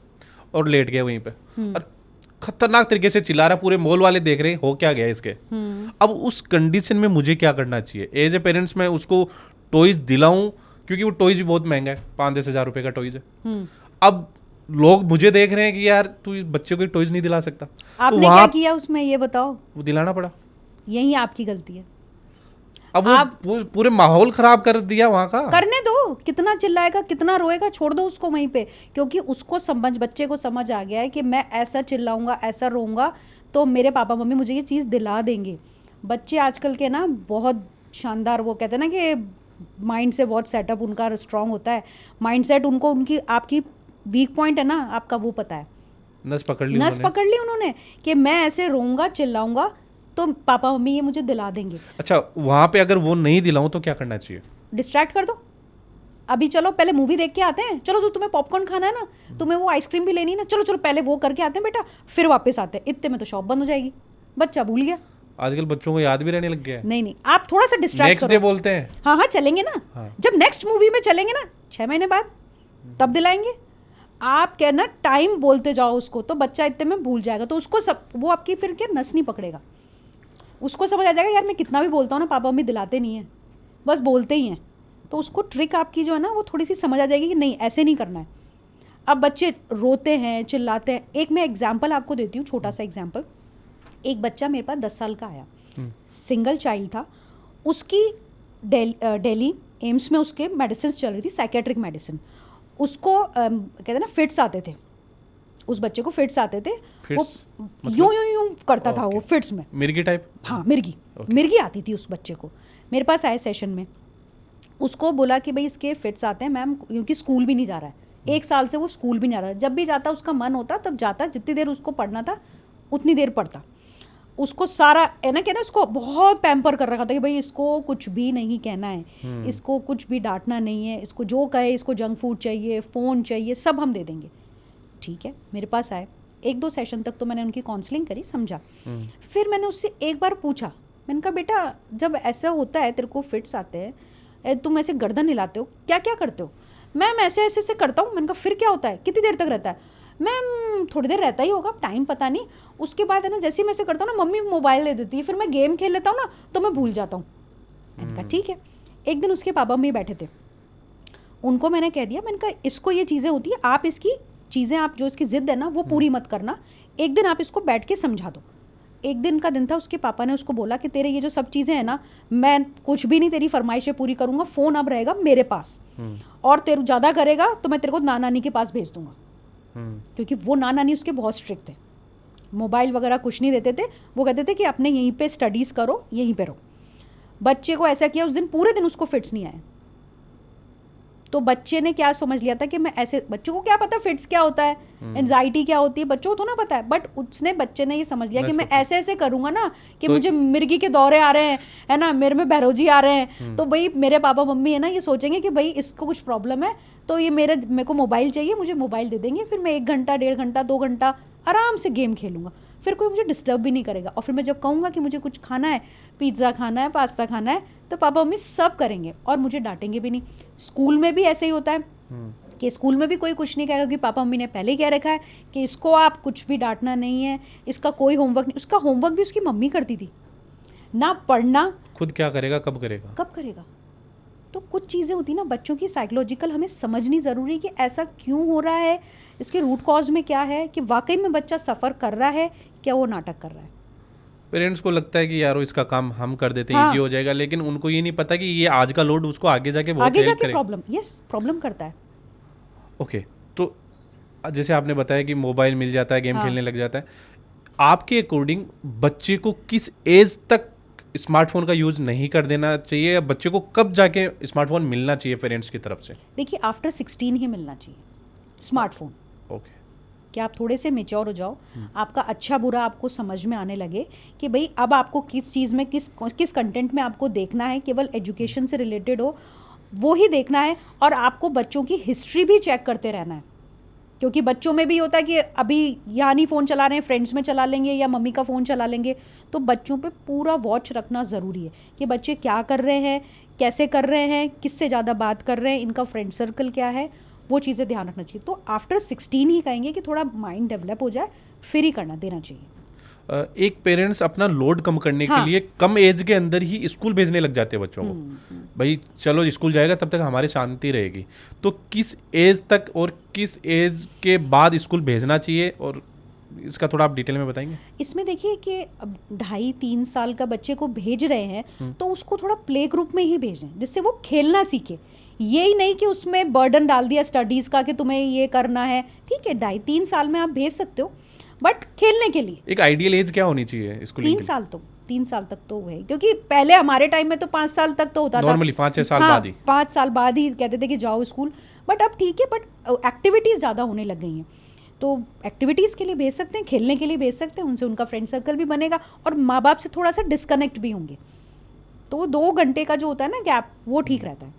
[SPEAKER 2] और लेट गया वहीं पे। और खतरनाक तरीके से चिल्ला रहा, पूरे मॉल वाले देख रहे हैं हो क्या गया इसके। अब उस कंडीशन में मुझे क्या करना चाहिए एज ए पेरेंट्स? मैं उसको टॉयज दिलाऊं, क्योंकि वो टॉयज भी बहुत महंगा है, 5-10 हज़ार रुपये का टॉयज है। अब लोग मुझे देख रहे हैं कि यार तू बच्चे को टॉयज नहीं दिला सकता।
[SPEAKER 1] आपने
[SPEAKER 2] तो
[SPEAKER 1] क्या किया उसमें ये बताओ?
[SPEAKER 2] वो दिलाना पड़ा।
[SPEAKER 1] यही आपकी गलती है।
[SPEAKER 2] अब वो पूरे माहौल खराब कर दिया वहाँ का।
[SPEAKER 1] करने दो, कितना चिल्लाएगा, कितना रोएगा, छोड़ दो उसको वहीं पे, क्योंकि उसको बच्चे को समझ आ गया है कि मैं ऐसा चिल्लाऊंगा, ऐसा रोऊंगा, तो मेरे पापा मम्मी मुझे ये चीज़ दिला देंगे। बच्चे आजकल के ना बहुत शानदार, वो कहते हैं ना कि माइंड से बहुत सेटअप उनका स्ट्रांग होता है, माइंड सेट उनको उनकी आपकी वीक पॉइंट है ना आपका वो पता है,
[SPEAKER 2] नस पकड़ ली
[SPEAKER 1] उन्होंने कि मैं ऐसे रोऊंगा चिल्लाऊंगा तो पापा मम्मी ये मुझे दिला देंगे।
[SPEAKER 2] अच्छा, वहाँ पे अगर वो नहीं दिलाऊं तो क्या करना चाहिए?
[SPEAKER 1] डिस्ट्रैक्ट कर दो, अभी चलो पहले मूवी देख के आते हैं, चलो जो तुम्हें पॉपकॉर्न खाना है ना, तुम्हें वो आइसक्रीम भी लेनी है ना, चलो चलो पहले वो करके आते हैं बेटा, फिर वापस आते हैं। इतने में तो शॉप बंद हो जाएगी, बच्चा भूल गया।
[SPEAKER 2] आजकल बच्चों को याद भी रहने लग गया है।
[SPEAKER 1] नहीं आप थोड़ा सा डिस्ट्रैक्ट
[SPEAKER 2] नेक्स्ट डे बोलते हैं
[SPEAKER 1] हाँ चलेंगे ना।
[SPEAKER 2] हाँ।
[SPEAKER 1] जब नेक्स्ट मूवी में चलेंगे ना 6 महीने बाद, तब दिलाएंगे। आप क्या ना टाइम बोलते जाओ उसको, तो बच्चा इतने में भूल जाएगा, तो उसको सब वो आपकी फिर क्या नस नहीं पकड़ेगा, उसको समझ आ जाएगा यार मैं कितना भी बोलता हूँ ना पापा मम्मी दिलाते नहीं है, बस बोलते ही हैं। तो उसको ट्रिक आपकी जो है ना वो थोड़ी सी समझ आ जाएगी कि नहीं ऐसे नहीं करना है। अब बच्चे रोते हैं चिल्लाते हैं, एक मैं एग्जाम्पल आपको देती हूँ, छोटा सा एग्जाम्पल। एक बच्चा मेरे पास 10 साल का आया, सिंगल चाइल्ड था, उसकी दिल्ली एम्स में उसके मेडिसिन चल रही थी, साइकेट्रिक मेडिसिन। उसको कहते हैं ना फिट्स आते थे, उस बच्चे को फिट्स आते थे, वो यूं करता था वो फिट्स में,
[SPEAKER 2] मिर्गी टाइप।
[SPEAKER 1] हाँ मिर्गी आती थी उस बच्चे को। मेरे पास आए सेशन में, उसको बोला कि भाई इसके फिट्स आते हैं मैम, क्योंकि स्कूल भी नहीं जा रहा है, 1 साल से वो स्कूल भी नहीं जा रहा है। जब भी जाता उसका मन होता तब जाता, जितनी देर उसको पढ़ना था उतनी देर पढ़ता। उसको सारा है ना कहना, उसको बहुत पैम्पर कर रखा था कि भाई इसको कुछ भी नहीं कहना है, इसको कुछ भी डांटना नहीं है, इसको जो कहे, इसको जंक फूड चाहिए, फ़ोन चाहिए, सब हम दे देंगे। ठीक है, मेरे पास आए, 1-2 सेशन तक तो मैंने उनकी काउंसलिंग करी, समझा। फिर मैंने उससे एक बार पूछा, मैंने कहा बेटा जब ऐसा होता है, तेरे को फिट्स आते हैं, तुम ऐसे गर्दन हिलाते हो, क्या क्या करते हो? मैम ऐसे ऐसे से करता हूँ। मैंने कहा फिर क्या होता है, कितनी देर तक रहता है? मैम थोड़ी देर रहता ही होगा, टाइम पता नहीं। उसके बाद है ना जैसे ही मैं ऐसे करता हूँ ना, मम्मी मोबाइल दे देती है, फिर मैं गेम खेल लेता हूँ ना तो मैं भूल जाता हूँ। मैंने कहा ठीक है। एक दिन उसके पापा मम्मी बैठे थे, उनको मैंने कह दिया, मैंने कहा इसको ये चीज़ें होती है, आप इसकी चीज़ें, आप जो इसकी ज़िद है ना वो पूरी मत करना, एक दिन आप इसको बैठ के समझा दो। एक दिन का दिन था, उसके पापा ने उसको बोला कि तेरे ये जो सब चीज़ें हैं ना, मैं कुछ भी नहीं तेरी फरमाइशें पूरी करूँगा, फ़ोन अब रहेगा मेरे पास, और तेरे ज़्यादा करेगा तो मैं तेरे को नाना नानी के पास भेज दूँगा। क्योंकि वो नाना नानी उसके बहुत स्ट्रिक्ट थे, मोबाइल वगैरह कुछ नहीं देते थे, वो कहते थे कि अपने यहीं पे स्टडीज़ करो, यहीं पे रहो। बच्चे को ऐसा किया, उस दिन पूरे दिन उसको फिट्स नहीं आए। तो बच्चे ने क्या समझ लिया था कि मैं ऐसे, बच्चों को क्या पता फिट्स क्या होता है, एंजाइटी क्या होती है, बच्चों को तो ना पता है, बट बच्चे ने ये समझ लिया कि मैं ऐसे ऐसे करूंगा ना कि तो मुझे मिर्गी के दौरे आ रहे हैं, है ना, मेरे में बहरोजी आ रहे हैं, तो भाई मेरे पापा मम्मी है ना ये सोचेंगे कि भाई इसको कुछ प्रॉब्लम है, तो ये मेरे को मोबाइल चाहिए, मुझे मोबाइल दे देंगे, फिर मैं 1 घंटा 1.5 घंटा 2 घंटा आराम से गेम खेलूंगा, फिर कोई मुझे डिस्टर्ब भी नहीं करेगा। और फिर मैं जब कहूँगा कि मुझे कुछ खाना है, पिज़्ज़ा खाना है, पास्ता खाना है, तो पापा मम्मी सब करेंगे और मुझे डांटेंगे भी नहीं। स्कूल में भी ऐसे ही होता है कि स्कूल में भी कोई कुछ नहीं कहेगा, कि पापा मम्मी ने पहले ही कह रखा है कि इसको आप कुछ भी डांटना नहीं है, इसका कोई होमवर्क नहीं। उसका होमवर्क भी उसकी मम्मी करती थी ना, पढ़ना
[SPEAKER 2] खुद क्या करेगा, कब करेगा।
[SPEAKER 1] तो कुछ चीज़ें होती ना बच्चों की साइकोलॉजिकल, हमें समझनी ज़रूरी है कि ऐसा क्यों हो रहा है, इसके रूट कॉज में क्या है, कि वाकई में बच्चा सफ़र कर रहा है, क्या वो नाटक कर रहा है।
[SPEAKER 2] पेरेंट्स को लगता है कि यारो इसका काम हम कर देते हैं, इजी हो जाएगा, लेकिन उनको ये नहीं पता कि ये आज का लोड उसको आगे जाके बहुत हेल्प करेगा,
[SPEAKER 1] प्रॉब्लम करता है।
[SPEAKER 2] ओके, तो जैसे आपने बताया कि मोबाइल मिल जाता है, गेम खेलने लग जाता है, आपके अकॉर्डिंग बच्चे को किस एज तक स्मार्टफोन का यूज नहीं कर देना चाहिए, या बच्चे को कब जाके स्मार्टफोन मिलना चाहिए पेरेंट्स की तरफ से?
[SPEAKER 1] देखिए आफ्टर 16 ही मिलना चाहिए स्मार्टफोन।
[SPEAKER 2] ओके,
[SPEAKER 1] कि आप थोड़े से मेच्योर हो जाओ, आपका अच्छा बुरा आपको समझ में आने लगे कि भाई अब आपको किस चीज़ में किस कंटेंट में आपको देखना है, केवल एजुकेशन से रिलेटेड हो वो ही देखना है, और आपको बच्चों की हिस्ट्री भी चेक करते रहना है। क्योंकि बच्चों में भी होता है कि अभी यहाँ नहीं फ़ोन चला रहे हैं, फ्रेंड्स में चला लेंगे या मम्मी का फ़ोन चला लेंगे, तो बच्चों पे पूरा वॉच रखना ज़रूरी है कि बच्चे क्या कर रहे हैं, कैसे कर रहे हैं, किससे ज़्यादा बात कर रहे हैं, इनका फ्रेंड सर्कल क्या है, वो चीज़ें ध्यान रखना चाहिए। तो आफ्टर 16 ही कहेंगे कि थोड़ा माइंड डेवलप हो जाए, फिर ही करना देना चाहिए।
[SPEAKER 2] एक पेरेंट्स अपना लोड कम करने के लिए कम एज के अंदर ही स्कूल भेजने लग जाते हैं बच्चों को, भाई चलो स्कूल जाएगा तब तक हमारी शांति रहेगी। तो किस एज तक और किस एज के बाद स्कूल भेजना चाहिए, और इसका थोड़ा आप डिटेल में बताएंगे?
[SPEAKER 1] इसमें देखिए कि अब 2.5-3 साल का बच्चे को भेज रहे हैं तो उसको थोड़ा प्ले ग्रुप में ही भेजें, जिससे वो खेलना सीखे। यही नहीं कि उसमें बर्डन डाल दिया स्टडीज़ का कि तुम्हें ये करना है। ठीक है, 2.5-3 साल में आप भेज सकते हो, बट खेलने के लिए।
[SPEAKER 2] एक आइडियल एज क्या होनी चाहिए स्कूलिंग?
[SPEAKER 1] 3 साल तो 3 साल तक तो है, क्योंकि पहले हमारे टाइम में तो 5 साल तक तो होता था
[SPEAKER 2] नॉर्मली 5-6 साल
[SPEAKER 1] हाँ,
[SPEAKER 2] बाद ही
[SPEAKER 1] 5 साल बाद ही कहते थे कि जाओ स्कूल। बट अब ठीक है, बट एक्टिविटीज़ ज़्यादा होने लग गई हैं, तो एक्टिविटीज़ के लिए भेज सकते हैं, खेलने के लिए भेज सकते हैं, उनसे उनका फ्रेंड सर्कल भी बनेगा और माँ बाप से थोड़ा सा डिस्कनेक्ट भी होंगे, तो 2 घंटे का जो होता है ना गैप, वो ठीक रहता है।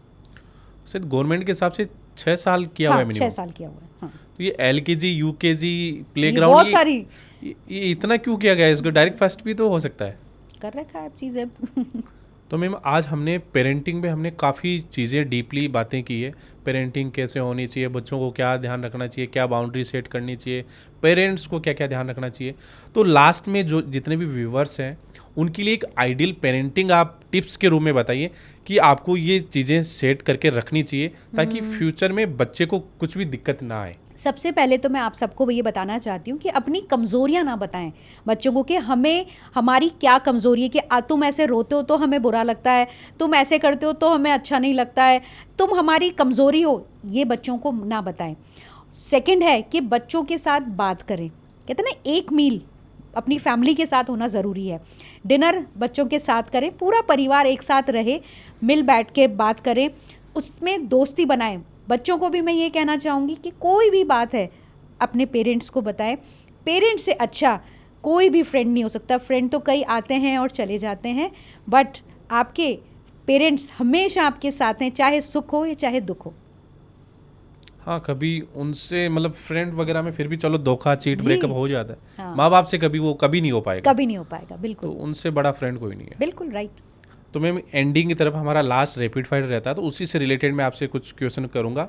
[SPEAKER 2] सर गवर्नमेंट के हिसाब से 6 साल किया हुआ है
[SPEAKER 1] हाँ, 6
[SPEAKER 2] मिनिमम।
[SPEAKER 1] साल किया हुआ है। हाँ,
[SPEAKER 2] तो ये LKG UKG
[SPEAKER 1] ये
[SPEAKER 2] प्लेग्राउंड
[SPEAKER 1] बहुत सारी
[SPEAKER 2] ये इतना क्यों किया गया है? इसको डायरेक्ट फर्स्ट भी तो हो सकता है।
[SPEAKER 1] कर रखा है अब चीज़ें।
[SPEAKER 2] तो मैम आज हमने पेरेंटिंग में हमने काफ़ी चीज़ें डीपली बातें की है। पेरेंटिंग कैसे होनी चाहिए, बच्चों को क्या ध्यान रखना चाहिए, क्या बाउंड्री सेट करनी चाहिए, पेरेंट्स को क्या क्या ध्यान रखना चाहिए। तो लास्ट में जो जितने भी व्यूवर्स हैं उनके लिए एक आइडियल पेरेंटिंग आप टिप्स के रूप में बताइए कि आपको ये चीज़ें सेट करके रखनी चाहिए ताकि फ्यूचर में बच्चे को कुछ भी दिक्कत ना आए।
[SPEAKER 1] सबसे पहले तो मैं आप सबको ये बताना चाहती हूँ कि अपनी कमज़ोरियाँ ना बताएं बच्चों को, कि हमें हमारी क्या कमज़ोरी है, कि तुम ऐसे रोते हो तो हमें बुरा लगता है, तुम ऐसे करते हो तो हमें अच्छा नहीं लगता है, तुम हमारी कमज़ोरी हो, ये बच्चों को ना बताएं। सेकंड है कि बच्चों के साथ बात करें। कहते हैं ना, एक मील अपनी फैमिली के साथ होना ज़रूरी है। डिनर बच्चों के साथ करें, पूरा परिवार एक साथ रहे, मिल बैठ के बात करें, उसमें दोस्ती बनाएं। बच्चों को भी मैं ये कहना चाहूँगी कि कोई भी बात है अपने पेरेंट्स को बताएं। पेरेंट्स से अच्छा कोई भी फ्रेंड नहीं हो सकता। फ्रेंड तो कई आते हैं और चले जाते हैं, बट आपके पेरेंट्स हमेशा आपके साथ हैं, चाहे सुख हो या चाहे दुख हो।
[SPEAKER 2] हाँ, कभी उनसे मतलब फ्रेंड वगैरह में फिर भी चलो धोखा चीट
[SPEAKER 1] जी।
[SPEAKER 2] ब्रेकअप हो जाता है।
[SPEAKER 1] हाँ।
[SPEAKER 2] माँ बाप से कभी वो कभी नहीं हो पाएगा।
[SPEAKER 1] कभी नहीं हो पाएगा,
[SPEAKER 2] तो
[SPEAKER 1] बिल्कुल
[SPEAKER 2] उनसे बड़ा फ्रेंड कोई नहीं है।
[SPEAKER 1] बिल्कुल राइट।
[SPEAKER 2] तो मैम एंडिंग की तरफ हमारा लास्ट रैपिड फायर रहता है, तो उसी से रिलेटेड मैं आपसे कुछ क्वेश्चन करूंगा,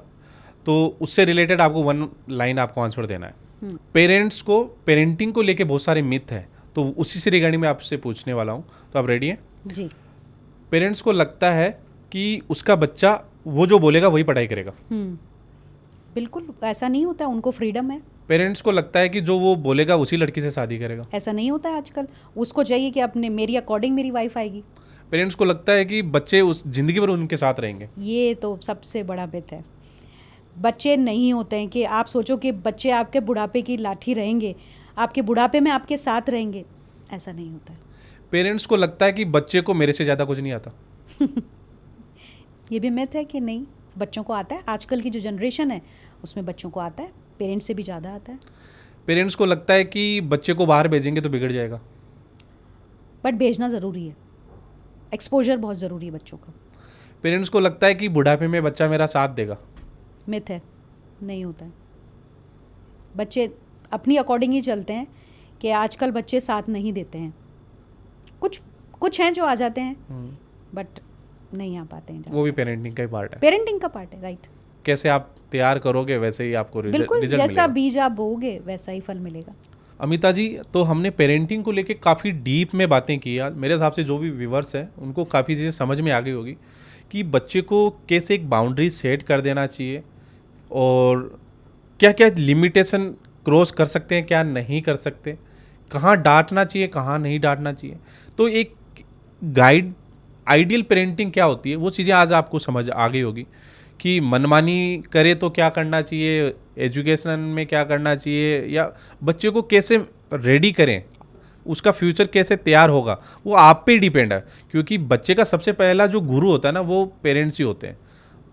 [SPEAKER 2] तो उससे रिलेटेड आपको 1 लाइन आपको आंसर देना है। पेरेंट्स को पेरेंटिंग को लेके बहुत सारे मिथ है, तो उसी से रिगार्डिंग मैं आपसे पूछने वाला हूँ, तो आप रेडी हैं?
[SPEAKER 1] जी।
[SPEAKER 2] पेरेंट्स को लगता है कि उसका बच्चा वो जो बोलेगा वही पढ़ाई करेगा।
[SPEAKER 1] बिल्कुल ऐसा नहीं होता, उनको फ्रीडम है।
[SPEAKER 2] पेरेंट्स को लगता है कि जो वो बोलेगा उसी लड़की से शादी करेगा।
[SPEAKER 1] ऐसा नहीं होता है आजकल, उसको चाहिए कि अपने मेरी अकॉर्डिंग मेरी वाइफ आएगी।
[SPEAKER 2] पेरेंट्स को लगता है कि बच्चे उस जिंदगी भर उनके साथ रहेंगे।
[SPEAKER 1] ये तो सबसे बड़ा मिथ है। बच्चे नहीं होते हैं कि आप सोचो कि बच्चे आपके बुढ़ापे की लाठी रहेंगे, आपके बुढ़ापे में आपके साथ रहेंगे, ऐसा नहीं होता है।
[SPEAKER 2] पेरेंट्स को लगता है कि बच्चे को मेरे से ज़्यादा कुछ नहीं आता।
[SPEAKER 1] ये भी मिथ है कि नहीं, बच्चों को आता है। आजकल की जो जनरेशन है उसमें बच्चों को आता है, पेरेंट्स से भी ज़्यादा आता है।
[SPEAKER 2] पेरेंट्स को लगता है कि बच्चे को बाहर भेजेंगे तो बिगड़ जाएगा।
[SPEAKER 1] बट भेजना ज़रूरी है, एक्सपोजर बहुत ज़रूरी है बच्चों का।
[SPEAKER 2] पेरेंट्स को लगता है कि बुढ़ापे में बच्चा मेरा साथ देगा।
[SPEAKER 1] मिथ है, नहीं होता है। बच्चे अपनी अकॉर्डिंग ही चलते हैं, कि आजकल बच्चे साथ नहीं देते हैं। कुछ हैं जो आ जाते हैं, बट नहीं आ पाते हैं।
[SPEAKER 2] वो भी पेरेंटिंग का ही पार्ट है।
[SPEAKER 1] पेरेंटिंग का पार्ट है, राइट।
[SPEAKER 2] कैसे आप तैयार करोगे वैसे ही आपको
[SPEAKER 1] बिल्कुल,
[SPEAKER 2] रिजल्ट
[SPEAKER 1] जैसा
[SPEAKER 2] मिलेगा।
[SPEAKER 1] बीज आप बोओगे वैसा ही फल मिलेगा।
[SPEAKER 2] अमिता जी, तो हमने पेरेंटिंग को लेके काफ़ी डीप में बातें की यार। मेरे हिसाब से जो भी व्यूवर्स हैं उनको काफ़ी चीज़ें समझ में आ गई होगी कि बच्चे को कैसे एक बाउंड्री सेट कर देना चाहिए और क्या क्या लिमिटेशन क्रॉस कर सकते हैं, क्या नहीं कर सकते, कहाँ डांटना चाहिए, कहाँ नहीं डांटना चाहिए। तो एक गाइड आइडियल पेरेंटिंग क्या होती है वो चीज़ें आज आपको समझ आ गई होगी कि मनमानी करे तो क्या करना चाहिए, एजुकेशन में क्या करना चाहिए, या बच्चे को कैसे रेडी करें, उसका फ्यूचर कैसे तैयार होगा, वो आप पे डिपेंड है। क्योंकि बच्चे का सबसे पहला जो गुरु होता है ना, वो पेरेंट्स ही होते हैं।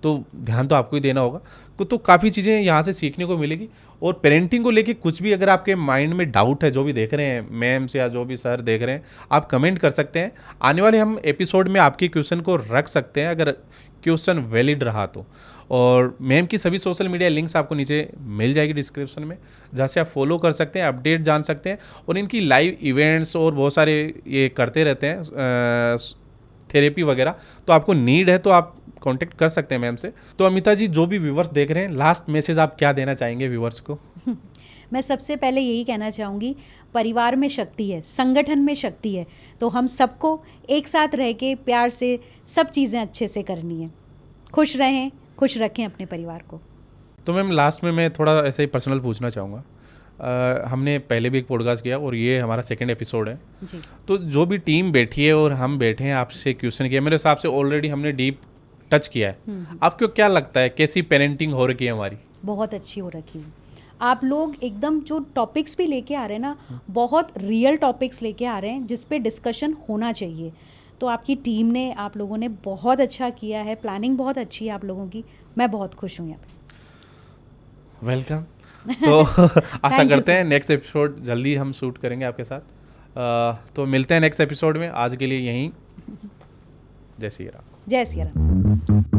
[SPEAKER 2] तो ध्यान तो आपको ही देना होगा। तो काफ़ी चीज़ें यहाँ से सीखने को मिलेगी। और पेरेंटिंग को लेके कुछ भी अगर आपके माइंड में डाउट है, जो भी देख रहे हैं मैम्स या जो भी सर देख रहे हैं, आप कमेंट कर सकते हैं। आने वाले हम एपिसोड में आपके क्वेश्चन को रख सकते हैं अगर क्वेश्चन वैलिड रहा तो। और मैम की सभी सोशल मीडिया लिंक्स आपको नीचे मिल जाएगी डिस्क्रिप्शन में, जहाँ से आप फॉलो कर सकते हैं, अपडेट जान सकते हैं। और इनकी लाइव इवेंट्स और बहुत सारे ये करते रहते हैं थेरेपी वगैरह, तो आपको नीड है तो आप कांटेक्ट कर सकते हैं मैम से। तो अमिता जी, जो भी व्यूवर्स देख रहे हैं, लास्ट मैसेज आप क्या देना चाहेंगे व्यूवर्स को?
[SPEAKER 1] मैं सबसे पहले यही कहना चाहूँगी, परिवार में शक्ति है, संगठन में शक्ति है, तो हम सबको एक साथ रह के प्यार से सब चीज़ें अच्छे से करनी है। खुश रहें, खुश रखें अपने परिवार को।
[SPEAKER 2] तो मैम लास्ट में मैं थोड़ा ऐसे ही पर्सनल पूछना चाहूँगा। हमने पहले भी एक पॉडकास्ट किया और ये हमारा सेकंड एपिसोड है
[SPEAKER 1] जी।
[SPEAKER 2] तो जो भी टीम बैठी है और हम बैठे हैं, आपसे क्वेश्चन किया, मेरे हिसाब से ऑलरेडी हमने डीप टच किया है। आपको क्या लगता है कैसी पेरेंटिंग हो रखी है हमारी?
[SPEAKER 1] बहुत अच्छी हो रखी है। आप लोग एकदम जो टॉपिक्स भी लेके आ रहे हैं ना, बहुत रियल टॉपिक्स लेके आ रहे हैं जिस पे डिस्कशन होना चाहिए। तो आपकी टीम ने, आप लोगों ने बहुत अच्छा किया है, प्लानिंग बहुत अच्छी है आप लोगों की, मैं बहुत खुश हूँ यहाँ पे।
[SPEAKER 2] वेलकम। तो आशा
[SPEAKER 1] Thank you,
[SPEAKER 2] करते हैं
[SPEAKER 1] sir.
[SPEAKER 2] नेक्स्ट एपिसोड जल्दी हम शूट करेंगे आपके साथ। तो मिलते हैं नेक्स्ट एपिसोड में, आज के लिए यहीं। जय श्री राम।
[SPEAKER 1] जय सिया राम।